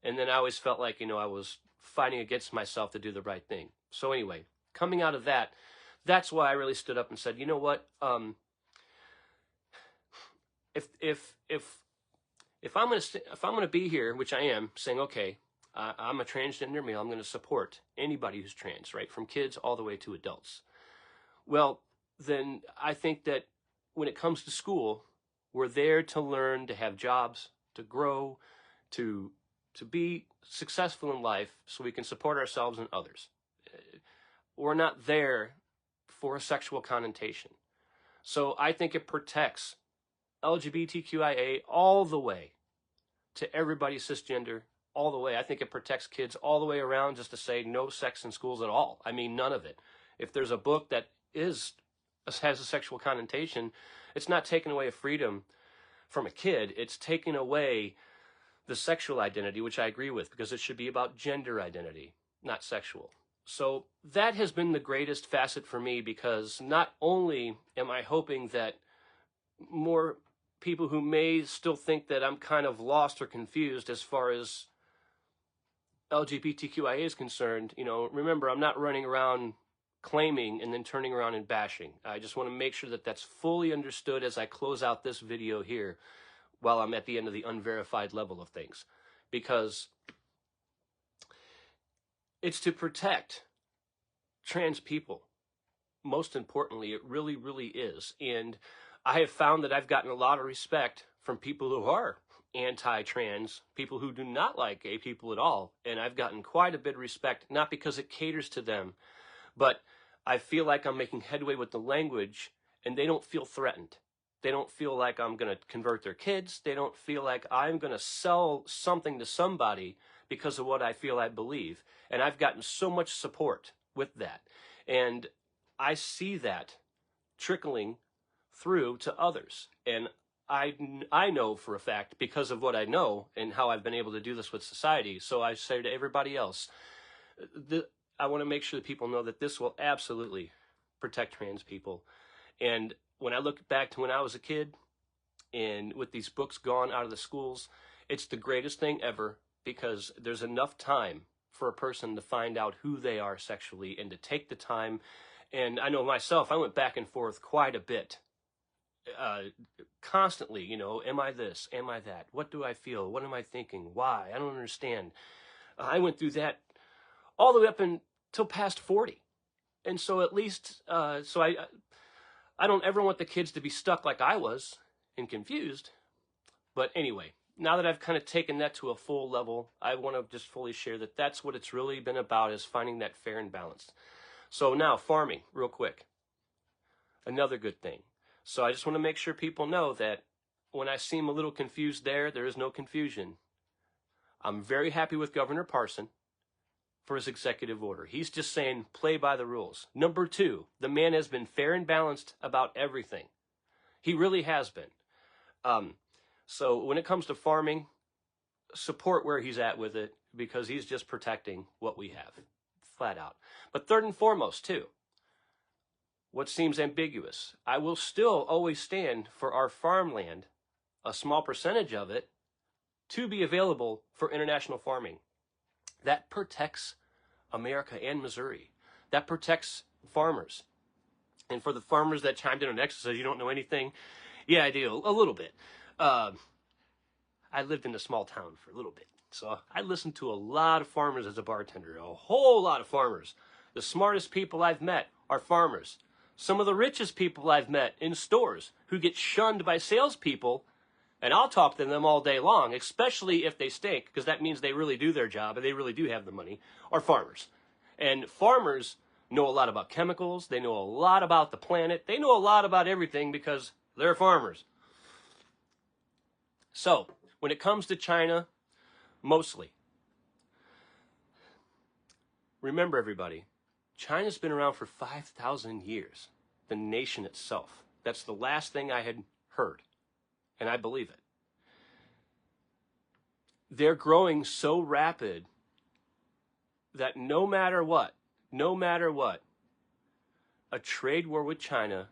And then I always felt like, I was fighting against myself to do the right thing. So anyway, coming out of that, that's why I really stood up and said, you know what, if I'm gonna be here, which I am, saying, okay, I'm a transgender male, I'm going to support anybody who's trans, right, from kids all the way to adults. Well, then I think that when it comes to school, we're there to learn, to have jobs, to grow, to be successful in life so we can support ourselves and others. We're not there for a sexual connotation. So I think it protects LGBTQIA all the way to everybody cisgender, all the way. I think it protects kids all the way around just to say no sex in schools at all. I mean, none of it. If there's a book that has a sexual connotation, it's not taking away a freedom from a kid. It's taking away the sexual identity, which I agree with, because it should be about gender identity, not sexual. So that has been the greatest facet for me, because not only am I hoping that more people who may still think that I'm kind of lost or confused as far as LGBTQIA is concerned, remember, I'm not running around claiming and then turning around and bashing. I just want to make sure that that's fully understood as I close out this video here while I'm at the end of the unverified level of things. because it's to protect trans people. Most importantly, it really, really is. And I have found that I've gotten a lot of respect from people who are anti-trans, people who do not like gay people at all. And I've gotten quite a bit of respect, not because it caters to them, but I feel like I'm making headway with the language, and they don't feel threatened. They don't feel like I'm going to convert their kids. They don't feel like I'm going to sell something to somebody because of what I feel I believe. And I've gotten so much support with that. And I see that trickling through to others. And I know for a fact, because of what I know and how I've been able to do this with society. So I say to everybody else, I want to make sure that people know that this will absolutely protect trans people. And when I look back to when I was a kid, and with these books gone out of the schools, it's the greatest thing ever, because there's enough time for a person to find out who they are sexually and to take the time. And I know myself, I went back and forth quite a bit, constantly, you know, am I this? Am I that? What do I feel? What am I thinking? Why? I don't understand. I went through that all the way up until past 40. And so at least, so I don't ever want the kids to be stuck like I was and confused. But anyway, now that I've kind of taken that to a full level, I want to just fully share that that's what it's really been about, is finding that fair and balanced. So now, farming, real quick. Another good thing. So I just want to make sure people know that when I seem a little confused there is no confusion. I'm very happy with Governor Parson for his executive order. He's just saying, play by the rules. Number 2, the man has been fair and balanced about everything. He really has been. So when it comes to farming, support where he's at with it, because he's just protecting what we have, flat out. But third and foremost, too, what seems ambiguous, I will still always stand for our farmland, a small percentage of it, to be available for international farming. That protects America and Missouri. That protects farmers. And for the farmers that chimed in on X and says, you don't know anything, yeah, I do, a little bit. I lived in a small town for a little bit, so I listened to a lot of farmers as a bartender, a whole lot of farmers. The smartest people I've met are farmers. Some of the richest people I've met in stores who get shunned by salespeople, and I'll talk to them all day long, especially if they stink, because that means they really do their job and they really do have the money, are farmers. And farmers know a lot about chemicals, they know a lot about the planet, they know a lot about everything because they're farmers. So, when it comes to China, mostly, remember everybody, China's been around for 5,000 years, the nation itself. That's the last thing I had heard, and I believe it. They're growing so rapid that no matter what, a trade war with China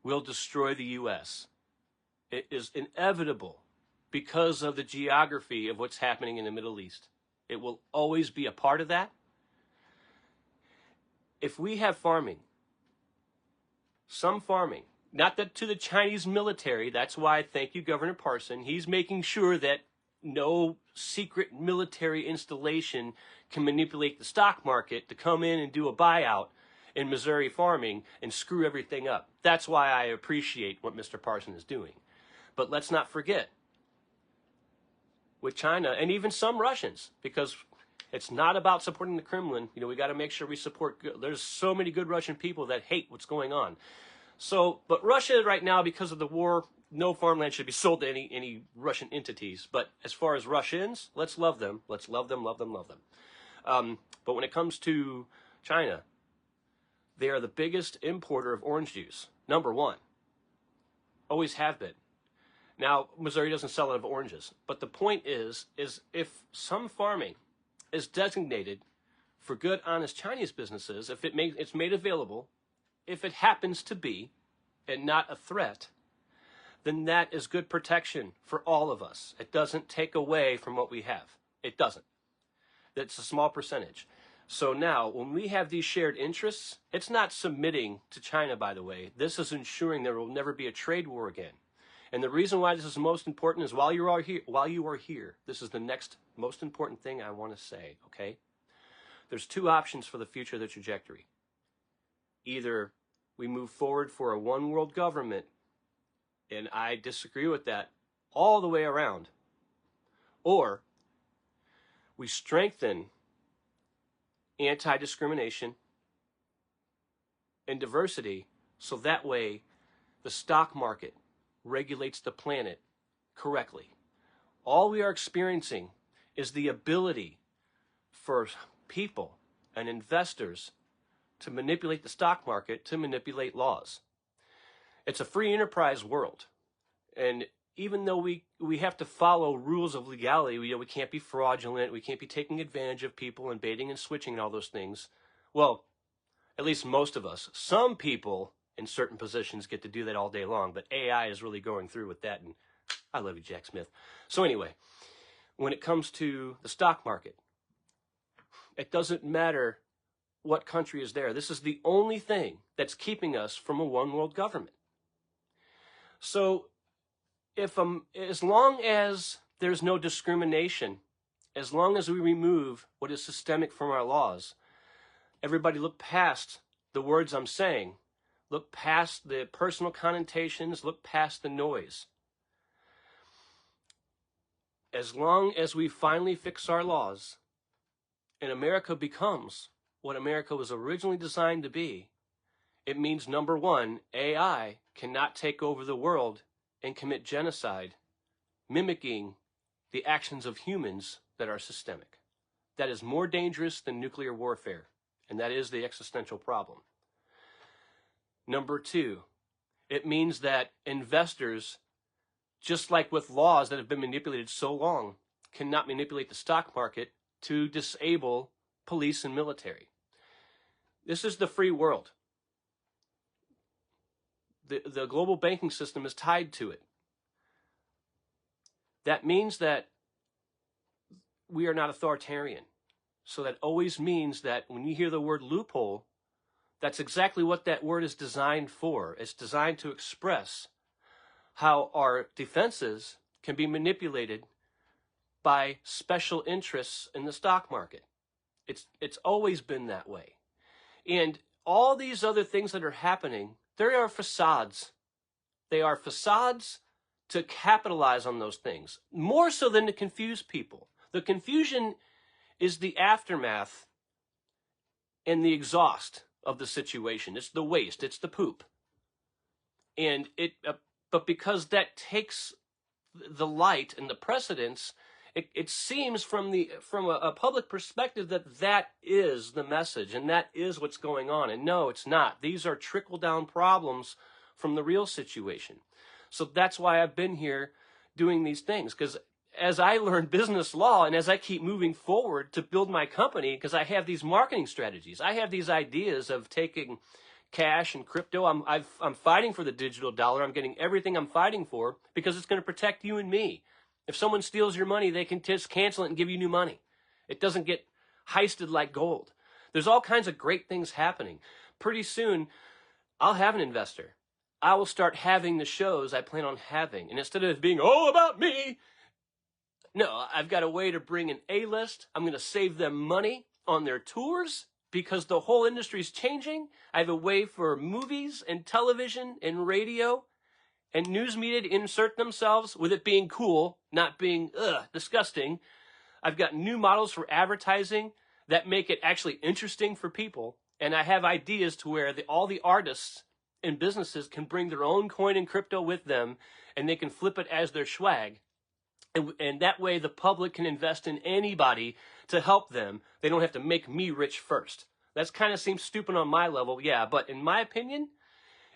will destroy the U.S. It is inevitable because of the geography of what's happening in the Middle East. It will always be a part of that. If we have farming, some farming, not that to the Chinese military, that's why I thank you, Governor Parson. He's making sure that no secret military installation can manipulate the stock market to come in and do a buyout in Missouri farming and screw everything up. That's why I appreciate what Mr. Parson is doing. But let's not forget, with China, and even some Russians, because it's not about supporting the Kremlin. You know, we got to make sure we support good. There's so many good Russian people that hate what's going on. So, but Russia right now, because of the war, no farmland should be sold to any Russian entities. But as far as Russians, let's love them. Let's love them, love them, love them. But when it comes to China, they are the biggest importer of orange juice. Number 1. Always have been. Now, Missouri doesn't sell a lot of oranges, but the point is if some farming is designated for good, honest Chinese businesses, if it's made available, if it happens to be, and not a threat, then that is good protection for all of us. It doesn't take away from what we have. It doesn't. That's a small percentage. So now, when we have these shared interests, it's not submitting to China, by the way. This is ensuring there will never be a trade war again. And the reason why this is most important is while you are here, this is the next most important thing I want to say, okay? There's two options for the future of the trajectory. Either we move forward for a one world government, and I disagree with that all the way around, or we strengthen anti-discrimination and diversity so that way the stock market regulates the planet correctly. All we are experiencing is the ability for people and investors to manipulate the stock market, to manipulate laws. It's a free enterprise world. And even though we have to follow rules of legality, we can't be fraudulent, we can't be taking advantage of people and baiting and switching and all those things. Well, at least most of us. Some people in certain positions get to do that all day long, but AI is really going through with that, and I love you, Jack Smith. So anyway, when it comes to the stock market, it doesn't matter what country is there. This is the only thing that's keeping us from a one world government. So as long as there's no discrimination, as long as we remove what is systemic from our laws, everybody look past the words I'm saying, look past the personal connotations, look past the noise. As long as we finally fix our laws and America becomes what America was originally designed to be, it means, number one, AI cannot take over the world and commit genocide, mimicking the actions of humans that are systemic. That is more dangerous than nuclear warfare, and that is the existential problem. Number two, it means that investors, just like with laws that have been manipulated so long, cannot manipulate the stock market to disable police and military. This is the free world. The global banking system is tied to it. That means that we are not authoritarian. So that always means that when you hear the word loophole, that's exactly what that word is designed for. It's designed to express how our defenses can be manipulated by special interests in the stock market. It's always been that way. And all these other things that are happening, they are facades. They are facades to capitalize on those things, more so than to confuse people. The confusion is the aftermath and the exhaust of the situation. It's the waste, it's the poop. And but because that takes the light and the precedence, it seems from a public perspective that is the message and that is what's going on. And no, it's not. These are trickle-down problems from the real situation. So that's why I've been here doing these things, because as I learn business law and as I keep moving forward to build my company, because I have these marketing strategies, I have these ideas of taking cash and crypto. I'm fighting for the digital dollar. I'm getting everything I'm fighting for because it's going to protect you and me. If someone steals your money, they can just cancel it and give you new money. It doesn't get heisted like gold. There's all kinds of great things happening. Pretty soon, I'll have an investor. I will start having the shows I plan on having. And instead of it being all about me, no, I've got a way to bring an A-list. I'm going to save them money on their tours because the whole industry is changing. I have a way for movies and television and radio and news media to insert themselves with it being cool, not being disgusting. I've got new models for advertising that make it actually interesting for people. And I have ideas to where all the artists and businesses can bring their own coin and crypto with them, and they can flip it as their swag. And that way the public can invest in anybody to help them. They don't have to make me rich first. That kind of seems stupid on my level, yeah, but in my opinion,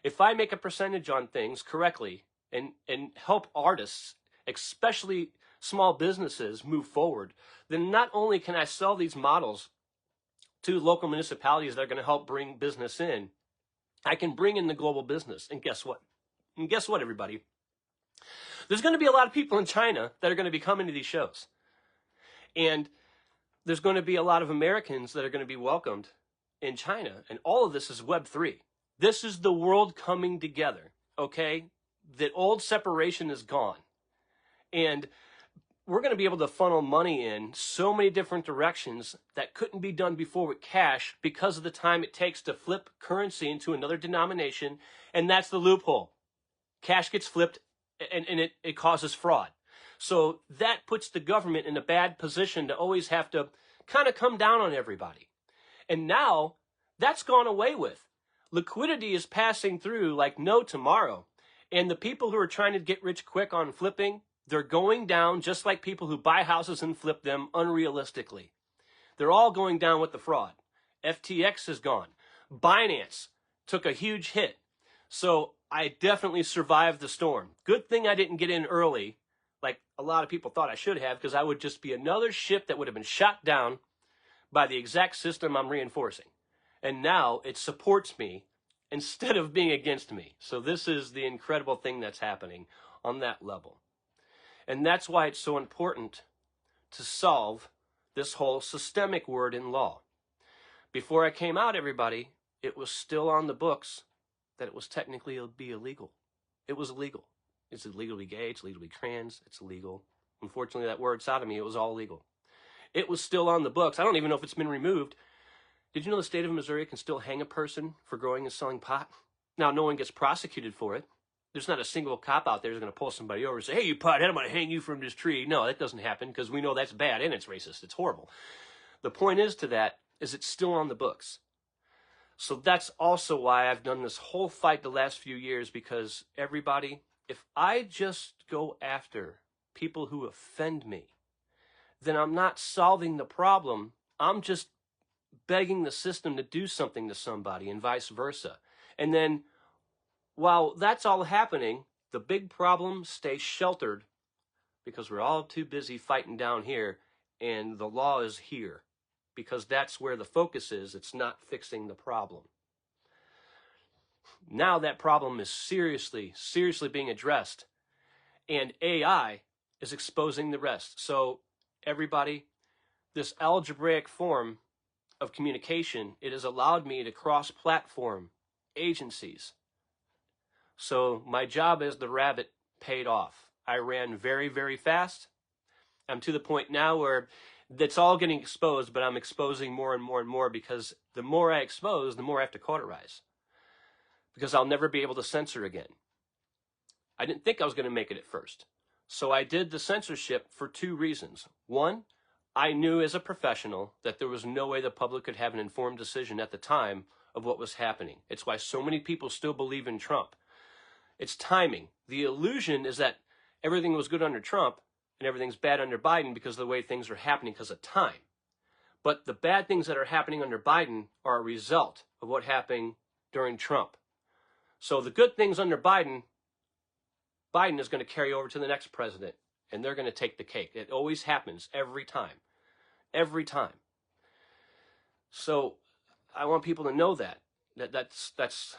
if I make a percentage on things correctly and help artists, especially small businesses, move forward, then not only can I sell these models to local municipalities that are going to help bring business in, I can bring in the global business. And guess what? And guess what, everybody? There's going to be a lot of people in China that are going to be coming to these shows. And there's going to be a lot of Americans that are going to be welcomed in China. And all of this is Web3. This is the world coming together, okay? that old separation is gone. And we're going to be able to funnel money in so many different directions that couldn't be done before with cash because of the time it takes to flip currency into another denomination. And that's the loophole. Cash gets flipped and it causes fraud. So that puts the government in a bad position to always have to kind of come down on everybody. And now that's gone away with. Liquidity is passing through like no tomorrow. And the people who are trying to get rich quick on flipping, they're going down just like people who buy houses and flip them unrealistically. They're all going down with the fraud. FTX is gone. Binance took a huge hit. So I definitely survived the storm. Good thing I didn't get in early, like a lot of people thought I should have, because I would just be another ship that would have been shot down by the exact system I'm reinforcing. And now it supports me instead of being against me. So this is the incredible thing that's happening on that level. And that's why it's so important to solve this whole systemic word in law. Before I came out, everybody, it was still on the books that it was technically be illegal. It was illegal. It's illegal to be gay, it's illegal to be trans, it's illegal. Unfortunately, that word sodomy, it was all legal. It was still on the books. I don't even know if it's been removed. Did you know the state of Missouri can still hang a person for growing and selling pot? Now, no one gets prosecuted for it. There's not a single cop out there who's going to pull somebody over and say, hey, you pothead, I'm going to hang you from this tree. No, that doesn't happen because we know that's bad and it's racist. It's horrible. The point is to that is it's still on the books. So that's also why I've done this whole fight the last few years, because everybody, if I just go after people who offend me, then I'm not solving the problem. I'm just begging the system to do something to somebody and vice versa. And then while that's all happening, the big problem stays sheltered because we're all too busy fighting down here and the law is here because that's where the focus is. It's not fixing the problem. Now that problem is seriously being addressed, and AI is exposing the rest. So everybody, this algebraic form of communication, it has allowed me to cross-platform agencies. So my job as the rabbit paid off. I ran very, very fast. I'm to the point now where that's all getting exposed, but I'm exposing more and more and more, because the more I expose, the more I have to cauterize, because I'll never be able to censor again. I didn't think I was going to make it at first. So I did the censorship for two reasons. One, I knew as a professional that there was no way the public could have an informed decision at the time of what was happening. It's why so many people still believe in Trump. It's timing. The illusion is that everything was good under Trump and everything's bad under Biden because of the way things are happening because of time. But the bad things that are happening under Biden are a result of what happened during Trump. So the good things under Biden is going to carry over to the next president, and they're going to take the cake. It always happens every time. Every time. So I want people to know that's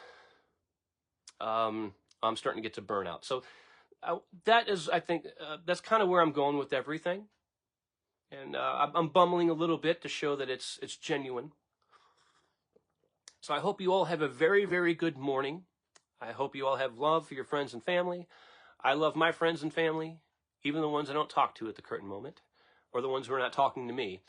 I'm starting to get to burnout. So that is, I think, that's kind of where I'm going with everything. And I'm bumbling a little bit to show that it's genuine. So I hope you all have a very, very good morning. I hope you all have love for your friends and family. I love my friends and family, even the ones I don't talk to at the current moment, or the ones who are not talking to me.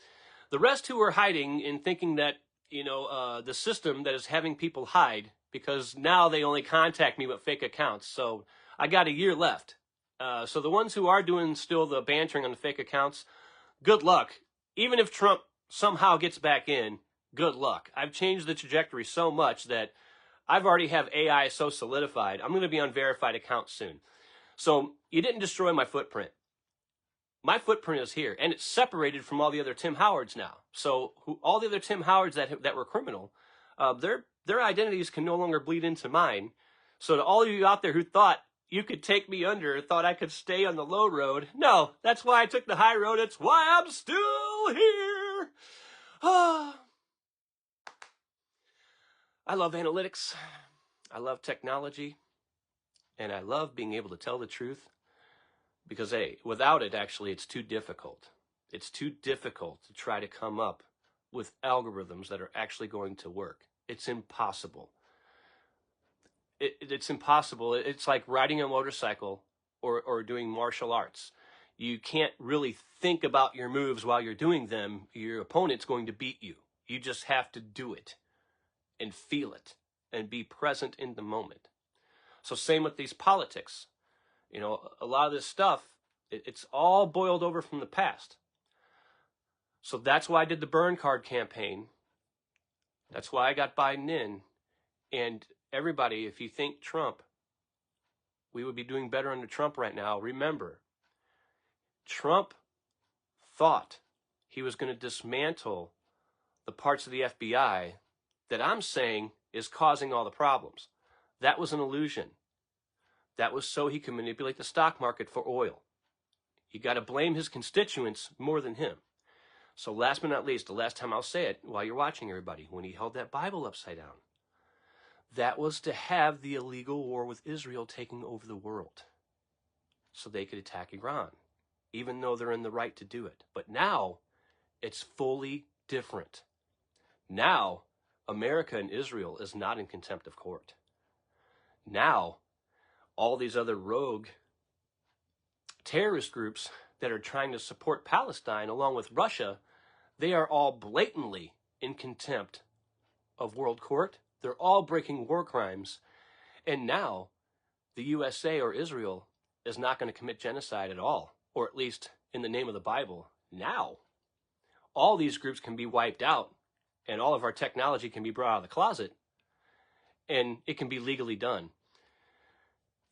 The rest who are hiding and thinking that, the system that is having people hide, because now they only contact me with fake accounts. So I got a year left. So the ones who are doing still the bantering on the fake accounts, good luck. Even if Trump somehow gets back in, good luck. I've changed the trajectory so much that I've already have AI so solidified. I'm going to be on verified accounts soon. So you didn't destroy my footprint. My footprint is here, and it's separated from all the other Tim Howards now. So all the other Tim Howards that were criminal, their identities can no longer bleed into mine. So to all of you out there who thought you could take me under, thought I could stay on the low road, no, that's why I took the high road. It's why I'm still here. I love analytics. I love technology. And I love being able to tell the truth. Because, without it, actually, it's too difficult. It's too difficult to try to come up with algorithms that are actually going to work. It's impossible. it's impossible. It's like riding a motorcycle or doing martial arts. You can't really think about your moves while you're doing them. Your opponent's going to beat you. You just have to do it and feel it and be present in the moment. So same with these politics. You know, a lot of this stuff, it's all boiled over from the past. So that's why I did the burn card campaign. That's why I got Biden in. And everybody, if you think Trump, we would be doing better under Trump right now, remember, Trump thought he was going to dismantle the parts of the FBI that I'm saying is causing all the problems. That was an illusion. That was so he could manipulate the stock market for oil. You got to blame his constituents more than him. So last but not least, the last time I'll say it while you're watching, everybody, when he held that Bible upside down, that was to have the illegal war with Israel taking over the world so they could attack Iran, even though they're in the right to do it. But now it's fully different. Now America and Israel is not in contempt of court. Now all these other rogue terrorist groups that are trying to support Palestine along with Russia, they are all blatantly in contempt of world court. They're all breaking war crimes. And now the USA or Israel is not going to commit genocide at all, or at least in the name of the Bible. Now all these groups can be wiped out and all of our technology can be brought out of the closet and it can be legally done.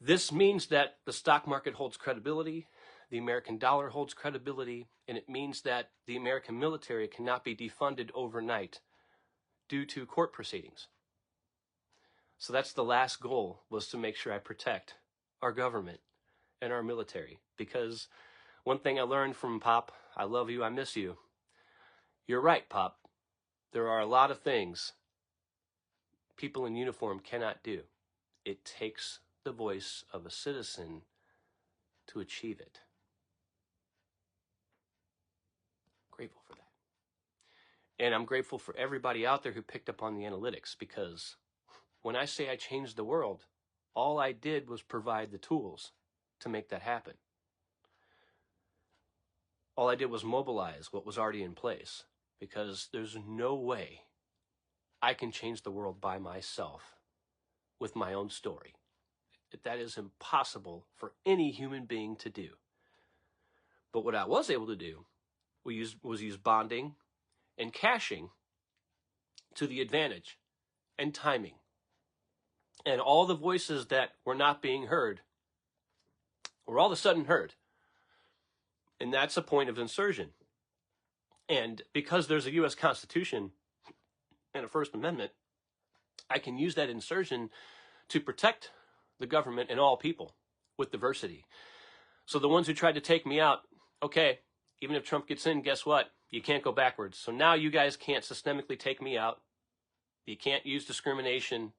This means that the stock market holds credibility, the American dollar holds credibility, and it means that the American military cannot be defunded overnight due to court proceedings. So that's the last goal, was to make sure I protect our government and our military. Because one thing I learned from Pop, I love you, I miss you. You're right, Pop. There are a lot of things people in uniform cannot do. It takes the voice of a citizen to achieve it. Grateful for that. And I'm grateful for everybody out there who picked up on the analytics, because when I say I changed the world, all I did was provide the tools to make that happen. All I did was mobilize what was already in place, because there's no way I can change the world by myself with my own story. That is impossible for any human being to do. But what I was able to do was use bonding and caching to the advantage, and timing. And all the voices that were not being heard were all of a sudden heard. And that's a point of insertion. And because there's a U.S. Constitution and a First Amendment, I can use that insertion to protect the government and all people with diversity. So the ones who tried to take me out, okay, even if Trump gets in, guess what? You can't go backwards. So now you guys can't systemically take me out. You can't use discrimination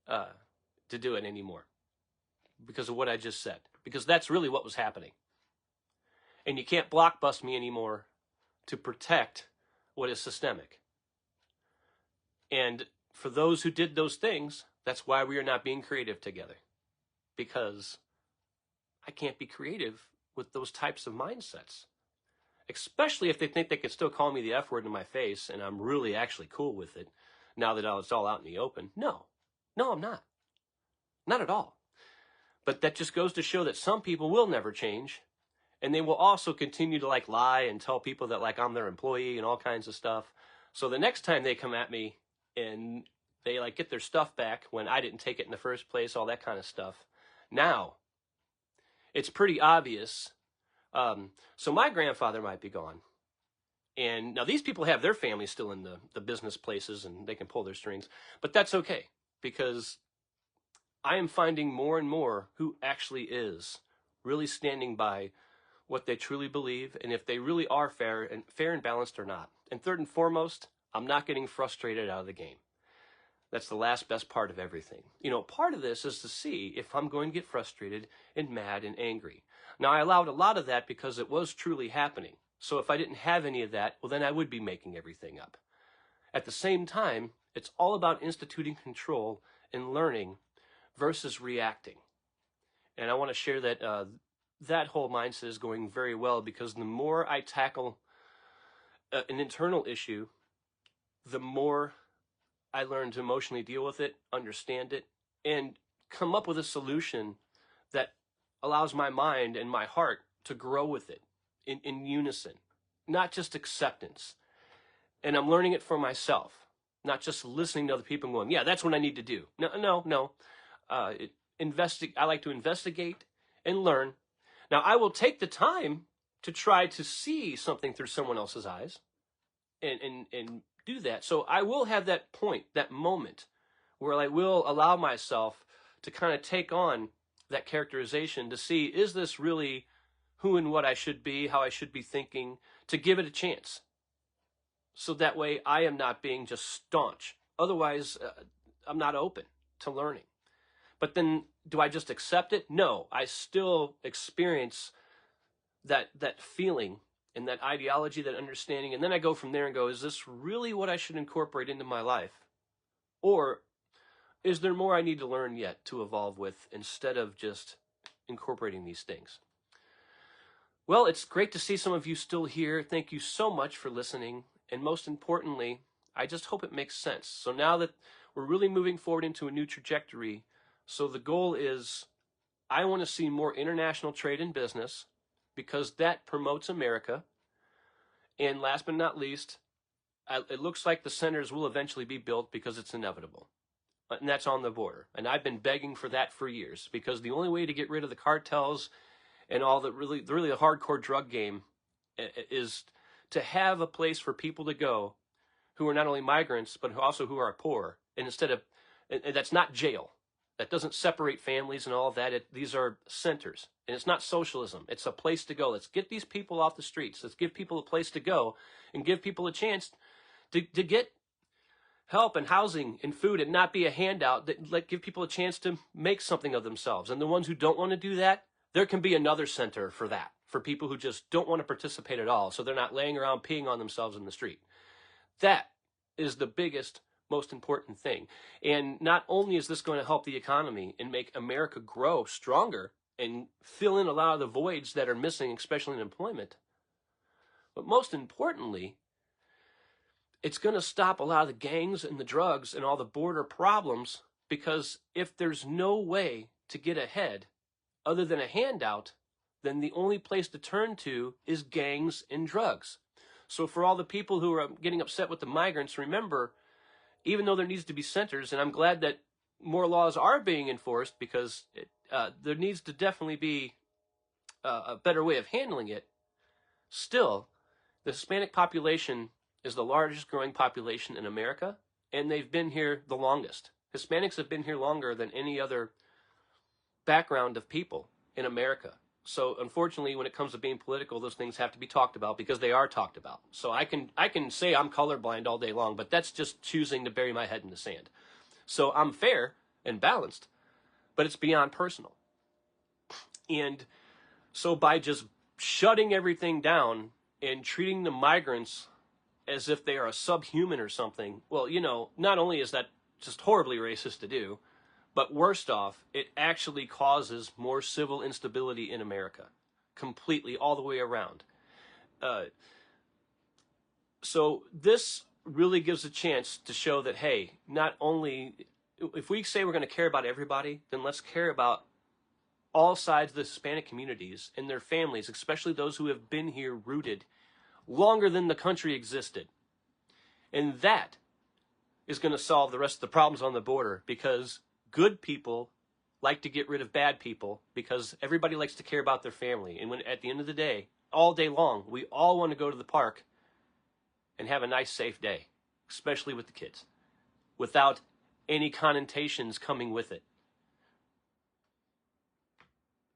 to do it anymore because of what I just said. Because that's really what was happening. And you can't blockbust me anymore to protect what is systemic. And for those who did those things, that's why we are not being creative together. Because I can't be creative with those types of mindsets. Especially if they think they can still call me the F word in my face and I'm really actually cool with it now that it's all out in the open. No, I'm not. Not at all. But that just goes to show that some people will never change. And they will also continue to lie and tell people that I'm their employee and all kinds of stuff. So the next time they come at me and they get their stuff back when I didn't take it in the first place, all that kind of stuff. Now, it's pretty obvious. So my grandfather might be gone. And now these people have their families still in the business places and they can pull their strings. But that's okay, because I am finding more and more who actually is really standing by what they truly believe, and if they really are fair and balanced or not. And third and foremost, I'm not getting frustrated out of the game. That's the last best part of everything. Part of this is to see if I'm going to get frustrated and mad and angry. Now, I allowed a lot of that because it was truly happening. So if I didn't have any of that, well, then I would be making everything up. At the same time, it's all about instituting control and learning versus reacting. And I want to share that that whole mindset is going very well, because the more I tackle an internal issue, the more I learn to emotionally deal with it, understand it, and come up with a solution that allows my mind and my heart to grow with it in unison, not just acceptance. And I'm learning it for myself, not just listening to other people and going, yeah, that's what I need to do. No. I like to investigate and learn. Now, I will take the time to try to see something through someone else's eyes and do that. So I will have that point, that moment, where I will allow myself to kind of take on that characterization to see, is this really who and what I should be, how I should be thinking, to give it a chance. So that way I am not being just staunch. Otherwise, I'm not open to learning. But then, do I just accept it? No, I still experience that feeling and that ideology, that understanding, and then I go from there and go, is this really what I should incorporate into my life? Or is there more I need to learn yet to evolve with, instead of just incorporating these things? Well, it's great to see some of you still here. Thank you so much for listening. And most importantly, I just hope it makes sense. So now that we're really moving forward into a new trajectory, so the goal is, I want to see more international trade and business, because that promotes America. And last but not least, it looks like the centers will eventually be built, because it's inevitable. And that's on the border. And I've been begging for that for years, because the only way to get rid of the cartels and all the really the hardcore drug game is to have a place for people to go who are not only migrants, but also who are poor. And that's not jail. That doesn't separate families and all of that. These are centers. And it's not socialism. It's a place to go. Let's get these people off the streets. Let's give people a place to go and give people a chance to get help and housing and food, and not be a handout. Give people a chance to make something of themselves. And the ones who don't want to do that, there can be another center for that, for people who just don't want to participate at all, so they're not laying around peeing on themselves in the street. That is the biggest, most important thing. And not only is this going to help the economy and make America grow stronger and fill in a lot of the voids that are missing, especially in employment, but most importantly, it's going to stop a lot of the gangs and the drugs and all the border problems, because if there's no way to get ahead other than a handout, then the only place to turn to is gangs and drugs. So for all the people who are getting upset with the migrants, remember, even though there needs to be centers, and I'm glad that more laws are being enforced, because there needs to definitely be a better way of handling it, still, the Hispanic population is the largest growing population in America, and they've been here the longest. Hispanics have been here longer than any other background of people in America. So unfortunately, when it comes to being political, those things have to be talked about, because they are talked about. So I can say I'm colorblind all day long, but that's just choosing to bury my head in the sand. So I'm fair and balanced, but it's beyond personal. And so by just shutting everything down and treating the migrants as if they are a subhuman or something, well, not only is that just horribly racist to do, but worst off, it actually causes more civil instability in America, completely, all the way around. So this really gives a chance to show that, hey, not only, if we say we're going to care about everybody, then let's care about all sides of the Hispanic communities and their families, especially those who have been here rooted longer than the country existed. And that is going to solve the rest of the problems on the border, because good people like to get rid of bad people, because everybody likes to care about their family. And when at the end of the day, all day long, we all want to go to the park and have a nice, safe day, especially with the kids, without any connotations coming with it.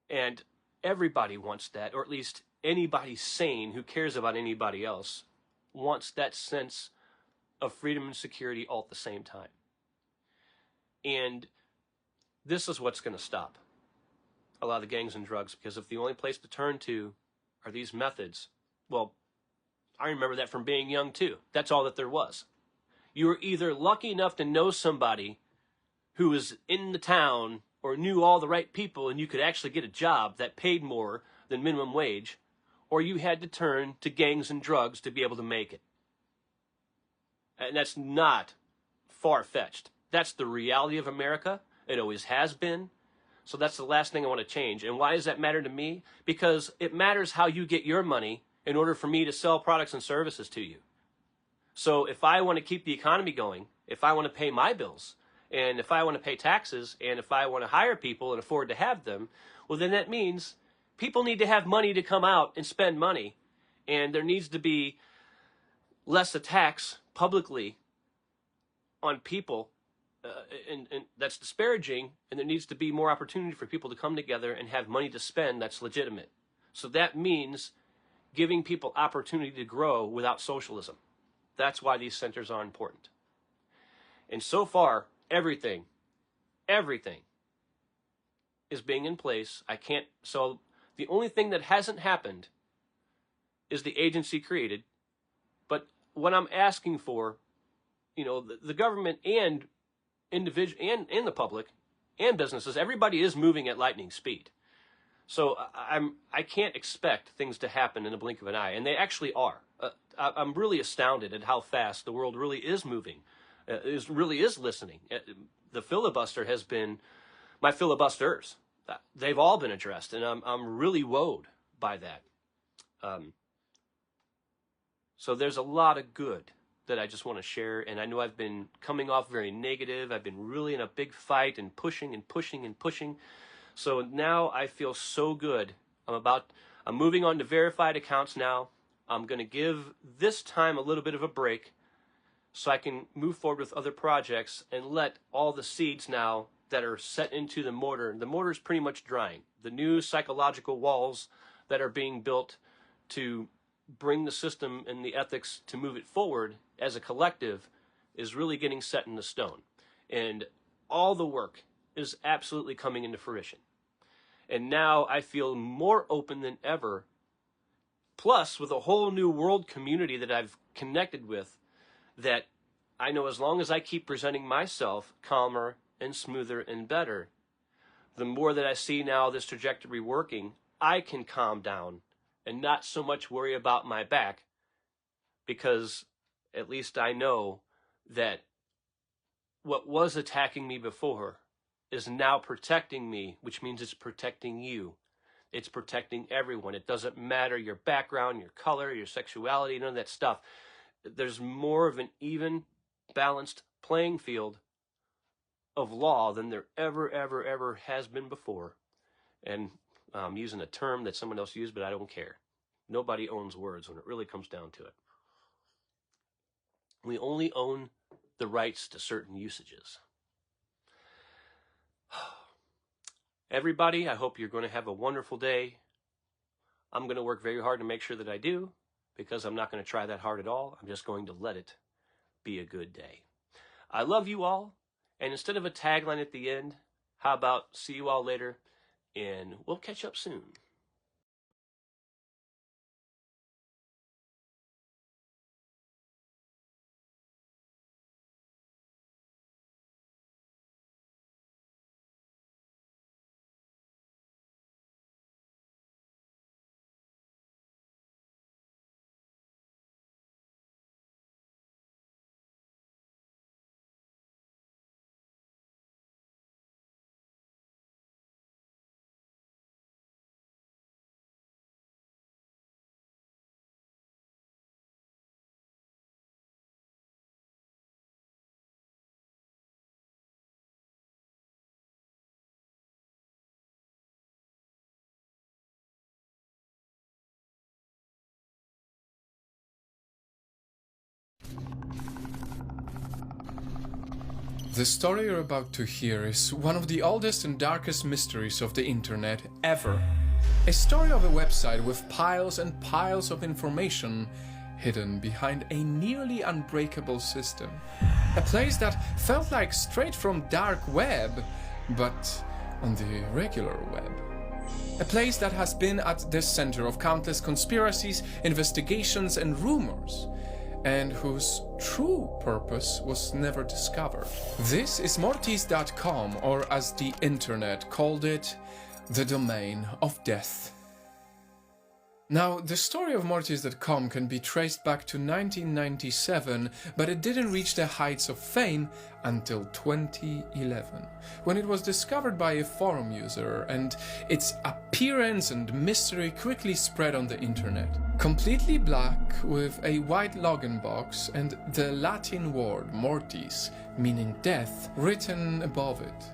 And everybody wants that, or at least anybody sane who cares about anybody else wants that sense of freedom and security all at the same time. And this is what's going to stop a lot of the gangs and drugs, because if the only place to turn to are these methods, well, I remember that from being young too. That's all that there was. You were either lucky enough to know somebody who was in the town or knew all the right people and you could actually get a job that paid more than minimum wage, or you had to turn to gangs and drugs to be able to make it. And that's not far-fetched. That's the reality of America. It always has been. So that's the last thing I want to change. And why does that matter to me? Because it matters how you get your money in order for me to sell products and services to you. So if I want to keep the economy going, if I want to pay my bills, and if I want to pay taxes, and if I want to hire people and afford to have them, well, then that means people need to have money to come out and spend money. And there needs to be less attacks publicly on people, and that's disparaging, and there needs to be more opportunity for people to come together and have money to spend that's legitimate. So that means giving people opportunity to grow without socialism. That's why these centers are important. And so far, everything is being in place. So the only thing that hasn't happened is the agency created. But what I'm asking for, the government and individual and the public and businesses, everybody is moving at lightning speed. So I can't expect things to happen in the blink of an eye, and they actually are. I'm really astounded at how fast the world really is moving, really is listening. The filibuster has been, my filibusters, they've all been addressed, and I'm really woed by that. So there's a lot of good that I just want to share, and I know I've been coming off very negative. I've been really in a big fight and pushing and pushing and pushing. So now I feel so good. I'm moving on to verified accounts now. I'm going to give this time a little bit of a break so I can move forward with other projects and let all the seeds now that are set into the mortar. The mortar is pretty much drying. The new psychological walls that are being built to bring the system and the ethics to move it forward as a collective is really getting set in the stone. And all the work is absolutely coming into fruition. And now I feel more open than ever, plus with a whole new world community that I've connected with, that I know as long as I keep presenting myself calmer and smoother and better, the more that I see now this trajectory working, I can calm down and not so much worry about my back, because at least I know that what was attacking me before is now protecting me, which means it's protecting you. It's protecting everyone. It doesn't matter your background, your color, your sexuality, none of that stuff. There's more of an even, balanced playing field of law than there ever has been before. And I'm using a term that someone else used, but I don't care. Nobody owns words when it really comes down to it. We only own the rights to certain usages. Everybody, I hope you're going to have a wonderful day. I'm going to work very hard to make sure that I do, because I'm not going to try that hard at all. I'm just going to let it be a good day. I love you all, and instead of a tagline at the end, how about see you all later, and we'll catch up soon. The story you're about to hear is one of the oldest and darkest mysteries of the internet ever. A story of a website with piles and piles of information hidden behind a nearly unbreakable system. A place that felt like straight from dark web, but on the regular web. A place that has been at the center of countless conspiracies, investigations and rumors. and whose true purpose was never discovered. This is Mortis.com, or as the internet called it, the domain of death. Now, the story of Mortis.com can be traced back to 1997, but it didn't reach the heights of fame until 2011, when it was discovered by a forum user, and its appearance and mystery quickly spread on the internet. Completely black, with a white login box and the Latin word mortis, meaning death, written above it.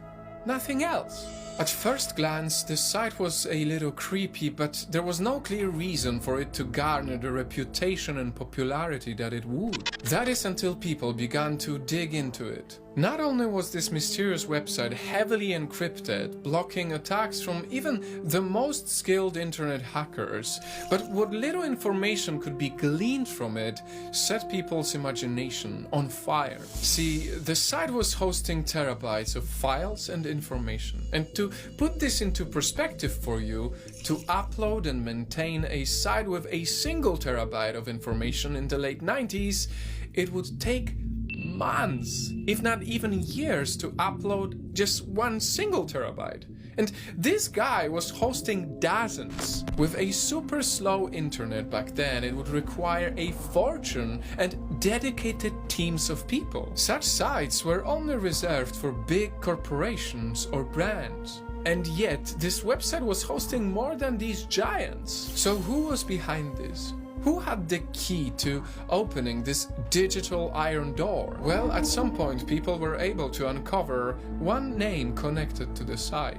Nothing else. At first glance, the site was a little creepy, but there was no clear reason for it to garner the reputation and popularity that it would. That is until people began to dig into it. Not only was this mysterious website heavily encrypted, blocking attacks from even the most skilled internet hackers, but what little information could be gleaned from it set people's imagination on fire. See, the site was hosting terabytes of files and information, and to put this into perspective for you, to upload and maintain a site with a single terabyte of information in the late 90s, it would take months, if not even years, to upload just one single terabyte. And this guy was hosting dozens. With a super slow internet back then, it would require a fortune and dedicated teams of people. Such sites were only reserved for big corporations or brands. And yet, this website was hosting more than these giants. So who was behind this? Who had the key to opening this digital iron door? Well, at some point people were able to uncover one name connected to the site.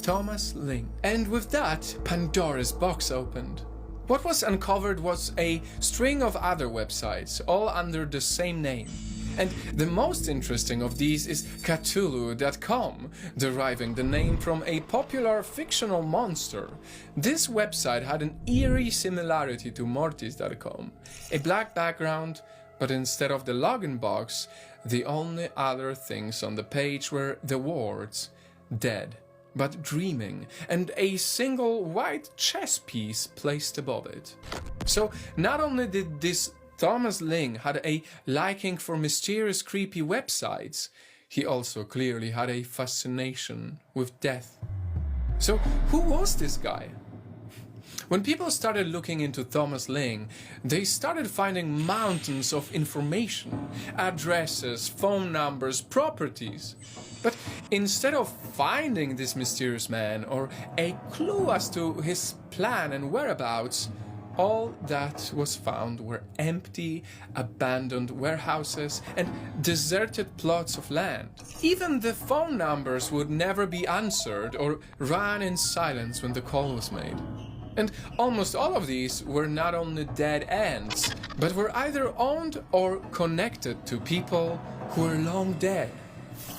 Thomas Ling. And with that, Pandora's box opened. What was uncovered was a string of other websites, all under the same name. And the most interesting of these is Cthulhu.com, deriving the name from a popular fictional monster. This website had an eerie similarity to Mortis.com, a black background, but instead of the login box, the only other things on the page were the words, dead, but dreaming, and a single white chess piece placed above it. So not only did this Thomas Ling had a liking for mysterious, creepy websites, he also clearly had a fascination with death. So who was this guy? When people started looking into Thomas Ling, they started finding mountains of information, addresses, phone numbers, properties. But instead of finding this mysterious man or a clue as to his plan and whereabouts, all that was found were empty, abandoned warehouses and deserted plots of land. Even the phone numbers would never be answered or ran in silence when the call was made. And almost all of these were not only dead ends, but were either owned or connected to people who were long dead.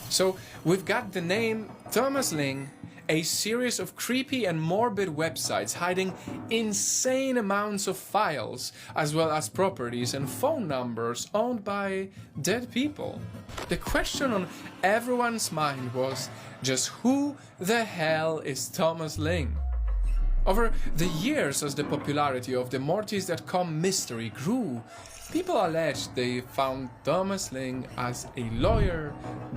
So we've got the name Thomas Ling, a series of creepy and morbid websites hiding insane amounts of files, as well as properties and phone numbers owned by dead people. The question on everyone's mind was just who the hell is Thomas Ling? Over the years, as the popularity of the Mortis.com mystery grew, people alleged they found Thomas Ling as a lawyer,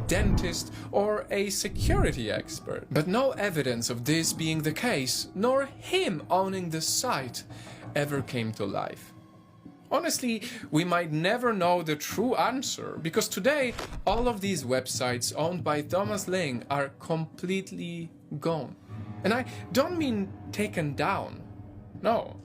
dentist, or a security expert. But no evidence of this being the case, nor him owning the site, ever came to life. Honestly, we might never know the true answer, because today all of these websites owned by Thomas Ling are completely gone. And I don't mean taken down, no.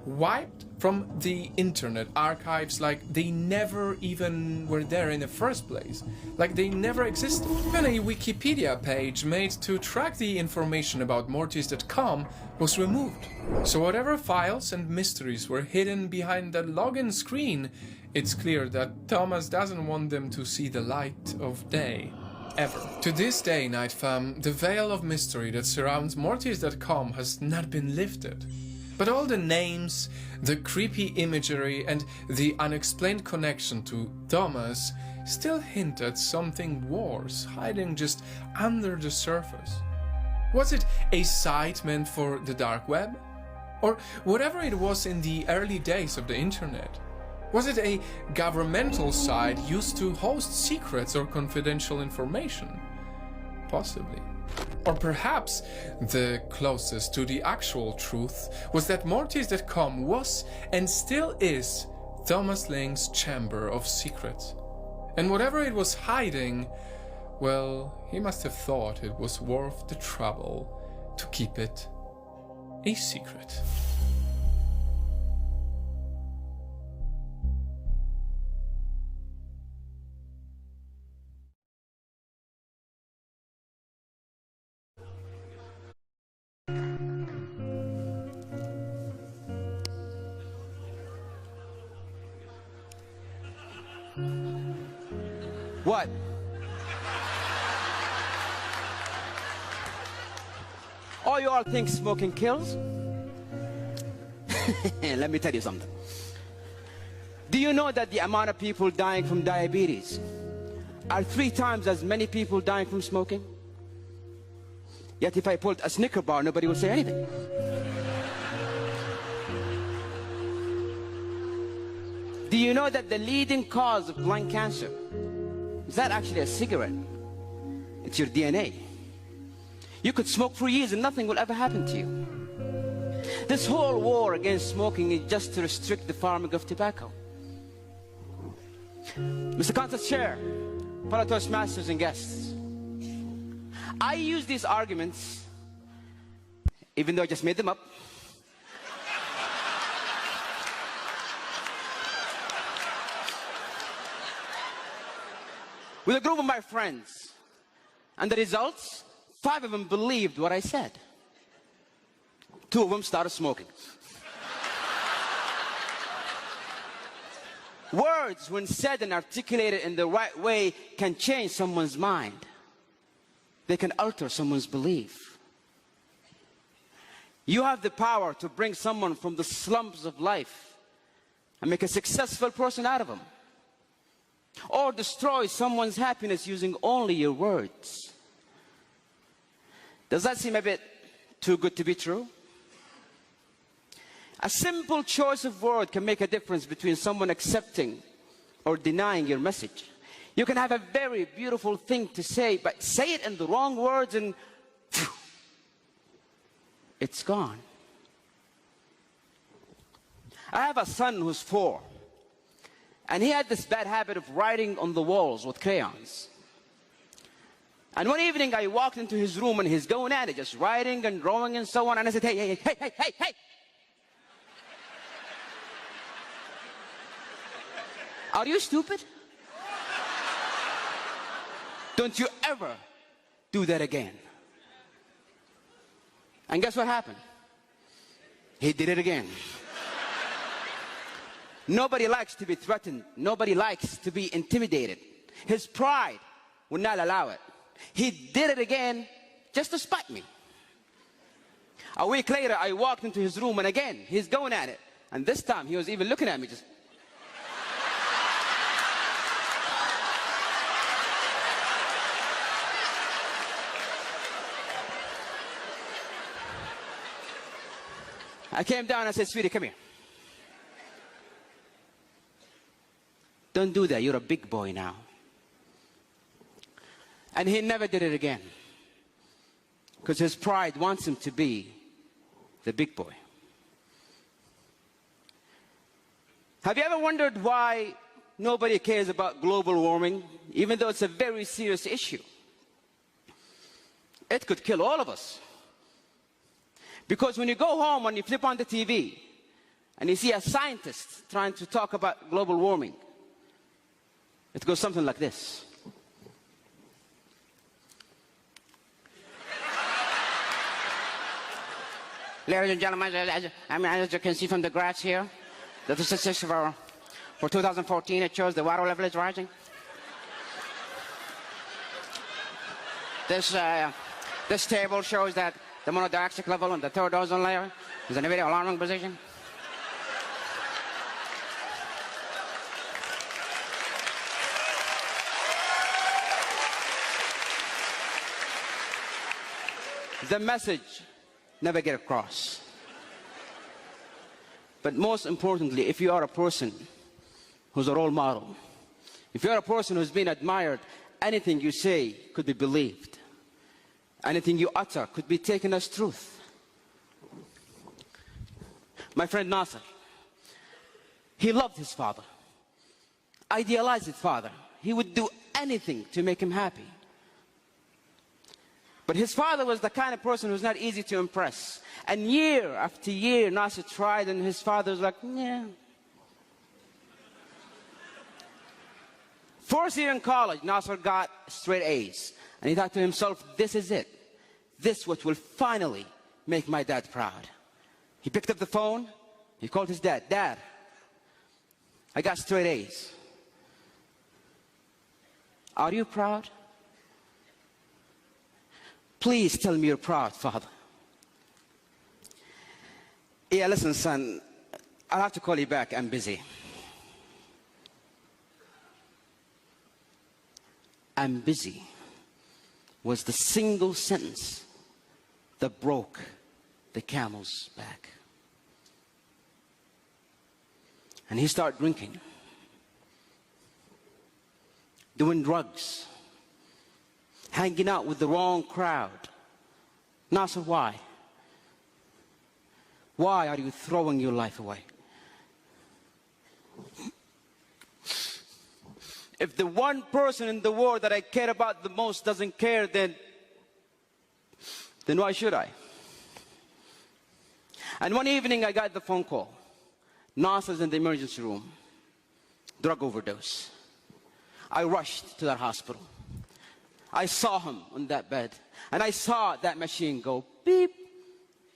Wiped from the internet archives like they never even were there in the first place, like they never existed. Even a Wikipedia page made to track the information about Mortis.com was removed. So whatever files and mysteries were hidden behind that login screen, it's clear that Thomas doesn't want them to see the light of day. Ever. To this day, Night Fam, the veil of mystery that surrounds Mortis.com has not been lifted. But all the names, the creepy imagery, and the unexplained connection to Thomas still hint at something worse hiding just under the surface. Was it a site meant for the dark web? Or whatever it was in the early days of the internet? Was it a governmental site used to host secrets or confidential information? Possibly. Or perhaps the closest to the actual truth was that Mortis.com was and still is Thomas Lang's chamber of secrets. And whatever it was hiding, well, he must have thought it was worth the trouble to keep it a secret. What? Oh, you all think smoking kills? Let me tell you something. Do you know that the amount of people dying from diabetes are 3 times as many people dying from smoking? Yet if I pulled a Snicker bar, nobody would say anything. Do you know that the leading cause of lung cancer is not actually a cigarette? It's your DNA. You could smoke for years and nothing will ever happen to you. This whole war against smoking is just to restrict the farming of tobacco. Mr. Contest Chair, fellow Toastmasters and guests, I use these arguments, even though I just made them up, with a group of my friends. And the results, 5 of them believed what I said. 2 of them started smoking. Words, when said and articulated in the right way, can change someone's mind. They can alter someone's belief. You have the power to bring someone from the slums of life and make a successful person out of them. Or destroy someone's happiness using only your words. Does that seem a bit too good to be true? A simple choice of word can make a difference between someone accepting or denying your message. You can have a very beautiful thing to say, but say it in the wrong words and phew, it's gone. I have a son who's 4. And he had this bad habit of writing on the walls with crayons. And one evening I walked into his room and he's going at it, just writing and drawing and so on. And I said, hey. Are you stupid? Don't you ever do that again. And guess what happened? He did it again. Nobody likes to be threatened. Nobody likes to be intimidated. His pride would not allow it. He did it again just to spite me. A week later, I walked into his room and again, he's going at it. And this time, he was even looking at me just. I came down and I said, sweetie, come here. Don't do that, you're a big boy now. And he never did it again. Because his pride wants him to be the big boy. Have you ever wondered why nobody cares about global warming, even though it's a very serious issue? It could kill all of us. Because when you go home and you flip on the TV and you see a scientist trying to talk about global warming, it goes something like this. Ladies and gentlemen, as you can see from the graphs here, the statistics for 2014, it shows the water level is rising. This table shows that the monodioxide level on the 3rd ozone layer is in a very alarming position. The message never get across. But most importantly, if you are a person who's a role model. If you're a person who's been admired, anything you say could be believed. Anything you utter could be taken as truth. My friend Nasser, he loved his father, idealized his father. He would do anything to make him happy. But his father was the kind of person who's not easy to impress. And year after year, Nasser tried, and his father was like, yeah. First year in college, Nasser got straight A's. And he thought to himself, this is it. This what will finally make my dad proud. He picked up the phone. He called his dad. Dad, I got straight A's. Are you proud? Please tell me you're proud, Father. Yeah, listen, son, I'll have to call you back. I'm busy. I'm busy was the single sentence that broke the camel's back. And he started drinking, doing drugs, hanging out with the wrong crowd. Nasser, why? Why are you throwing your life away? If the one person in the world that I care about the most doesn't care, then why should I? And one evening I got the phone call. Nasser's in the emergency room, drug overdose. I rushed to that hospital. I saw him on that bed, and I saw that machine go beep,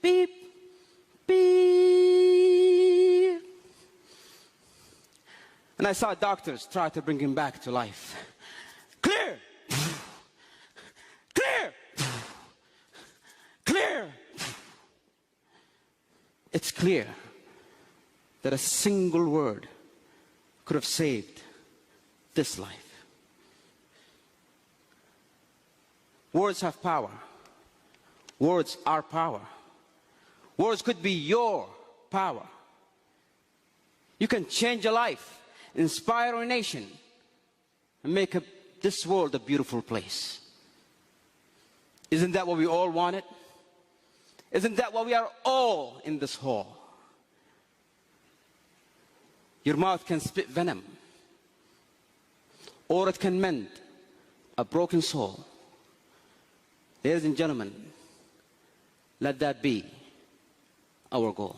beep, beep. And I saw doctors try to bring him back to life. Clear! Clear! Clear! It's clear that a single word could have saved this life. Words have power. Words are power. Words could be your power. You can change a life, inspire a nation, and make this world a beautiful place. Isn't that what we all wanted? Isn't that why we are all in this hall? Your mouth can spit venom, or it can mend a broken soul. Ladies and gentlemen, let that be our goal.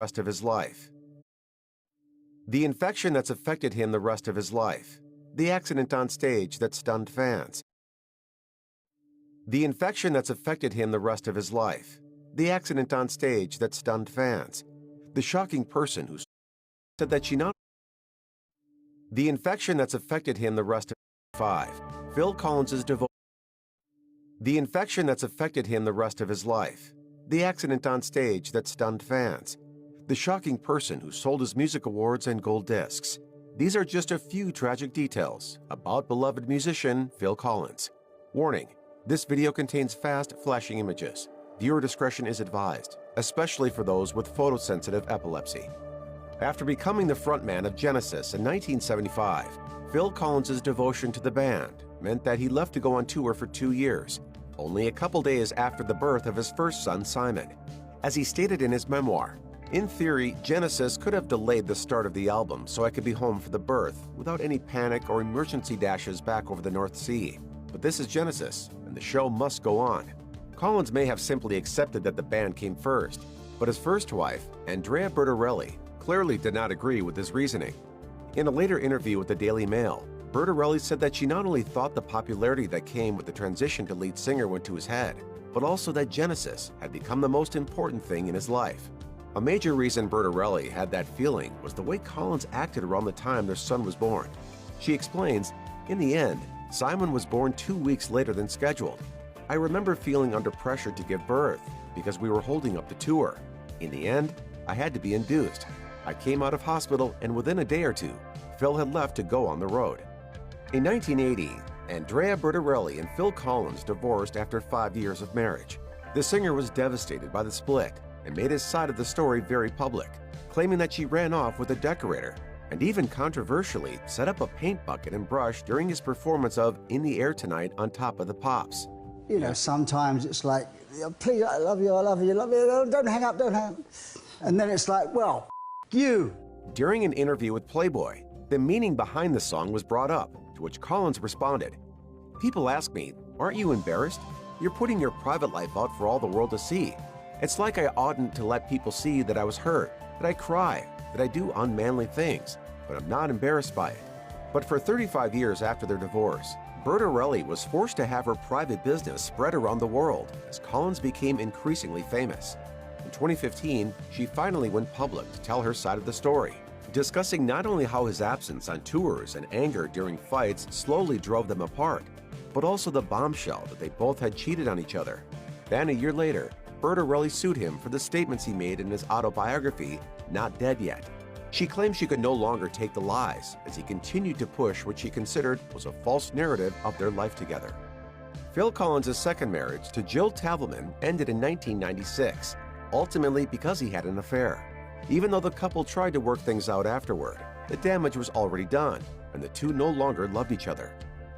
rest of his life. The infection that's affected him the rest of his life. The accident on stage that stunned fans. The infection that's affected him the rest of his life. The accident on stage that stunned fans. The shocking person who said that she not. The infection that's affected him the rest of 5. Phil Collins's divorce. The infection that's affected him the rest of his life. The accident on stage that stunned fans. The shocking person who sold his music awards and gold discs. These are just a few tragic details about beloved musician Phil Collins. Warning, this video contains fast, flashing images. Viewer discretion is advised, especially for those with photosensitive epilepsy. After becoming the frontman of Genesis in 1975, Phil Collins's devotion to the band meant that he left to go on tour for 2 years, only a couple days after the birth of his first son, Simon. As he stated in his memoir, "In theory, Genesis could have delayed the start of the album so I could be home for the birth without any panic or emergency dashes back over the North Sea. But this is Genesis, and the show must go on." Collins may have simply accepted that the band came first, but his first wife, Andrea Bertarelli, clearly did not agree with his reasoning. In a later interview with the Daily Mail, Bertarelli said that she not only thought the popularity that came with the transition to lead singer went to his head, but also that Genesis had become the most important thing in his life. A major reason Bertarelli had that feeling was the way Collins acted around the time their son was born. She explains, "In the end, Simon was born 2 weeks later than scheduled. I remember feeling under pressure to give birth because we were holding up the tour. In the end, I had to be induced. I came out of hospital and within a day or two, Phil had left to go on the road." In 1980, Andrea Bertarelli and Phil Collins divorced after 5 years of marriage. The singer was devastated by the split and made his side of the story very public, claiming that she ran off with a decorator and even controversially set up a paint bucket and brush during his performance of "In the Air Tonight" on Top of the Pops. You know, sometimes it's like, "Please, I love you, I love you, I love you, don't hang up, don't hang up." And then it's like, "Well, you." During an interview with Playboy, the meaning behind the song was brought up, to which Collins responded, "People ask me, aren't you embarrassed? You're putting your private life out for all the world to see. It's like I oughtn't to let people see that I was hurt, that I cry, that I do unmanly things, but I'm not embarrassed by it." But for 35 years after their divorce, Bertarelli was forced to have her private business spread around the world as Collins became increasingly famous. In 2015, she finally went public to tell her side of the story, discussing not only how his absence on tours and anger during fights slowly drove them apart, but also the bombshell that they both had cheated on each other. Then a year later, Bertarelli sued him for the statements he made in his autobiography, Not Dead Yet. She claimed she could no longer take the lies as he continued to push what she considered was a false narrative of their life together. Phil Collins' second marriage to Jill Tavelman ended in 1996, ultimately because he had an affair. Even though the couple tried to work things out afterward, the damage was already done, and the two no longer loved each other.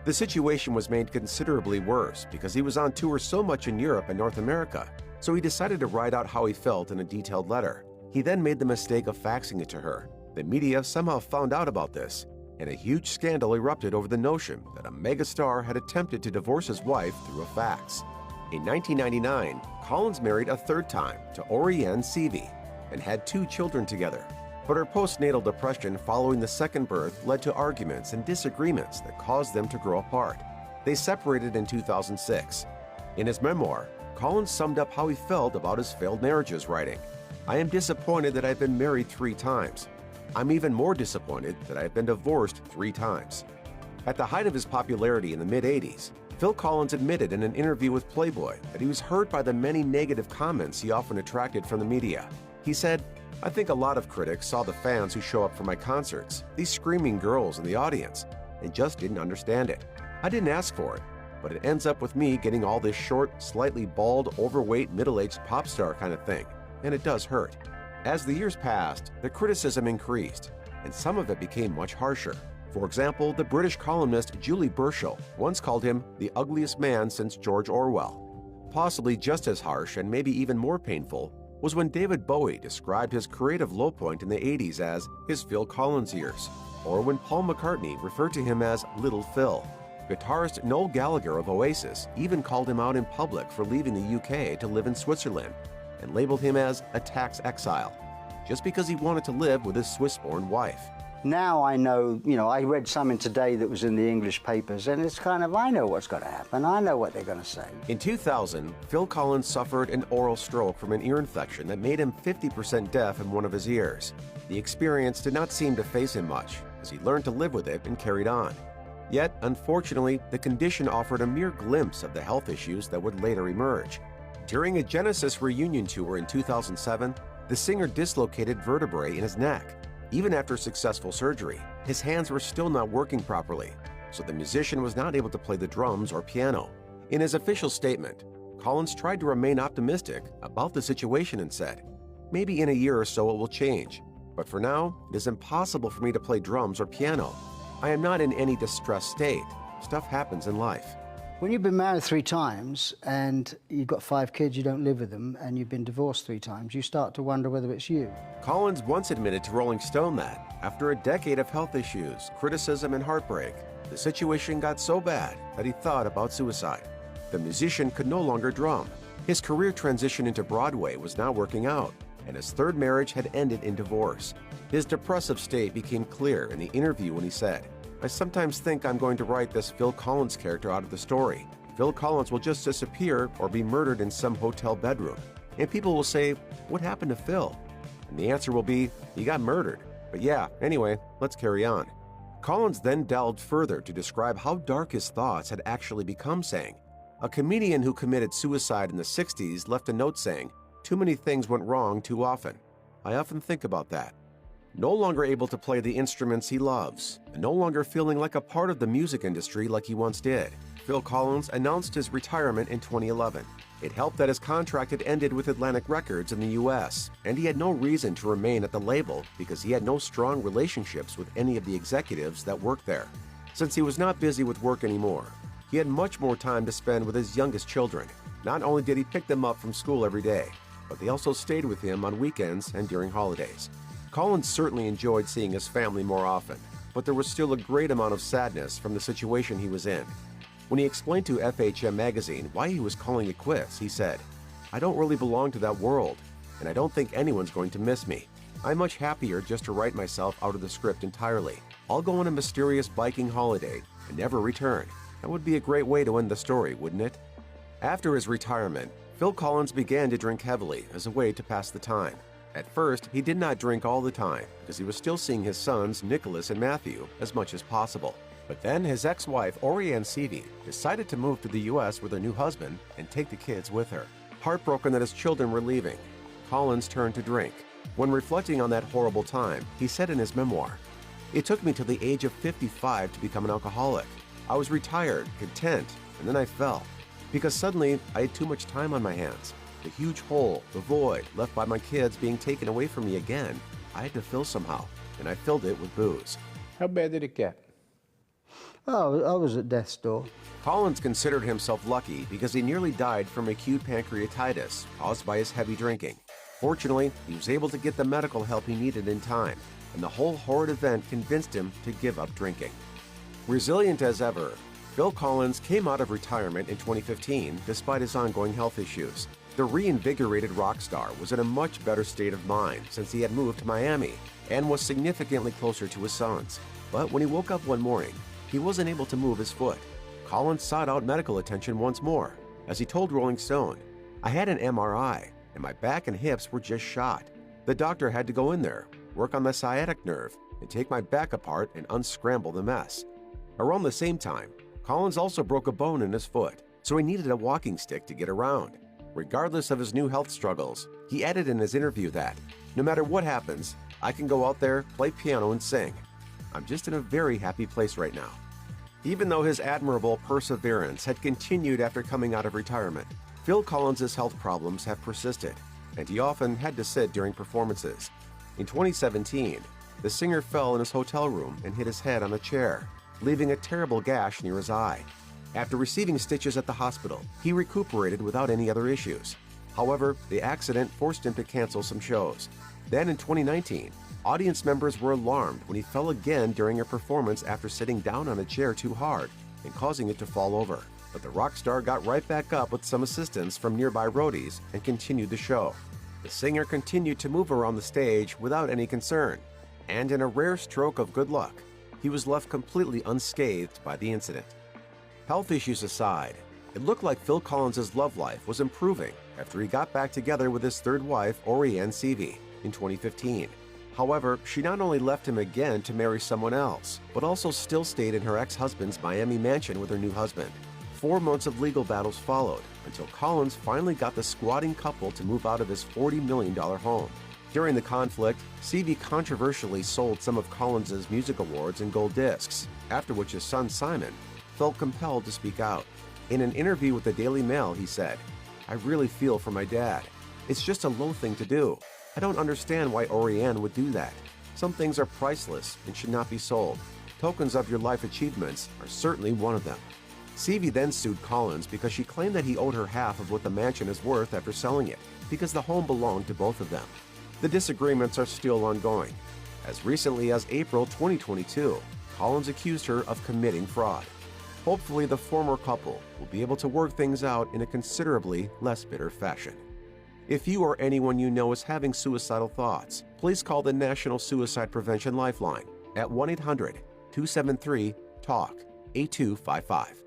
The situation was made considerably worse because he was on tour so much in Europe and North America, so he decided to write out how he felt in a detailed letter. He then made the mistake of faxing it to her. The media somehow found out about this, and a huge scandal erupted over the notion that a megastar had attempted to divorce his wife through a fax. In 1999, Collins married a third time to Oriane Seavey and had 2 children together. But her postnatal depression following the second birth led to arguments and disagreements that caused them to grow apart. They separated in 2006. In his memoir, Collins summed up how he felt about his failed marriages, writing, "I am disappointed that I've been married 3 times. I'm even more disappointed that I've been divorced 3 times." At the height of his popularity in the mid-80s, Phil Collins admitted in an interview with Playboy that he was hurt by the many negative comments he often attracted from the media. He said, "I think a lot of critics saw the fans who show up for my concerts, these screaming girls in the audience, and just didn't understand it. I didn't ask for it, but it ends up with me getting all this short, slightly bald, overweight, middle-aged pop star kind of thing, and it does hurt." As the years passed, the criticism increased, and some of it became much harsher. For example, the British columnist Julie Burchill once called him the ugliest man since George Orwell. Possibly just as harsh and maybe even more painful was when David Bowie described his creative low point in the 80s as his Phil Collins years, or when Paul McCartney referred to him as Little Phil. Guitarist Noel Gallagher of Oasis even called him out in public for leaving the UK to live in Switzerland and labeled him as a tax exile. just because he wanted to live with his Swiss-born wife. Now I know, I read something today that was in the English papers, and it's kind of, I know what's going to happen. I know what they're going to say. In 2000, Phil Collins suffered an oral stroke from an ear infection that made him 50% deaf in one of his ears. The experience did not seem to faze him much, as he learned to live with it and carried on. Yet, unfortunately, the condition offered a mere glimpse of the health issues that would later emerge. During a Genesis reunion tour in 2007, the singer dislocated vertebrae in his neck. Even after successful surgery, his hands were still not working properly, so the musician was not able to play the drums or piano. In his official statement, Collins tried to remain optimistic about the situation and said, "Maybe in a year or so it will change, but for now, it is impossible for me to play drums or piano. I am not in any distressed state. Stuff happens in life." When you've been married 3 times and you've got 5 kids, you don't live with them, and you've been divorced 3 times, you start to wonder whether it's you. Collins once admitted to Rolling Stone that, after a decade of health issues, criticism, and heartbreak, the situation got so bad that he thought about suicide. The musician could no longer drum. His career transition into Broadway was not working out, and his 3rd marriage had ended in divorce. His depressive state became clear in the interview when he said, "I sometimes think I'm going to write this Phil Collins character out of the story. Phil Collins will just disappear or be murdered in some hotel bedroom. And people will say, 'What happened to Phil?' And the answer will be, 'He got murdered.' But yeah, anyway, let's carry on." Collins then delved further to describe how dark his thoughts had actually become, saying, "A comedian who committed suicide in the 60s left a note saying, 'Too many things went wrong too often.' I often think about that. No longer able to play the instruments he loves, and no longer feeling like a part of the music industry like he once did, Phil Collins announced his retirement in 2011. It helped that his contract had ended with Atlantic Records in the US, and he had no reason to remain at the label because he had no strong relationships with any of the executives that worked there. Since he was not busy with work anymore, he had much more time to spend with his youngest children. Not only did he pick them up from school every day, but they also stayed with him on weekends and during holidays. Collins certainly enjoyed seeing his family more often, but there was still a great amount of sadness from the situation he was in. When he explained to FHM magazine why he was calling it quits, he said, "I don't really belong to that world, and I don't think anyone's going to miss me. I'm much happier just to write myself out of the script entirely. I'll go on a mysterious biking holiday and never return. That would be a great way to end the story, wouldn't it?" After his retirement, Phil Collins began to drink heavily as a way to pass the time. At first, he did not drink all the time because he was still seeing his sons, Nicholas and Matthew, as much as possible. But then his ex-wife, Orianne Seavey, decided to move to the U.S. with her new husband and take the kids with her. Heartbroken that his children were leaving, Collins turned to drink. When reflecting on that horrible time, he said in his memoir, "It took me till the age of 55 to become an alcoholic. I was retired, content, and then I fell. Because suddenly, I had too much time on my hands. The huge hole, the void, left by my kids being taken away from me again, I had to fill somehow, and I filled it with booze." How bad did it get? Oh, I was at death's door. Collins considered himself lucky because he nearly died from acute pancreatitis caused by his heavy drinking. Fortunately, he was able to get the medical help he needed in time, and the whole horrid event convinced him to give up drinking. Resilient as ever, Phil Collins came out of retirement in 2015 despite his ongoing health issues. The reinvigorated rock star was in a much better state of mind since he had moved to Miami and was significantly closer to his sons. But when he woke up one morning, he wasn't able to move his foot. Collins sought out medical attention once more. As he told Rolling Stone, "I had an MRI, and my back and hips were just shot. The doctor had to go in there, work on the sciatic nerve, and take my back apart and unscramble the mess." Around the same time, Collins also broke a bone in his foot, so he needed a walking stick to get around. Regardless of his new health struggles, he added in his interview that, "No matter what happens, I can go out there, play piano, and sing. I'm just in a very happy place right now." Even though his admirable perseverance had continued after coming out of retirement, Phil Collins' health problems have persisted, and he often had to sit during performances. In 2017, the singer fell in his hotel room and hit his head on a chair, leaving a terrible gash near his eye. After receiving stitches at the hospital, he recuperated without any other issues. However, the accident forced him to cancel some shows. Then in 2019, audience members were alarmed when he fell again during a performance after sitting down on a chair too hard and causing it to fall over. But the rock star got right back up with some assistance from nearby roadies and continued the show. The singer continued to move around the stage without any concern, and in a rare stroke of good luck, he was left completely unscathed by the incident. Health issues aside, it looked like Phil Collins' love life was improving after he got back together with his third wife, Orianne Seavey, in 2015. However, she not only left him again to marry someone else, but also still stayed in her ex-husband's Miami mansion with her new husband. 4 months of legal battles followed until Collins finally got the squatting couple to move out of his $40 million home. During the conflict, Seavey controversially sold some of Collins' music awards and gold discs, after which his son Simon felt compelled to speak out. In an interview with the Daily Mail, he said, "I really feel for my dad. It's just a low thing to do. I don't understand why Orianne would do that. Some things are priceless and should not be sold. Tokens of your life achievements are certainly one of them." Seavey then sued Collins because she claimed that he owed her half of what the mansion is worth after selling it, because the home belonged to both of them. The disagreements are still ongoing. As recently as April 2022, Collins accused her of committing fraud. Hopefully, the former couple will be able to work things out in a considerably less bitter fashion. If you or anyone you know is having suicidal thoughts, please call the National Suicide Prevention Lifeline at 1-800-273-TALK 8255.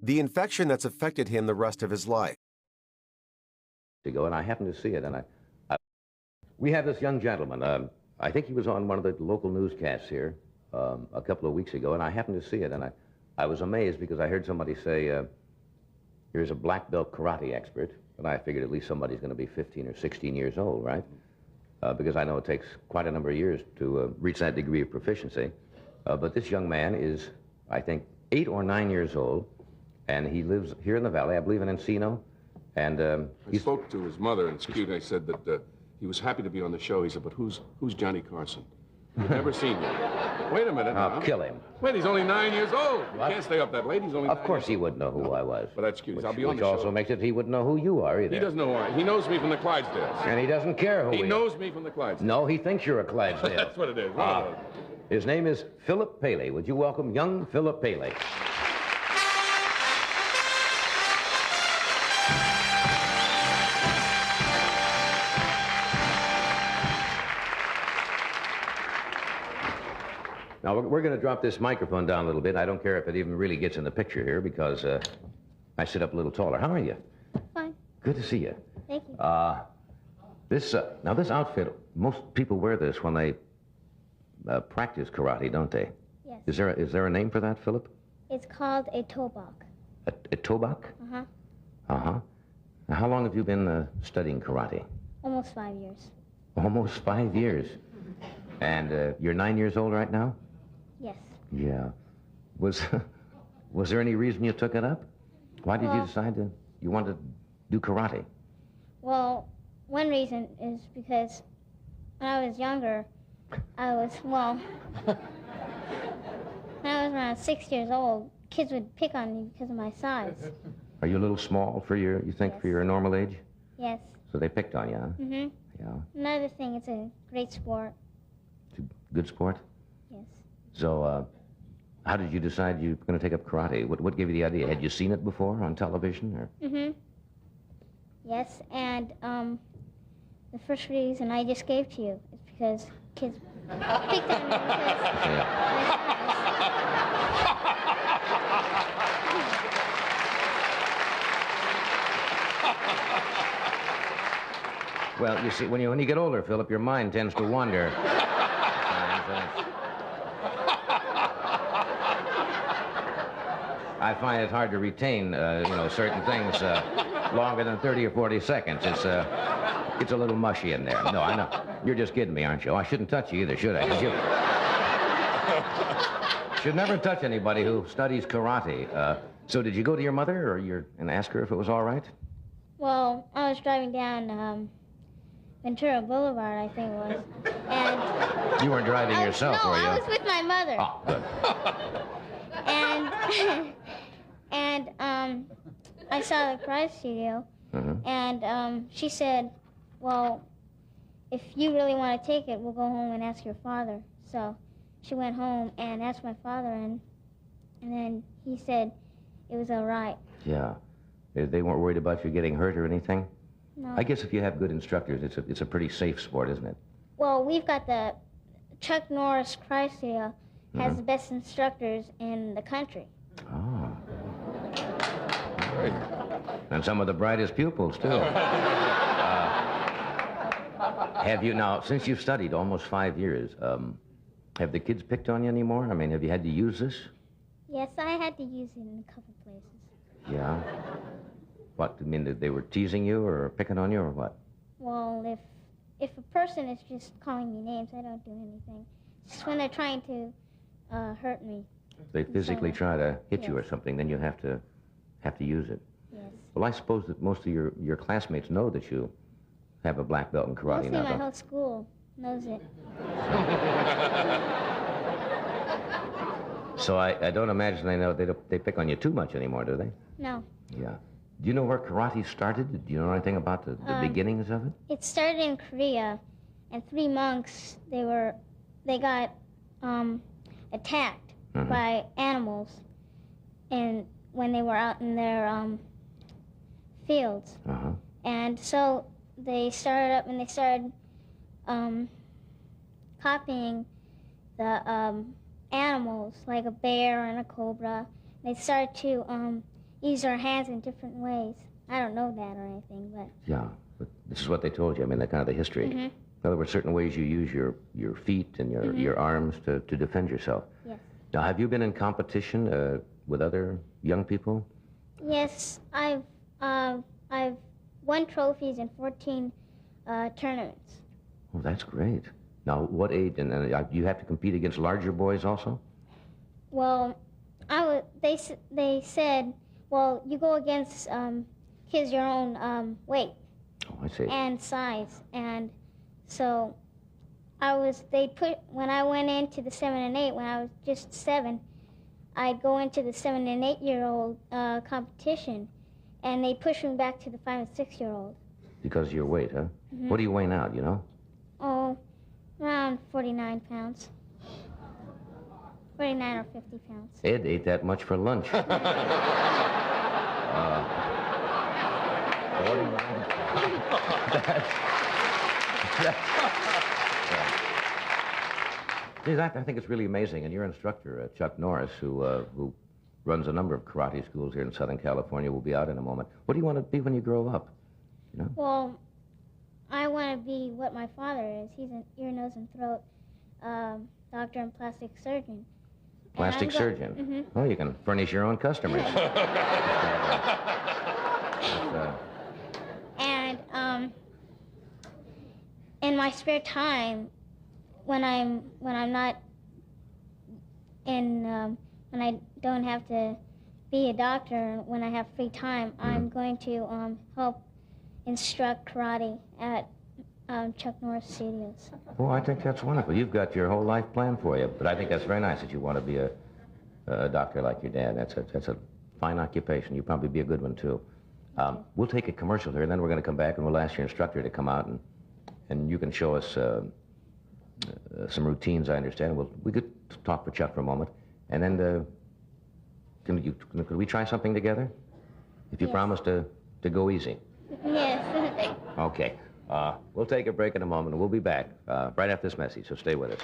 The infection that's affected him the rest of his life. Ago, and I happened to see it, and we have this young gentleman. I think he was on one of the local newscasts here a couple of weeks ago, and I happened to see it, and I was amazed because I heard somebody say, here's a black belt karate expert, and I figured at least somebody's going to be 15 or 16 years old, right? Because I know it takes quite a number of years to reach that degree of proficiency. But this young man is, I think, 8 or 9 years old, and he lives here in the valley, I believe in Encino. And he spoke to his mother, and I said that he was happy to be on the show. He said, but who's Johnny Carson? You've never seen him. Wait a minute. I'll kill him. Wait, he's only 9 years old. What? You can't stay up that late. He's only 9 Of course years he wouldn't know who I was. But that's cute. I'll be on the show. show. Which also makes it he wouldn't know who you are either. He doesn't know who I am. He knows me from the Clydesdales. And he doesn't care who he knows me from the Clydesdales. No, he thinks you're a Clydesdale. That's what it is. His name is Philip Paley. Would you welcome young Philip Paley? Now, we're going to drop this microphone down a little bit. I don't care if it even really gets in the picture here because I sit up a little taller. How are you? Fine. Good to see you. Thank you. Now, this outfit, most people wear this when they practice karate, don't they? Yes. Is there a name for that, Philip? It's called a tobak. A tobak? Uh-huh. Uh-huh. Now, how long have you been studying karate? Almost 5 years. Almost 5 years. And you're 9 years old right now? Yes. Yeah. Was there any reason you took it up? Why did you decide you wanted to do karate? Well, one reason is because when I was younger, when I was around 6 years old, kids would pick on me because of my size. Are you a little small for your normal age? Yes. So they picked on you, huh? Mm-hmm. Yeah. Another thing, it's a great sport. It's a good sport? Yes. So, how did you decide you were going to take up karate? What gave you the idea? Had you seen it before on television, or? Mm-hmm. Yes, and the first reason I just gave to you is because kids picked on me because Well, you see, when you get older, Philip, your mind tends to wander. I find it hard to retain, certain things longer than 30 or 40 seconds. It's a little mushy in there. No, I know. You're just kidding me, aren't you? Oh, I shouldn't touch you either, should I? Should never touch anybody who studies karate. So did you go to your mother and ask her if it was all right? Well, I was driving down Ventura Boulevard, I think it was, and... You weren't driving yourself, were you? No, I was with my mother. Oh, good. And I saw the karate studio, and she said, well, if you really want to take it, we'll go home and ask your father. So she went home and asked my father, and then he said it was all right. Yeah. They weren't worried about you getting hurt or anything? No. I guess if you have good instructors, it's a pretty safe sport, isn't it? Well, we've got the Chuck Norris Karate Studio has the best instructors in the country. Oh. Good. And some of the brightest pupils, too. Have you now, since you've studied almost 5 years, have the kids picked on you anymore? I mean, have you had to use this? Yes, I had to use it in a couple places. Yeah. What, I mean, they were teasing you or picking on you or what? Well, if a person is just calling me names, I don't do anything. It's just when they're trying to hurt me. They physically try to hit you or something, then you have to use it. Yes. Well, I suppose that most of your classmates know that you have a black belt in karate Mostly now. my whole school knows it. So I don't imagine they pick on you too much anymore, do they? No. Yeah. Do you know where karate started? Do you know anything about the beginnings of it? It started in Korea, and 3 monks, they got attacked by animals and when they were out in their fields. And so they started up and they started copying the animals, like a bear and a cobra. They started to use their hands in different ways. I don't know that or anything, but... Yeah, but this is what they told you. I mean, that kind of the history. In other words, certain ways you use your feet and your arms to defend yourself. Yes. Now, have you been in competition with other young people? Yes, I've won trophies in 14 tournaments. Oh, that's great. Now, what age? And you have to compete against larger boys also? Well, they said, well, you go against kids your own weight. Oh, I see. And size. And so when I went into the 7 and 8, when I was just 7, I'd go into the 7 and 8-year-old competition, and they pushed me back to the 5 and 6-year-old. Because of your weight, huh? What do you weigh now, do you know? Oh, around 49 pounds. 49 or 50 pounds. Ed ate that much for lunch. 49. I think it's really amazing. And your instructor, Chuck Norris, who runs a number of karate schools here in Southern California, will be out in a moment. What do you want to be when you grow up? You know? Well, I want to be what my father is. He's an ear, nose, and throat doctor and plastic surgeon. Plastic surgeon? Oh, you can furnish your own customers. And in my spare time, when I'm not when I don't have to be a doctor, when I have free time, I'm going to help instruct karate at Chuck Norris Studios. Well, I think that's wonderful. You've got your whole life planned for you. But I think that's very nice that you want to be a doctor like your dad. That's a fine occupation. You'd probably be a good one, too. We'll take a commercial here, and then we're going to come back, and we'll ask your instructor to come out, and you can show us some routines, I understand. We could talk with Chuck for a moment, and then could we try something together? If you promise to go easy. Yes. Okay. We'll take a break in a moment, and we'll be back right after this message, so stay with us.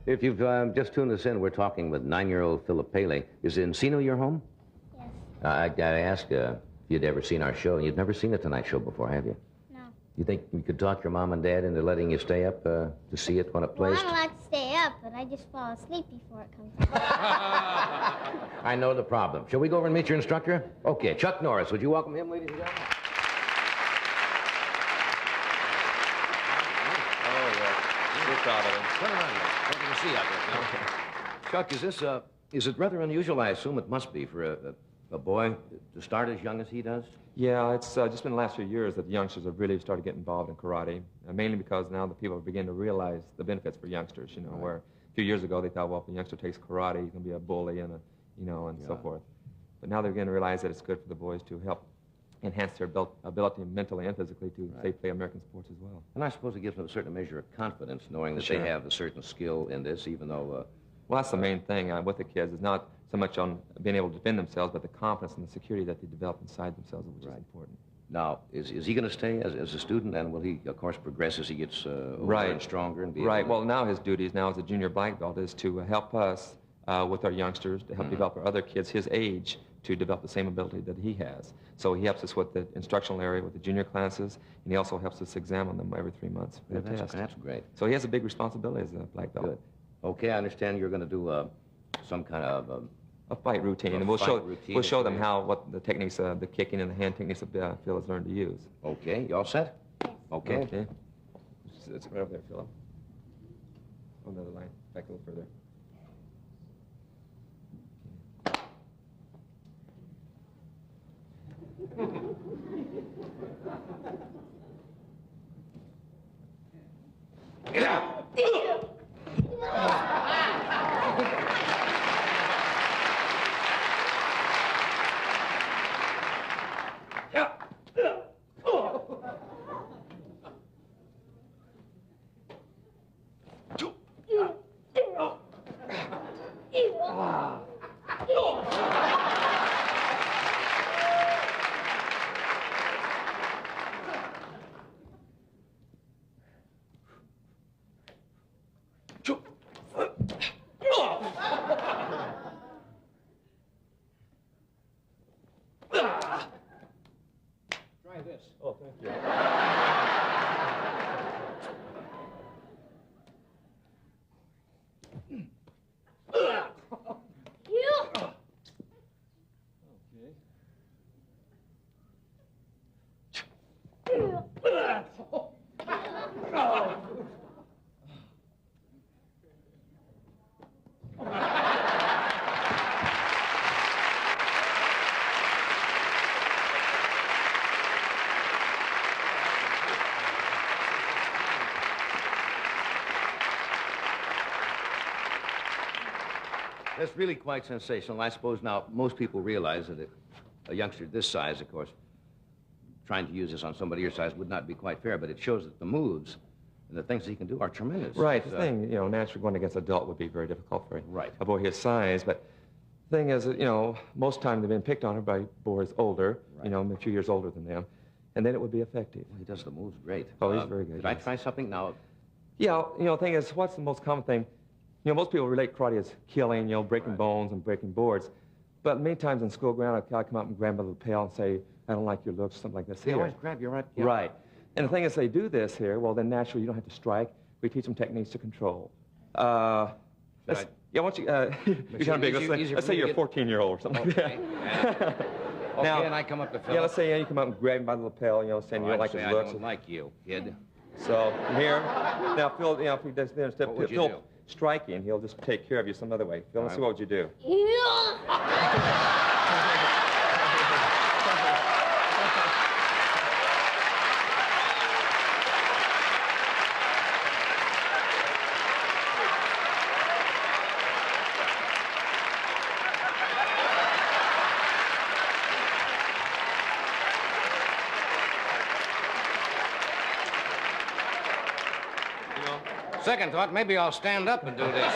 If you've just tuned us in, we're talking with 9-year-old Philip Paley. Is Encino your home? Yes. I asked if you'd ever seen our show, and you've never seen the Tonight Show before, have you? No. You think you could talk your mom and dad into letting you stay up to see it when it plays? Well, I'm allowed to stay up, but I just fall asleep before it comes on. I know the problem. Shall we go over and meet your instructor? Okay, Chuck Norris. Would you welcome him, ladies and gentlemen? Oh, yeah. We're proud of him. Turn around here. Nothing to see out there now. Chuck, is it rather unusual? I assume it must be for a boy to start as young as he does? Yeah, it's just been the last few years that the youngsters have really started getting involved in karate, mainly because now the people are beginning to realize the benefits for youngsters, you know, where a few years ago they thought, well, if a youngster takes karate, he's going to be a bully and so forth. But now they're beginning to realize that it's good for the boys to help enhance their ability mentally and physically to, say, play American sports as well. And I suppose it gives them a certain measure of confidence, knowing that they have a certain skill in this, even though Well, that's the main thing with the kids. It's not so much on being able to defend themselves, but the confidence and the security that they develop inside themselves, which is important. Now, is he going to stay as a student, and will he, of course, progress as he gets older and stronger? And be Right. able to... Well, now his duties now as a junior black belt is to help us with our youngsters, to help develop our other kids his age to develop the same ability that he has. So he helps us with the instructional area, with the junior classes, and he also helps us examine them every 3 months for the test. That's great. So he has a big responsibility as a black belt. Good. Okay, I understand you're going to do some kind of... a fight routine, and we'll show them what the techniques, the kicking and the hand techniques that Phil has learned to use. Okay, you all set? Okay. Okay. It's right over there, Philip. On the other line, back a little further. Get out! Try this. Oh, thank you. That's really quite sensational. I suppose now most people realize that a youngster this size, of course, trying to use this on somebody your size would not be quite fair, but it shows that the moves and the things that he can do are tremendous. Right. The thing, naturally going against an adult would be very difficult for Right. a boy his size, but the thing is that, most times they've been picked on by boys older, a few years older than them, and then it would be effective. Well, he does the moves great. Oh, he's very good. Could I try something now? Yeah, the thing is, what's the most common thing? Most people relate karate as killing, breaking bones and breaking boards. But many times in school ground, I'll come up and grab my lapel and say, I don't like your looks, something like this. They always grab you, right? Yeah. Right. And the thing is, they do this here, well, then naturally you don't have to strike. We teach them techniques to control. Yeah, why don't you, you're kind of big. Let's say you're a 14-year-old or something like that. Okay, Now, and I come up to Phil. Yeah, let's say you come up and grab him by the lapel, saying you don't like his looks. I don't like you, kid. So, here, now, Phil, if he does this, What would you do? strike you, and he'll just take care of you some other way. Phil, let's see, what would you do? Second thought, maybe I'll stand up and do this.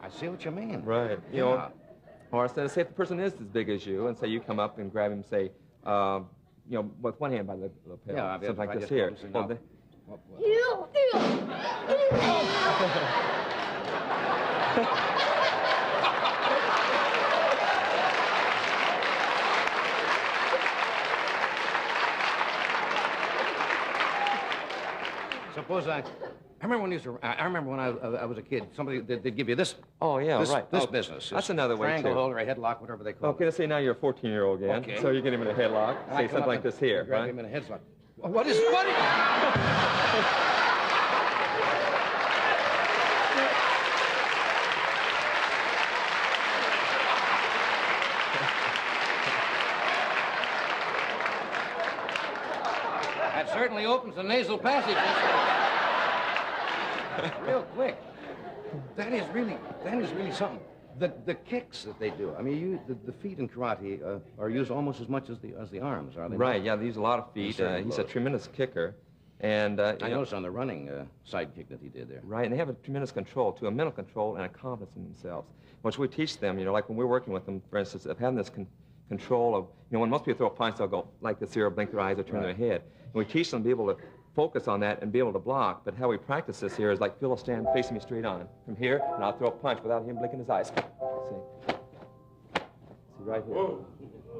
I see what you mean. Right. Or say if the person is as big as you, and say you come up and grab him, say, with one hand by the lapel, Yeah, something like this here. Suppose I remember when I was a kid, somebody they'd give you this. Oh yeah, right. This business. That's another way triangle too. hold or a headlock, whatever they call it. Okay, let's say now you're a 14-year-old again. Okay. So you get him in a headlock. Say something like this here, grab right? him in a headlock. That certainly opens the nasal passage. Real quick. That is really something. The kicks that they do. I mean, the feet in karate are used almost as much as the arms, are they? Right. Yeah, they use a lot of feet. He's a load. tremendous kicker. And I noticed on the running sidekick that he did there. Right, and they have a tremendous control, too, a mental control and a confidence in themselves, which we teach them, like when we're working with them, for instance, of having this control of, when most people throw a punch, they'll go like this here, or blink their eyes, or turn their head. And we teach them to be able to focus on that and be able to block, but how we practice this here is like Phil will stand facing me straight on from here, and I'll throw a punch without him blinking his eyes. See right here. Whoa.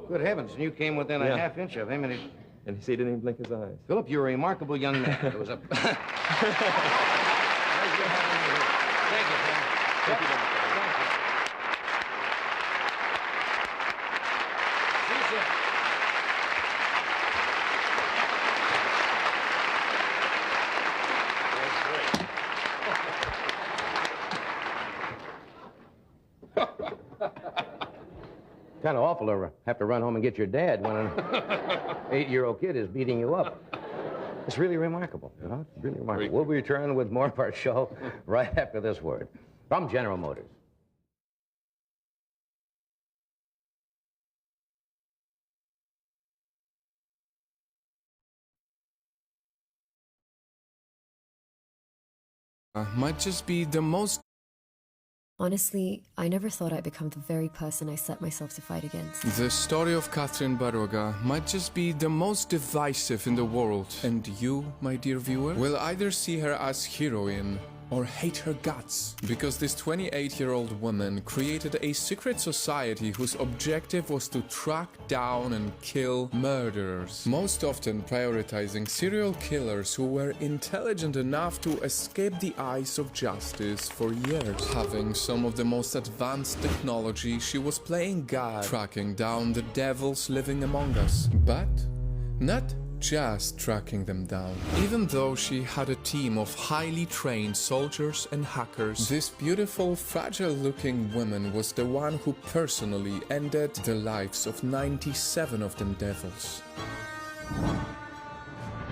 Good heavens, and you came within a half inch of him, and he didn't even blink his eyes. Philip, you're a remarkable young man. It was a... Thank you, Tim. Thank you very much. Kind of awful to have to run home and get your dad when an 8-year-old kid is beating you up. It's really remarkable, It's really remarkable. We'll return with more of our show right after this word from General Motors. Might just be the most... Honestly, I never thought I'd become the very person I set myself to fight against. The story of Catherine Baroga might just be the most divisive in the world. And you, my dear viewer, will either see her as heroine or hate her guts. Because this 28-year-old woman created a secret society whose objective was to track down and kill murderers. Most often prioritizing serial killers who were intelligent enough to escape the eyes of justice for years. Having some of the most advanced technology, she was playing God, tracking down the devils living among us. But not just tracking them down. Even though she had a team of highly trained soldiers and hackers, this beautiful, fragile-looking woman was the one who personally ended the lives of 97 of them devils.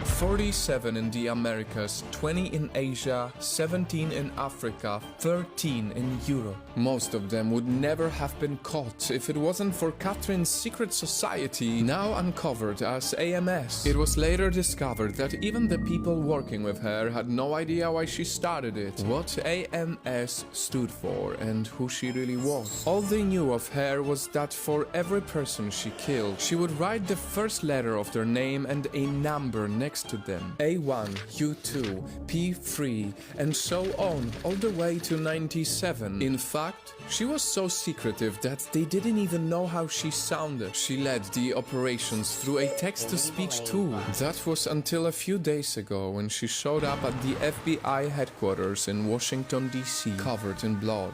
47 in the Americas, 20 in Asia, 17 in Africa, 13 in Europe. Most of them would never have been caught if it wasn't for Catherine's secret society, now uncovered as AMS. It was later discovered that even the people working with her had no idea why she started it, what AMS stood for, and who she really was. All they knew of her was that for every person she killed, she would write the first letter of their name and a number next to them. A1, U2, P3, and so on, all the way to 97. In fact, she was so secretive that they didn't even know how she sounded. She led the operations through a text-to-speech tool. That was until a few days ago when she showed up at the FBI headquarters in Washington, D.C., covered in blood.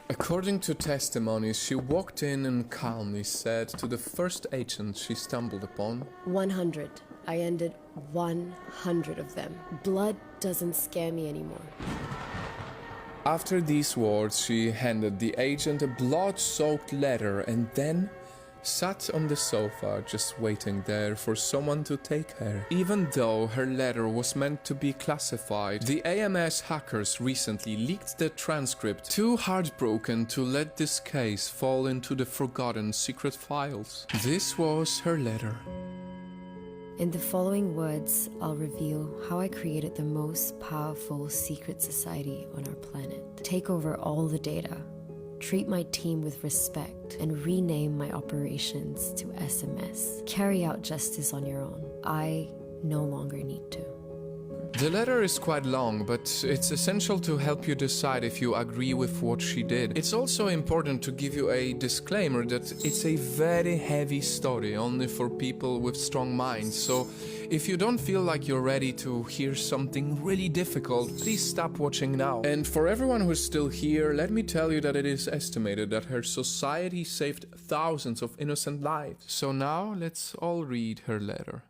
According to testimonies, she walked in and calmly said to the first agent she stumbled upon, 100. I ended 100 of them. Blood doesn't scare me anymore. After these words, she handed the agent a blood-soaked letter and then sat on the sofa just waiting there for someone to take her. Even though her letter was meant to be classified, the AMS hackers recently leaked the transcript, too heartbroken to let this case fall into the forgotten secret files. This was her letter. In the following words, I'll reveal how I created the most powerful secret society on our planet. Take over all the data, treat my team with respect, and rename my operations to SMS. Carry out justice on your own. I no longer need to. The letter is quite long, but it's essential to help you decide if you agree with what she did. It's also important to give you a disclaimer that it's a very heavy story only for people with strong minds, so if you don't feel like you're ready to hear something really difficult, please stop watching now. And for everyone who's still here, let me tell you that it is estimated that her society saved thousands of innocent lives. So now let's all read her letter.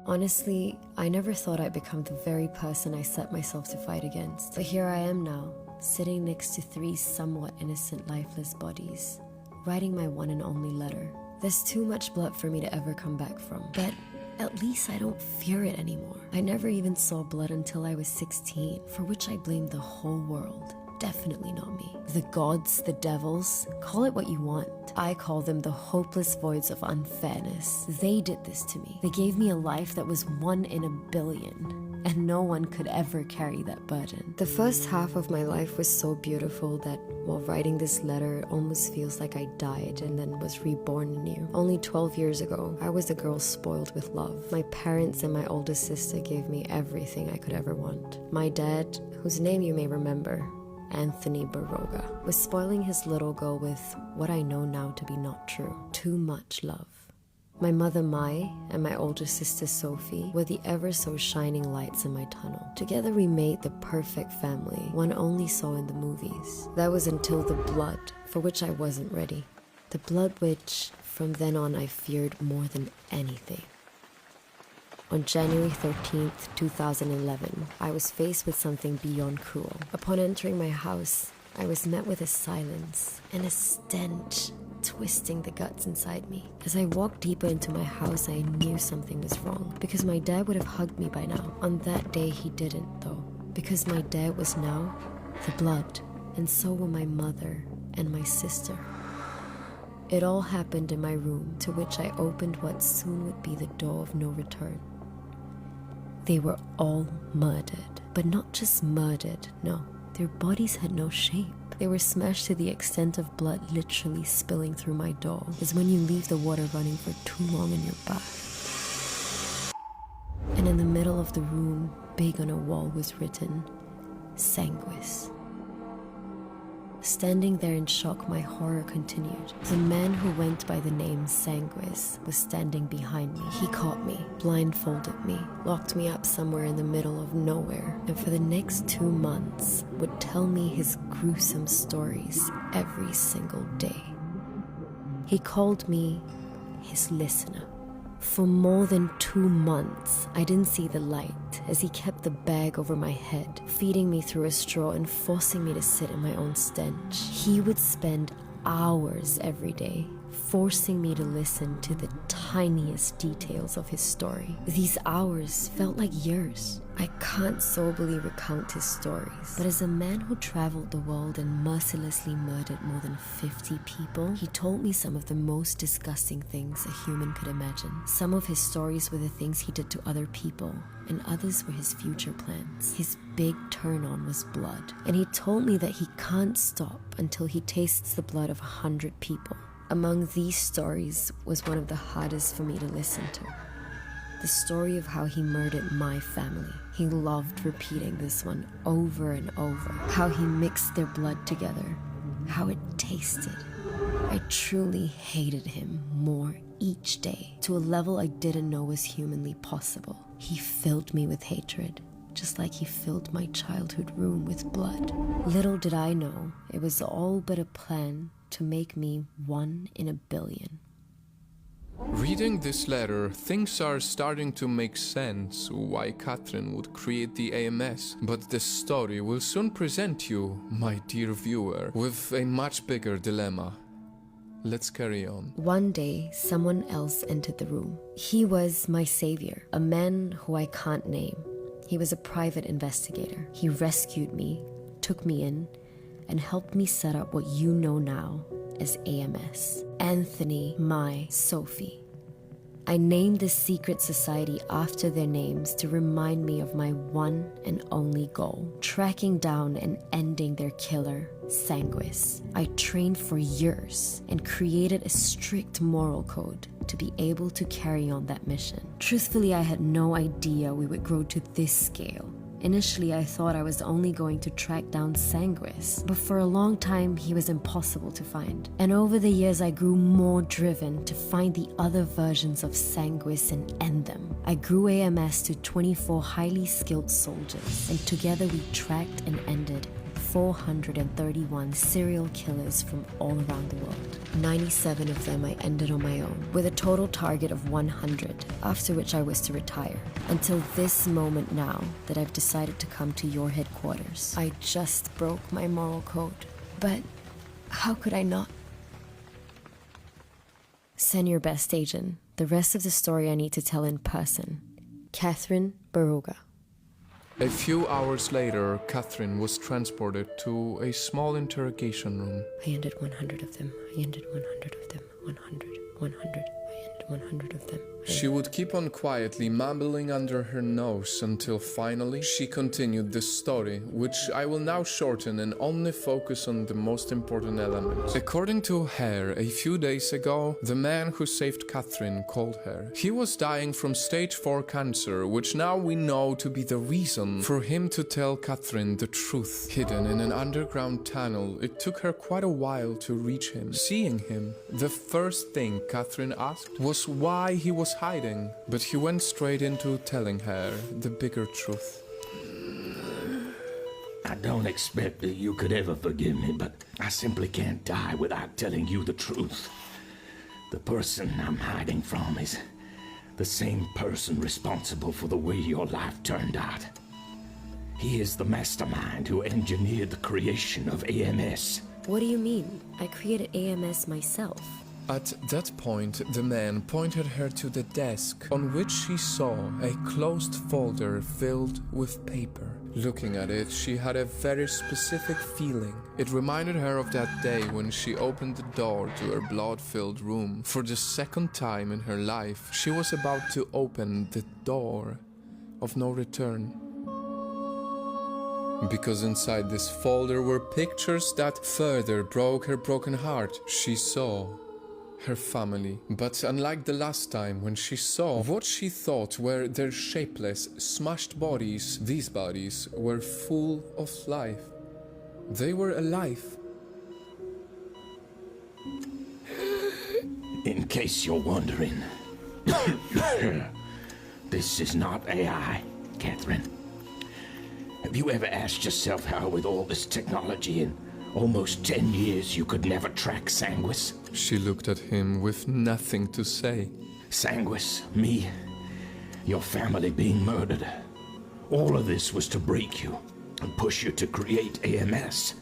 Honestly, I never thought I'd become the very person I set myself to fight against. But here I am now, sitting next to 3 somewhat innocent, lifeless bodies, writing my one and only letter. There's too much blood for me to ever come back from, but at least I don't fear it anymore. I never even saw blood until I was 16, for which I blamed the whole world. definitely not me. The gods, the devils, call it what you want. I call them the hopeless voids of unfairness. They did this to me. They gave me a life that was 1 in a billion, and no one could ever carry that burden. The first half of my life was so beautiful that while writing this letter, it almost feels like I died and then was reborn anew. Only 12 years ago, I was a girl spoiled with love. My parents and my oldest sister gave me everything I could ever want. My dad, whose name you may remember, Anthony Baroga, was spoiling his little girl with what I know now to be not true. Too much love. My mother Mai and my older sister Sophie were the ever so shining lights in my tunnel. Together we made the perfect family one only saw in the movies. That was until the blood, for which I wasn't ready. The blood which, from then on, I feared more than anything. On January 13th, 2011, I was faced with something beyond cruel. Upon entering my house, I was met with a silence and a stench twisting the guts inside me. As I walked deeper into my house, I knew something was wrong, because my dad would have hugged me by now. On that day, he didn't, though, because my dad was now the blood, and so were my mother and my sister. It all happened in my room, to which I opened what soon would be the door of no return. They were all murdered, but not just murdered, no. Their bodies had no shape. They were smashed to the extent of blood literally spilling through my door, as when you leave the water running for too long in your bath. And in the middle of the room, big on a wall, was written, Sanguis. Standing there in shock, my horror continued. The man who went by the name Sanguis was standing behind me. He caught me, blindfolded me, locked me up somewhere in the middle of nowhere, and for the next 2 months would tell me his gruesome stories every single day. He called me his listener. For more than 2 months, I didn't see the light as he kept the bag over my head, feeding me through a straw and forcing me to sit in my own stench. He would spend hours every day forcing me to listen to the tiniest details of his story. These hours felt like years. I can't soberly recount his stories, but as a man who traveled the world and mercilessly murdered more than 50 people, he told me some of the most disgusting things a human could imagine. Some of his stories were the things he did to other people, and others were his future plans. His big turn-on was blood, and he told me that he can't stop until he tastes the blood of 100 people. Among these stories was one of the hardest for me to listen to. The story of how he murdered my family. He loved repeating this one over and over. How he mixed their blood together. How it tasted. I truly hated him more each day, to a level I didn't know was humanly possible. He filled me with hatred, just like he filled my childhood room with blood. Little did I know, it was all but a plan to make me 1 in a billion. Reading this letter, things are starting to make sense why Catherine would create the AMS, but the story will soon present you, my dear viewer, with a much bigger dilemma. Let's carry on. One day, someone else entered the room. He was my savior, a man who I can't name. He was a private investigator. He rescued me, took me in, and helped me set up what you know now as AMS. Anthony, Mai, Sophie. I named this secret society after their names to remind me of my one and only goal, tracking down and ending their killer, Sanguis. I trained for years and created a strict moral code to be able to carry on that mission. Truthfully, I had no idea we would grow to this scale. Initially, I thought I was only going to track down Sanguis, but for a long time, he was impossible to find. And over the years, I grew more driven to find the other versions of Sanguis and end them. I grew AMS to 24 highly skilled soldiers, and together we tracked and ended 431 serial killers from all around the world. 97 of them I ended on my own, with a total target of 100, after which I was to retire. Until this moment now that I've decided to come to your headquarters. I just broke my moral code, but how could I not? Send your best agent. The rest of the story I need to tell in person. Catherine Baroga. A few hours later, Catherine was transported to a small interrogation room. I ended 100 of them. I ended 100 of them. 100. I ended 100 of them. She would keep on quietly mumbling under her nose until finally she continued the story, which I will now shorten and only focus on the most important elements. According to her, a few days ago, the man who saved Catherine called her. He was dying from stage 4 cancer, which now we know to be the reason for him to tell Catherine the truth. Hidden in an underground tunnel, it took her quite a while to reach him. Seeing him, the first thing Catherine asked was why he was hiding, but he went straight into telling her the bigger truth. I don't expect that you could ever forgive me, but I simply can't die without telling you the truth. The person I'm hiding from is the same person responsible for the way your life turned out. He is the mastermind who engineered the creation of AMS. What do you mean? I created AMS myself. At that point, the man pointed her to the desk, on which she saw a closed folder filled with paper. Looking at it, she had a very specific feeling. It reminded her of that day when she opened the door to her blood-filled room. For the second time in her life, she was about to open the door of no return. Because inside this folder were pictures that further broke her broken heart. She saw her family, but unlike the last time when she saw what she thought were their shapeless, smashed bodies, these bodies were full of life. They were alive. In case you're wondering, this is not AI, Catherine. Have you ever asked yourself how with all this technology in almost 10 years you could never track Sanguis? She looked at him with nothing to say. Sanguis, me, your family being murdered. All of this was to break you and push you to create AMS.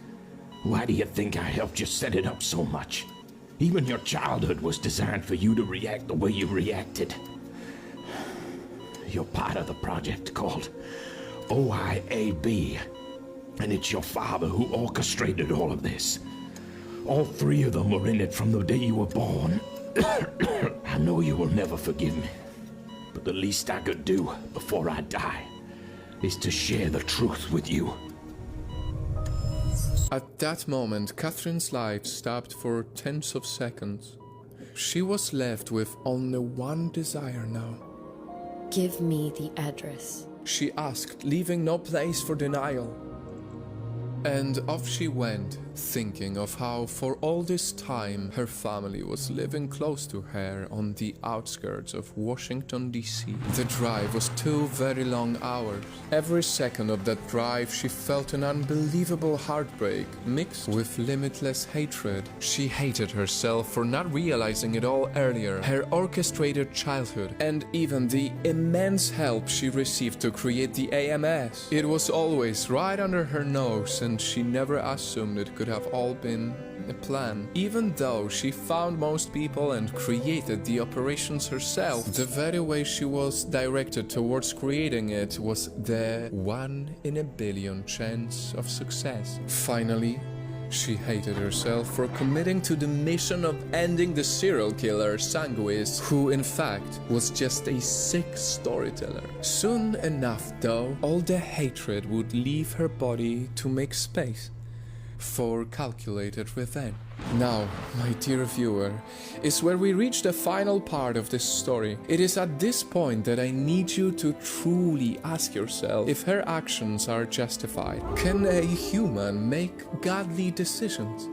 Why do you think I helped you set it up so much? Even your childhood was designed for you to react the way you reacted. You're part of the project called OIAB, and it's your father who orchestrated all of this. All three of them were in it from the day you were born. I know you will never forgive me, but the least I could do before I die is to share the truth with you. At that moment, Catherine's life stopped for tenths of seconds. She was left with only one desire now. Give me the address, she asked, leaving no place for denial. And off she went, thinking of how for all this time her family was living close to her on the outskirts of Washington, D.C. The drive was 2 very long hours. Every second of that drive she felt an unbelievable heartbreak mixed with limitless hatred. She hated herself for not realizing it all earlier, her orchestrated childhood, and even the immense help she received to create the AMS. It was always right under her nose, and she never assumed it could have all been a plan. Even though she found most people and created the operations herself, the very way she was directed towards creating it was the 1 in a billion chance of success. Finally, she hated herself for committing to the mission of ending the serial killer Sanguis, who in fact was just a sick storyteller. Soon enough though, all the hatred would leave her body to make space for calculated revenge. Now, my dear viewer, is where we reach the final part of this story. It is at this point that I need you to truly ask yourself if her actions are justified. Can a human make godly decisions?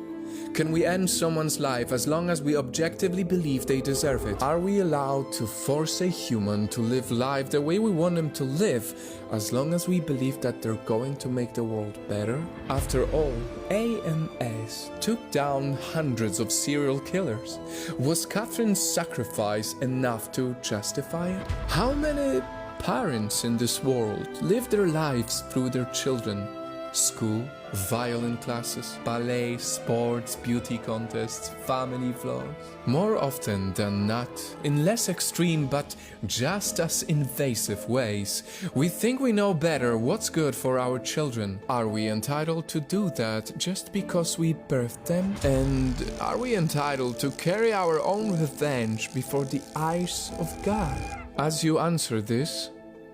Can we end someone's life as long as we objectively believe they deserve it? Are we allowed to force a human to live life the way we want them to live as long as we believe that they're going to make the world better? After all, AMS took down hundreds of serial killers. Was Catherine's sacrifice enough to justify it? How many parents in this world live their lives through their children, School, violin classes, ballet, sports, beauty contests, family vlogs. More often than not, in less extreme but just as invasive ways, we think we know better what's good for our children. Are we entitled to do that just because we birthed them? And are we entitled to carry our own revenge before the eyes of God? As you answer this,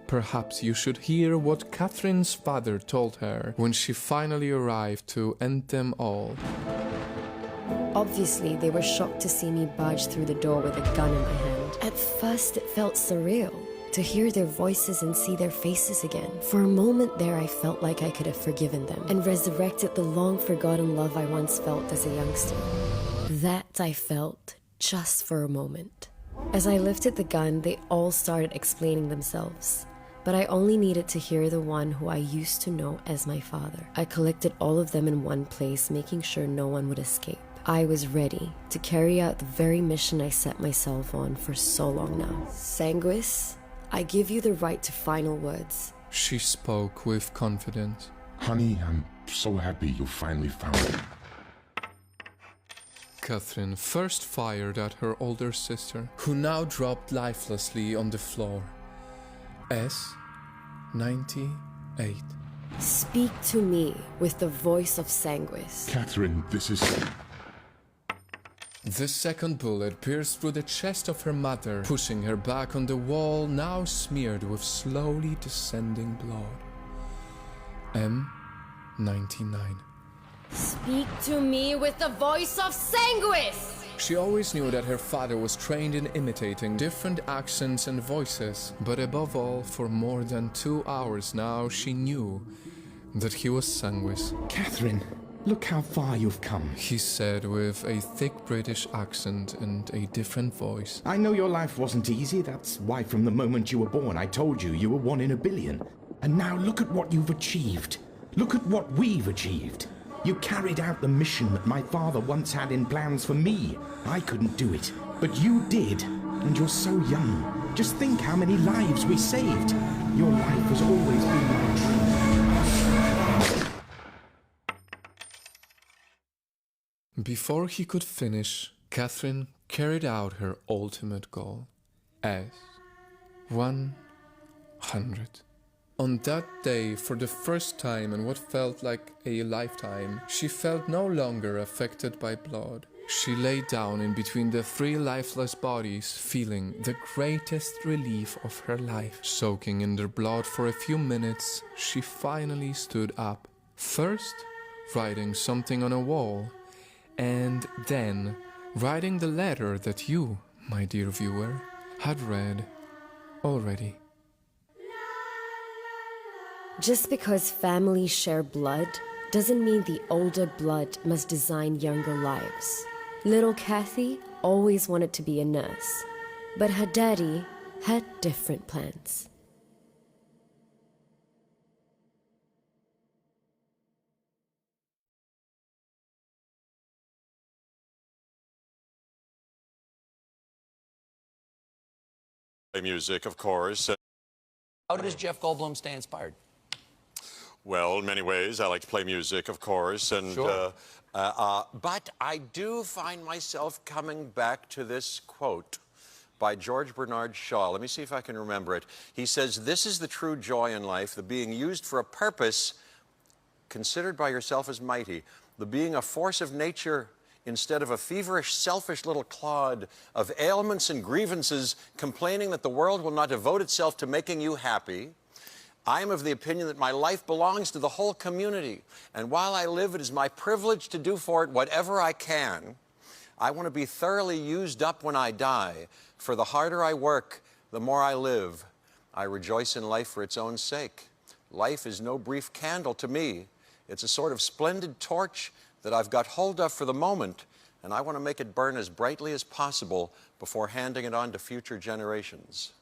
perhaps you should hear what Catherine's father told her when she finally arrived to end them all. Obviously, they were shocked to see me barge through the door with a gun in my hand. At first, it felt surreal to hear their voices and see their faces again. For a moment there, I felt like I could have forgiven them and resurrected the long-forgotten love I once felt as a youngster. That I felt just for a moment. As I lifted the gun, they all started explaining themselves. But I only needed to hear the one who I used to know as my father. I collected all of them in one place, making sure no one would escape. I was ready to carry out the very mission I set myself on for so long now. Sanguis, I give you the right to final words. She spoke with confidence. Honey, I'm so happy you finally found it. Catherine first fired at her older sister, who now dropped lifelessly on the floor. S-98. Speak to me with the voice of Sanguis. Catherine, this is... The second bullet pierced through the chest of her mother, pushing her back on the wall, now smeared with slowly descending blood. M99. Speak to me with the voice of Sanguis! She always knew that her father was trained in imitating different accents and voices, but above all, for more than 2 hours now, she knew that he was Sanguis. Catherine, look how far you've come, he said with a thick British accent and a different voice. I know your life wasn't easy. That's why from the moment you were born, I told you you were 1 in a billion. And now look at what you've achieved. Look at what we've achieved. You carried out the mission that my father once had in plans for me. I couldn't do it, but you did. And you're so young. Just think how many lives we saved. Your life has always been my dream. Before he could finish, Catherine carried out her ultimate goal. S-100. On that day, for the first time in what felt like a lifetime, she felt no longer affected by blood. She lay down in between the 3 lifeless bodies, feeling the greatest relief of her life. Soaking in their blood for a few minutes, she finally stood up. First, writing something on a wall, and then writing the letter that you, my dear viewer, had read already. Just because families share blood doesn't mean the older blood must design younger lives. Little Kathy always wanted to be a nurse, but her daddy had different plans. Music, of course. How does Jeff Goldblum stay inspired? Well, in many ways, I like to play music, of course, and Sure. but I do find myself coming back to this quote by George Bernard Shaw. Let me see if I can remember it. He says, "This is the true joy in life, the being used for a purpose considered by yourself as mighty, the being a force of nature instead of a feverish, selfish little clod of ailments and grievances, complaining that the world will not devote itself to making you happy. I am of the opinion that my life belongs to the whole community, and while I live, it is my privilege to do for it whatever I can. I want to be thoroughly used up when I die, for the harder I work, the more I live. I rejoice in life for its own sake. Life is no brief candle to me. It's a sort of splendid torch that I've got hold of for the moment, and I want to make it burn as brightly as possible before handing it on to future generations."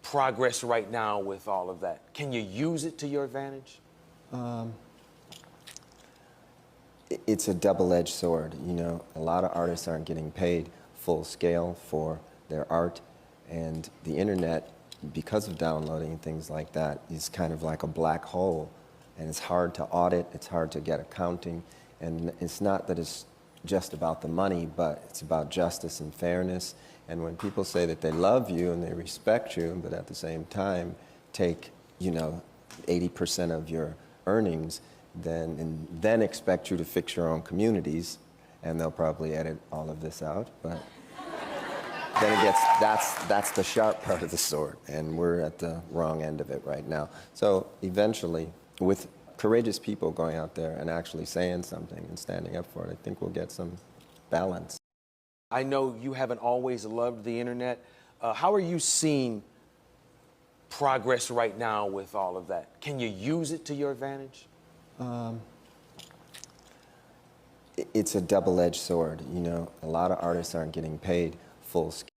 progress right now with all of that? Can you use it to your advantage? It's a double-edged sword. You know, a lot of artists aren't getting paid full scale for their art, and the internet, because of downloading and things like that, is kind of like a black hole, and it's hard to audit, it's hard to get accounting, and it's not that it's just about the money, but it's about justice and fairness. And when people say that they love you and they respect you, but at the same time take, you know, 80% of your earnings, then expect you to fix your own communities, and they'll probably edit all of this out, but then it gets, that's the sharp part of the sword, and we're at the wrong end of it right now. So eventually, with courageous people going out there and actually saying something and standing up for it, I think we'll get some balance. I know you haven't always loved the internet. How are you seeing progress right now with all of that? Can you use it to your advantage? It's a double-edged sword. You know, a lot of artists aren't getting paid full scale.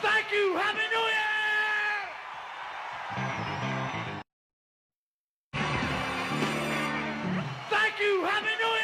Thank you! Happy New Year! Thank you! Happy New Year!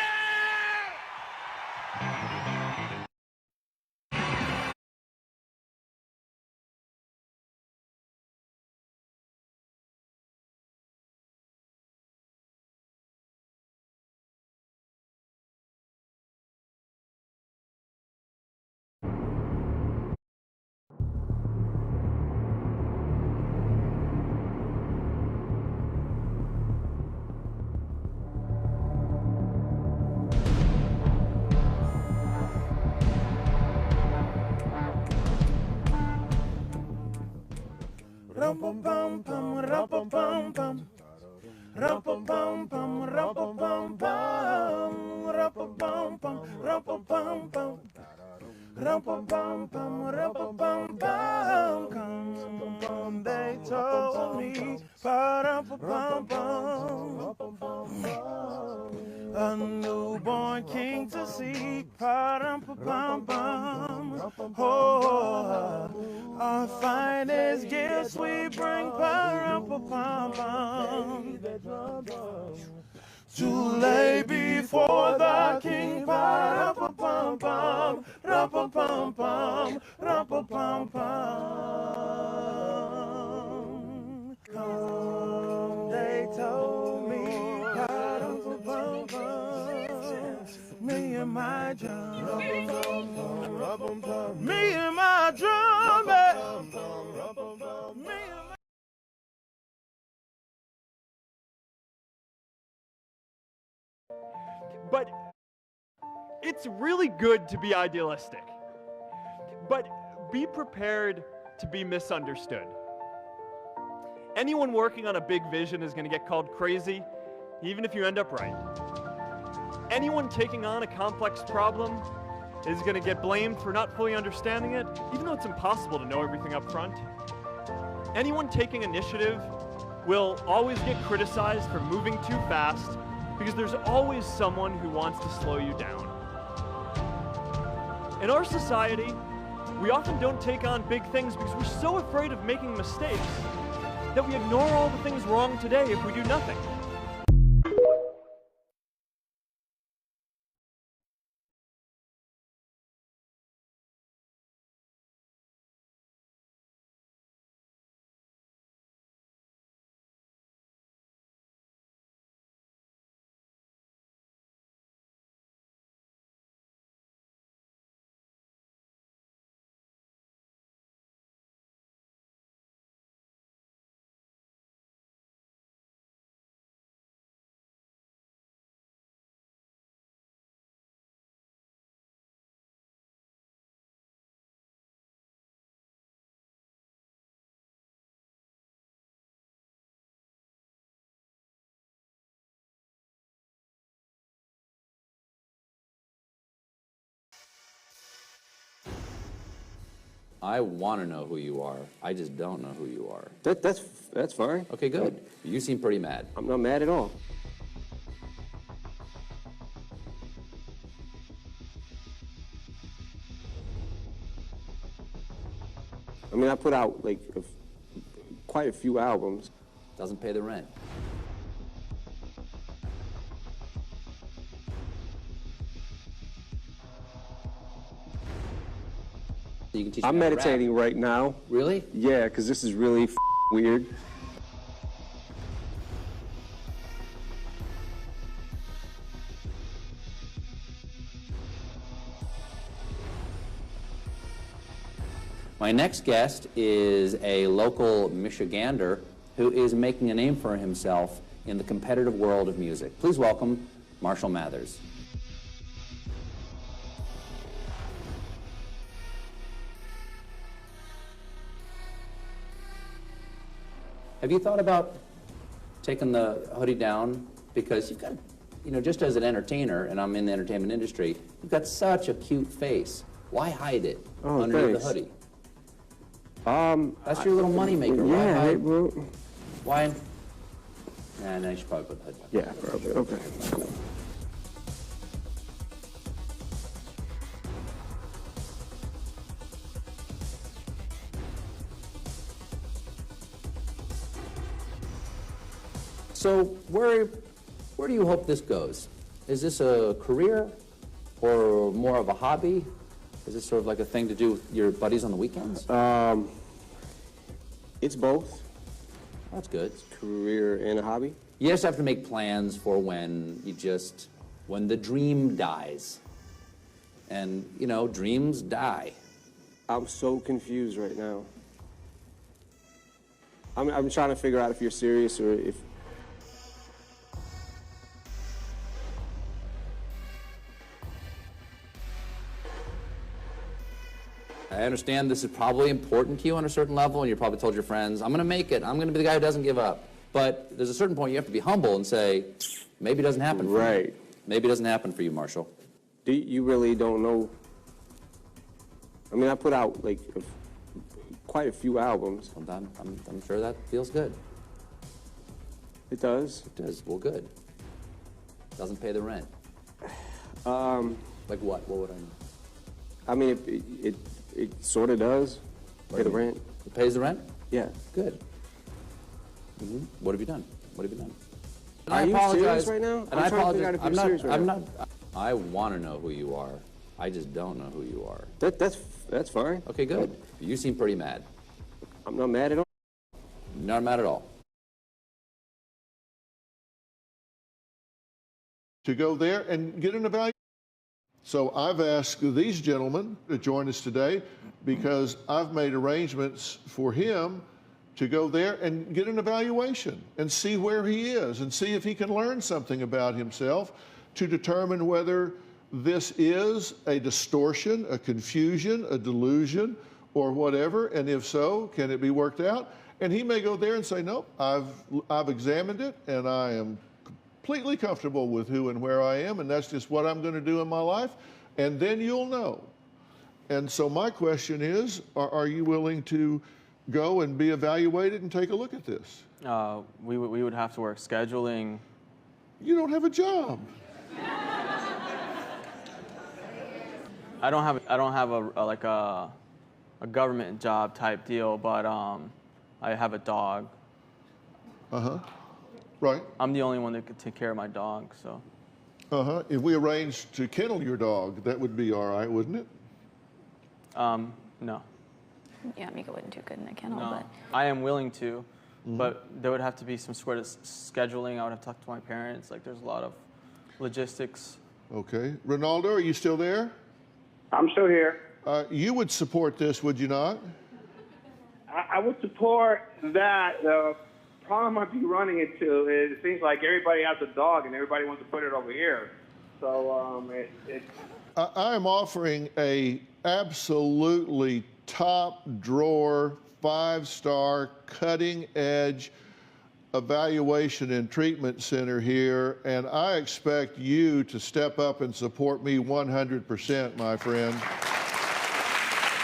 Rum-pum-pum-pum, rum-pum-pum-pum. Rum-pum-pum-pum, rum-pum-pum-pum. Rum-pum-pum-pum, rum-pum-pum-pum. Rum-pum-pum-pum, rum-pum-pum-pum. Come, they told me, pa-rum-pum-pum-pum. A newborn king to see, pa-rum-pum-pum-pum. Oh, our finest gifts we bring, pa-rum-pum-pum-pum. to lay before the king. Ba-da-ba-bum-bum, ra-ba-bum-bum, ra-ba-bum-bum. Come, they told me, ba-da-ba-bum-bum, me and my drum, me and my drum, me and my But it's really good to be idealistic. But be prepared to be misunderstood. Anyone working on a big vision is going to get called crazy, even if you end up right. Anyone taking on a complex problem is going to get blamed for not fully understanding it, even though it's impossible to know everything up front. Anyone taking initiative will always get criticized for moving too fast, because there's always someone who wants to slow you down. In our society, we often don't take on big things because we're so afraid of making mistakes that we ignore all the things wrong today if we do nothing. I want to know who you are. I just don't know who you are. That's fine. Okay, good. You seem pretty mad. I'm not mad at all. I mean, I put out like quite a few albums. Doesn't pay the rent. You can teach I'm me how to meditating rap. right now. Really? Yeah, because this is really weird. My next guest is a local Michigander who is making a name for himself in the competitive world of music. Please welcome Marshall Mathers. Have you thought about taking the hoodie down? Because you've got, you know, just as an entertainer, and I'm in the entertainment industry, you've got such a cute face. Why hide it underneath the hoodie? That's your little moneymaker. Yeah, Why hide? well, Why? Nah, no, you should probably put the hoodie back. yeah, probably. Okay, cool. So where do you hope this goes? Is this a career or more of a hobby? Is this sort of like a thing to do with your buddies on the weekends? It's both. That's good. It's a career and a hobby. You just have to make plans for when the dream dies. And, you know, dreams die. I'm so confused right now. I'm trying to figure out if you're serious or if... I understand this is probably important to you on a certain level, and you probably told your friends, I'm going to make it. I'm going to be the guy who doesn't give up. But there's a certain point you have to be humble and say, maybe it doesn't happen for Right. you. Maybe it doesn't happen for you, Marshall. You really don't know? I mean, I put out, like, quite a few albums. I'm sure that feels good. It does? It does. Well, good. Doesn't pay the rent. Like what? What would I mean? I mean, it sort of does. Pay the rent. It pays the rent? Yeah. Good. Mm-hmm. What have you done? What have you done? And Are I you apologize serious right now? And I I'm trying to apologize. figure out if you're serious right now. I want to know who you are. I just don't know who you are. That's fine. Okay, good. You seem pretty mad. I'm not mad at all. Not mad at all. To go there and get an evaluation. So I've asked these gentlemen to join us today because I've made arrangements for him to go there and get an evaluation and see where he is and see if he can learn something about himself to determine whether this is a distortion, a confusion, a delusion, or whatever, and if so, can it be worked out? And he may go there and say, nope, I've examined it and I am completely comfortable with who and where I am, and that's just what I'm going to do in my life, and then you'll know. And so my question is, are you willing to go and be evaluated and take a look at this? We would have to work scheduling. You don't have a job. I don't have a government job type deal, but I have a dog. Right. I'm the only one that could take care of my dog, so. If we arranged to kennel your dog, that would be all right, wouldn't it? No. Yeah, Mika wouldn't do good in a kennel, No. but I am willing to, but there would have to be some sort of scheduling. I would have to talk to my parents. Like, there's a lot of logistics. Okay. Ronaldo, are you still there? I'm still here. You would support this, would you not? I would support that. The problem I'd be running into is it seems like everybody has a dog and everybody wants to put it over here. So I am offering a absolutely top drawer, 5-star, cutting edge evaluation and treatment center here, and I expect you to step up and support me 100%, my friend.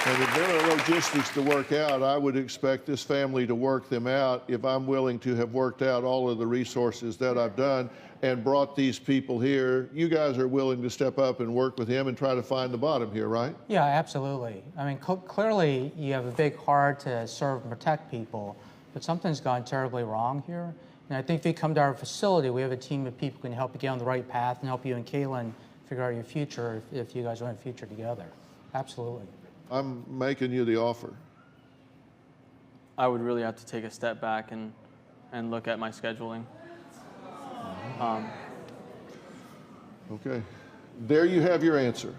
And if there are logistics to work out, I would expect this family to work them out if I'm willing to have worked out all of the resources that I've done and brought these people here. You guys are willing to step up and work with him and try to find the bottom here, right? Yeah, absolutely. I mean, clearly you have a big heart to serve and protect people, but something's gone terribly wrong here. And I think if you come to our facility, we have a team of people who can help you get on the right path and help you and Kaylin figure out your future if you guys want a future together. Absolutely. I'm making you the offer. I would really have to take a step back and look at my scheduling. Okay. There you have your answer.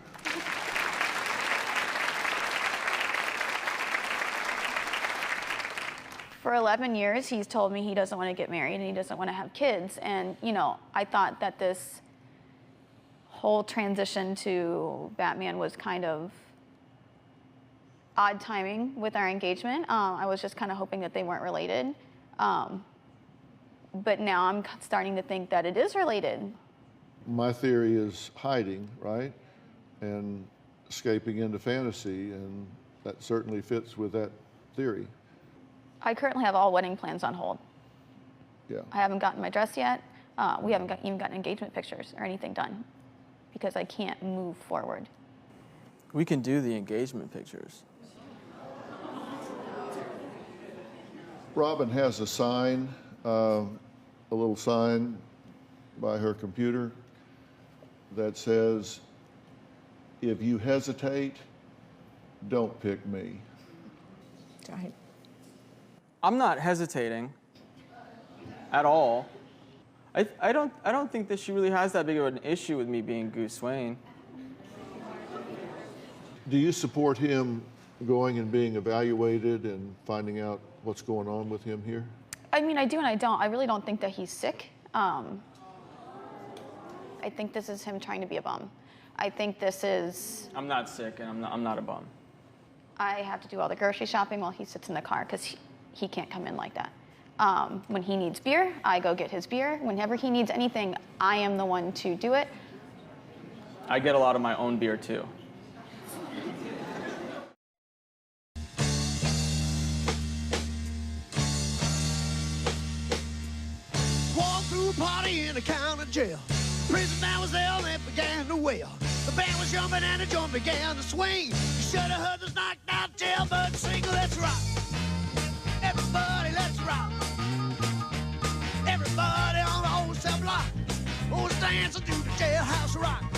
for 11 years, he's told me he doesn't want to get married and he doesn't want to have kids. And, you know, I thought that this whole transition to Batman was kind of odd timing with our engagement. I was just kind of hoping that they weren't related. But now I'm starting to think that it is related. My theory is hiding, right? And escaping into fantasy, and that certainly fits with that theory. I currently have all wedding plans on hold. Yeah. I haven't gotten my dress yet. We haven't even gotten engagement pictures or anything done because I can't move forward. We can do the engagement pictures. Robin has a sign, a little sign by her computer that says, if you hesitate, don't pick me. Right. I'm not hesitating at all. I don't think that she really has that big of an issue with me being Goose Swain. Do you support him going and being evaluated and finding out what's going on with him here? I mean, I do and I don't. I really don't think that he's sick. I think this is him trying to be a bum. I think this is... I'm not sick and I'm not a bum. I have to do all the grocery shopping while he sits in the car because he can't come in like that. When he needs beer, I go get his beer. Whenever he needs anything, I am the one to do it. I get a lot of my own beer too. Walked through a party in a county jail. Prison man was there and they began to wail. The band was jumping and the joint began to swing. You should have heard this knocked out jailbird sing. Let's rock. Everybody, let's rock. Everybody on the whole cell the answer to the jailhouse rock.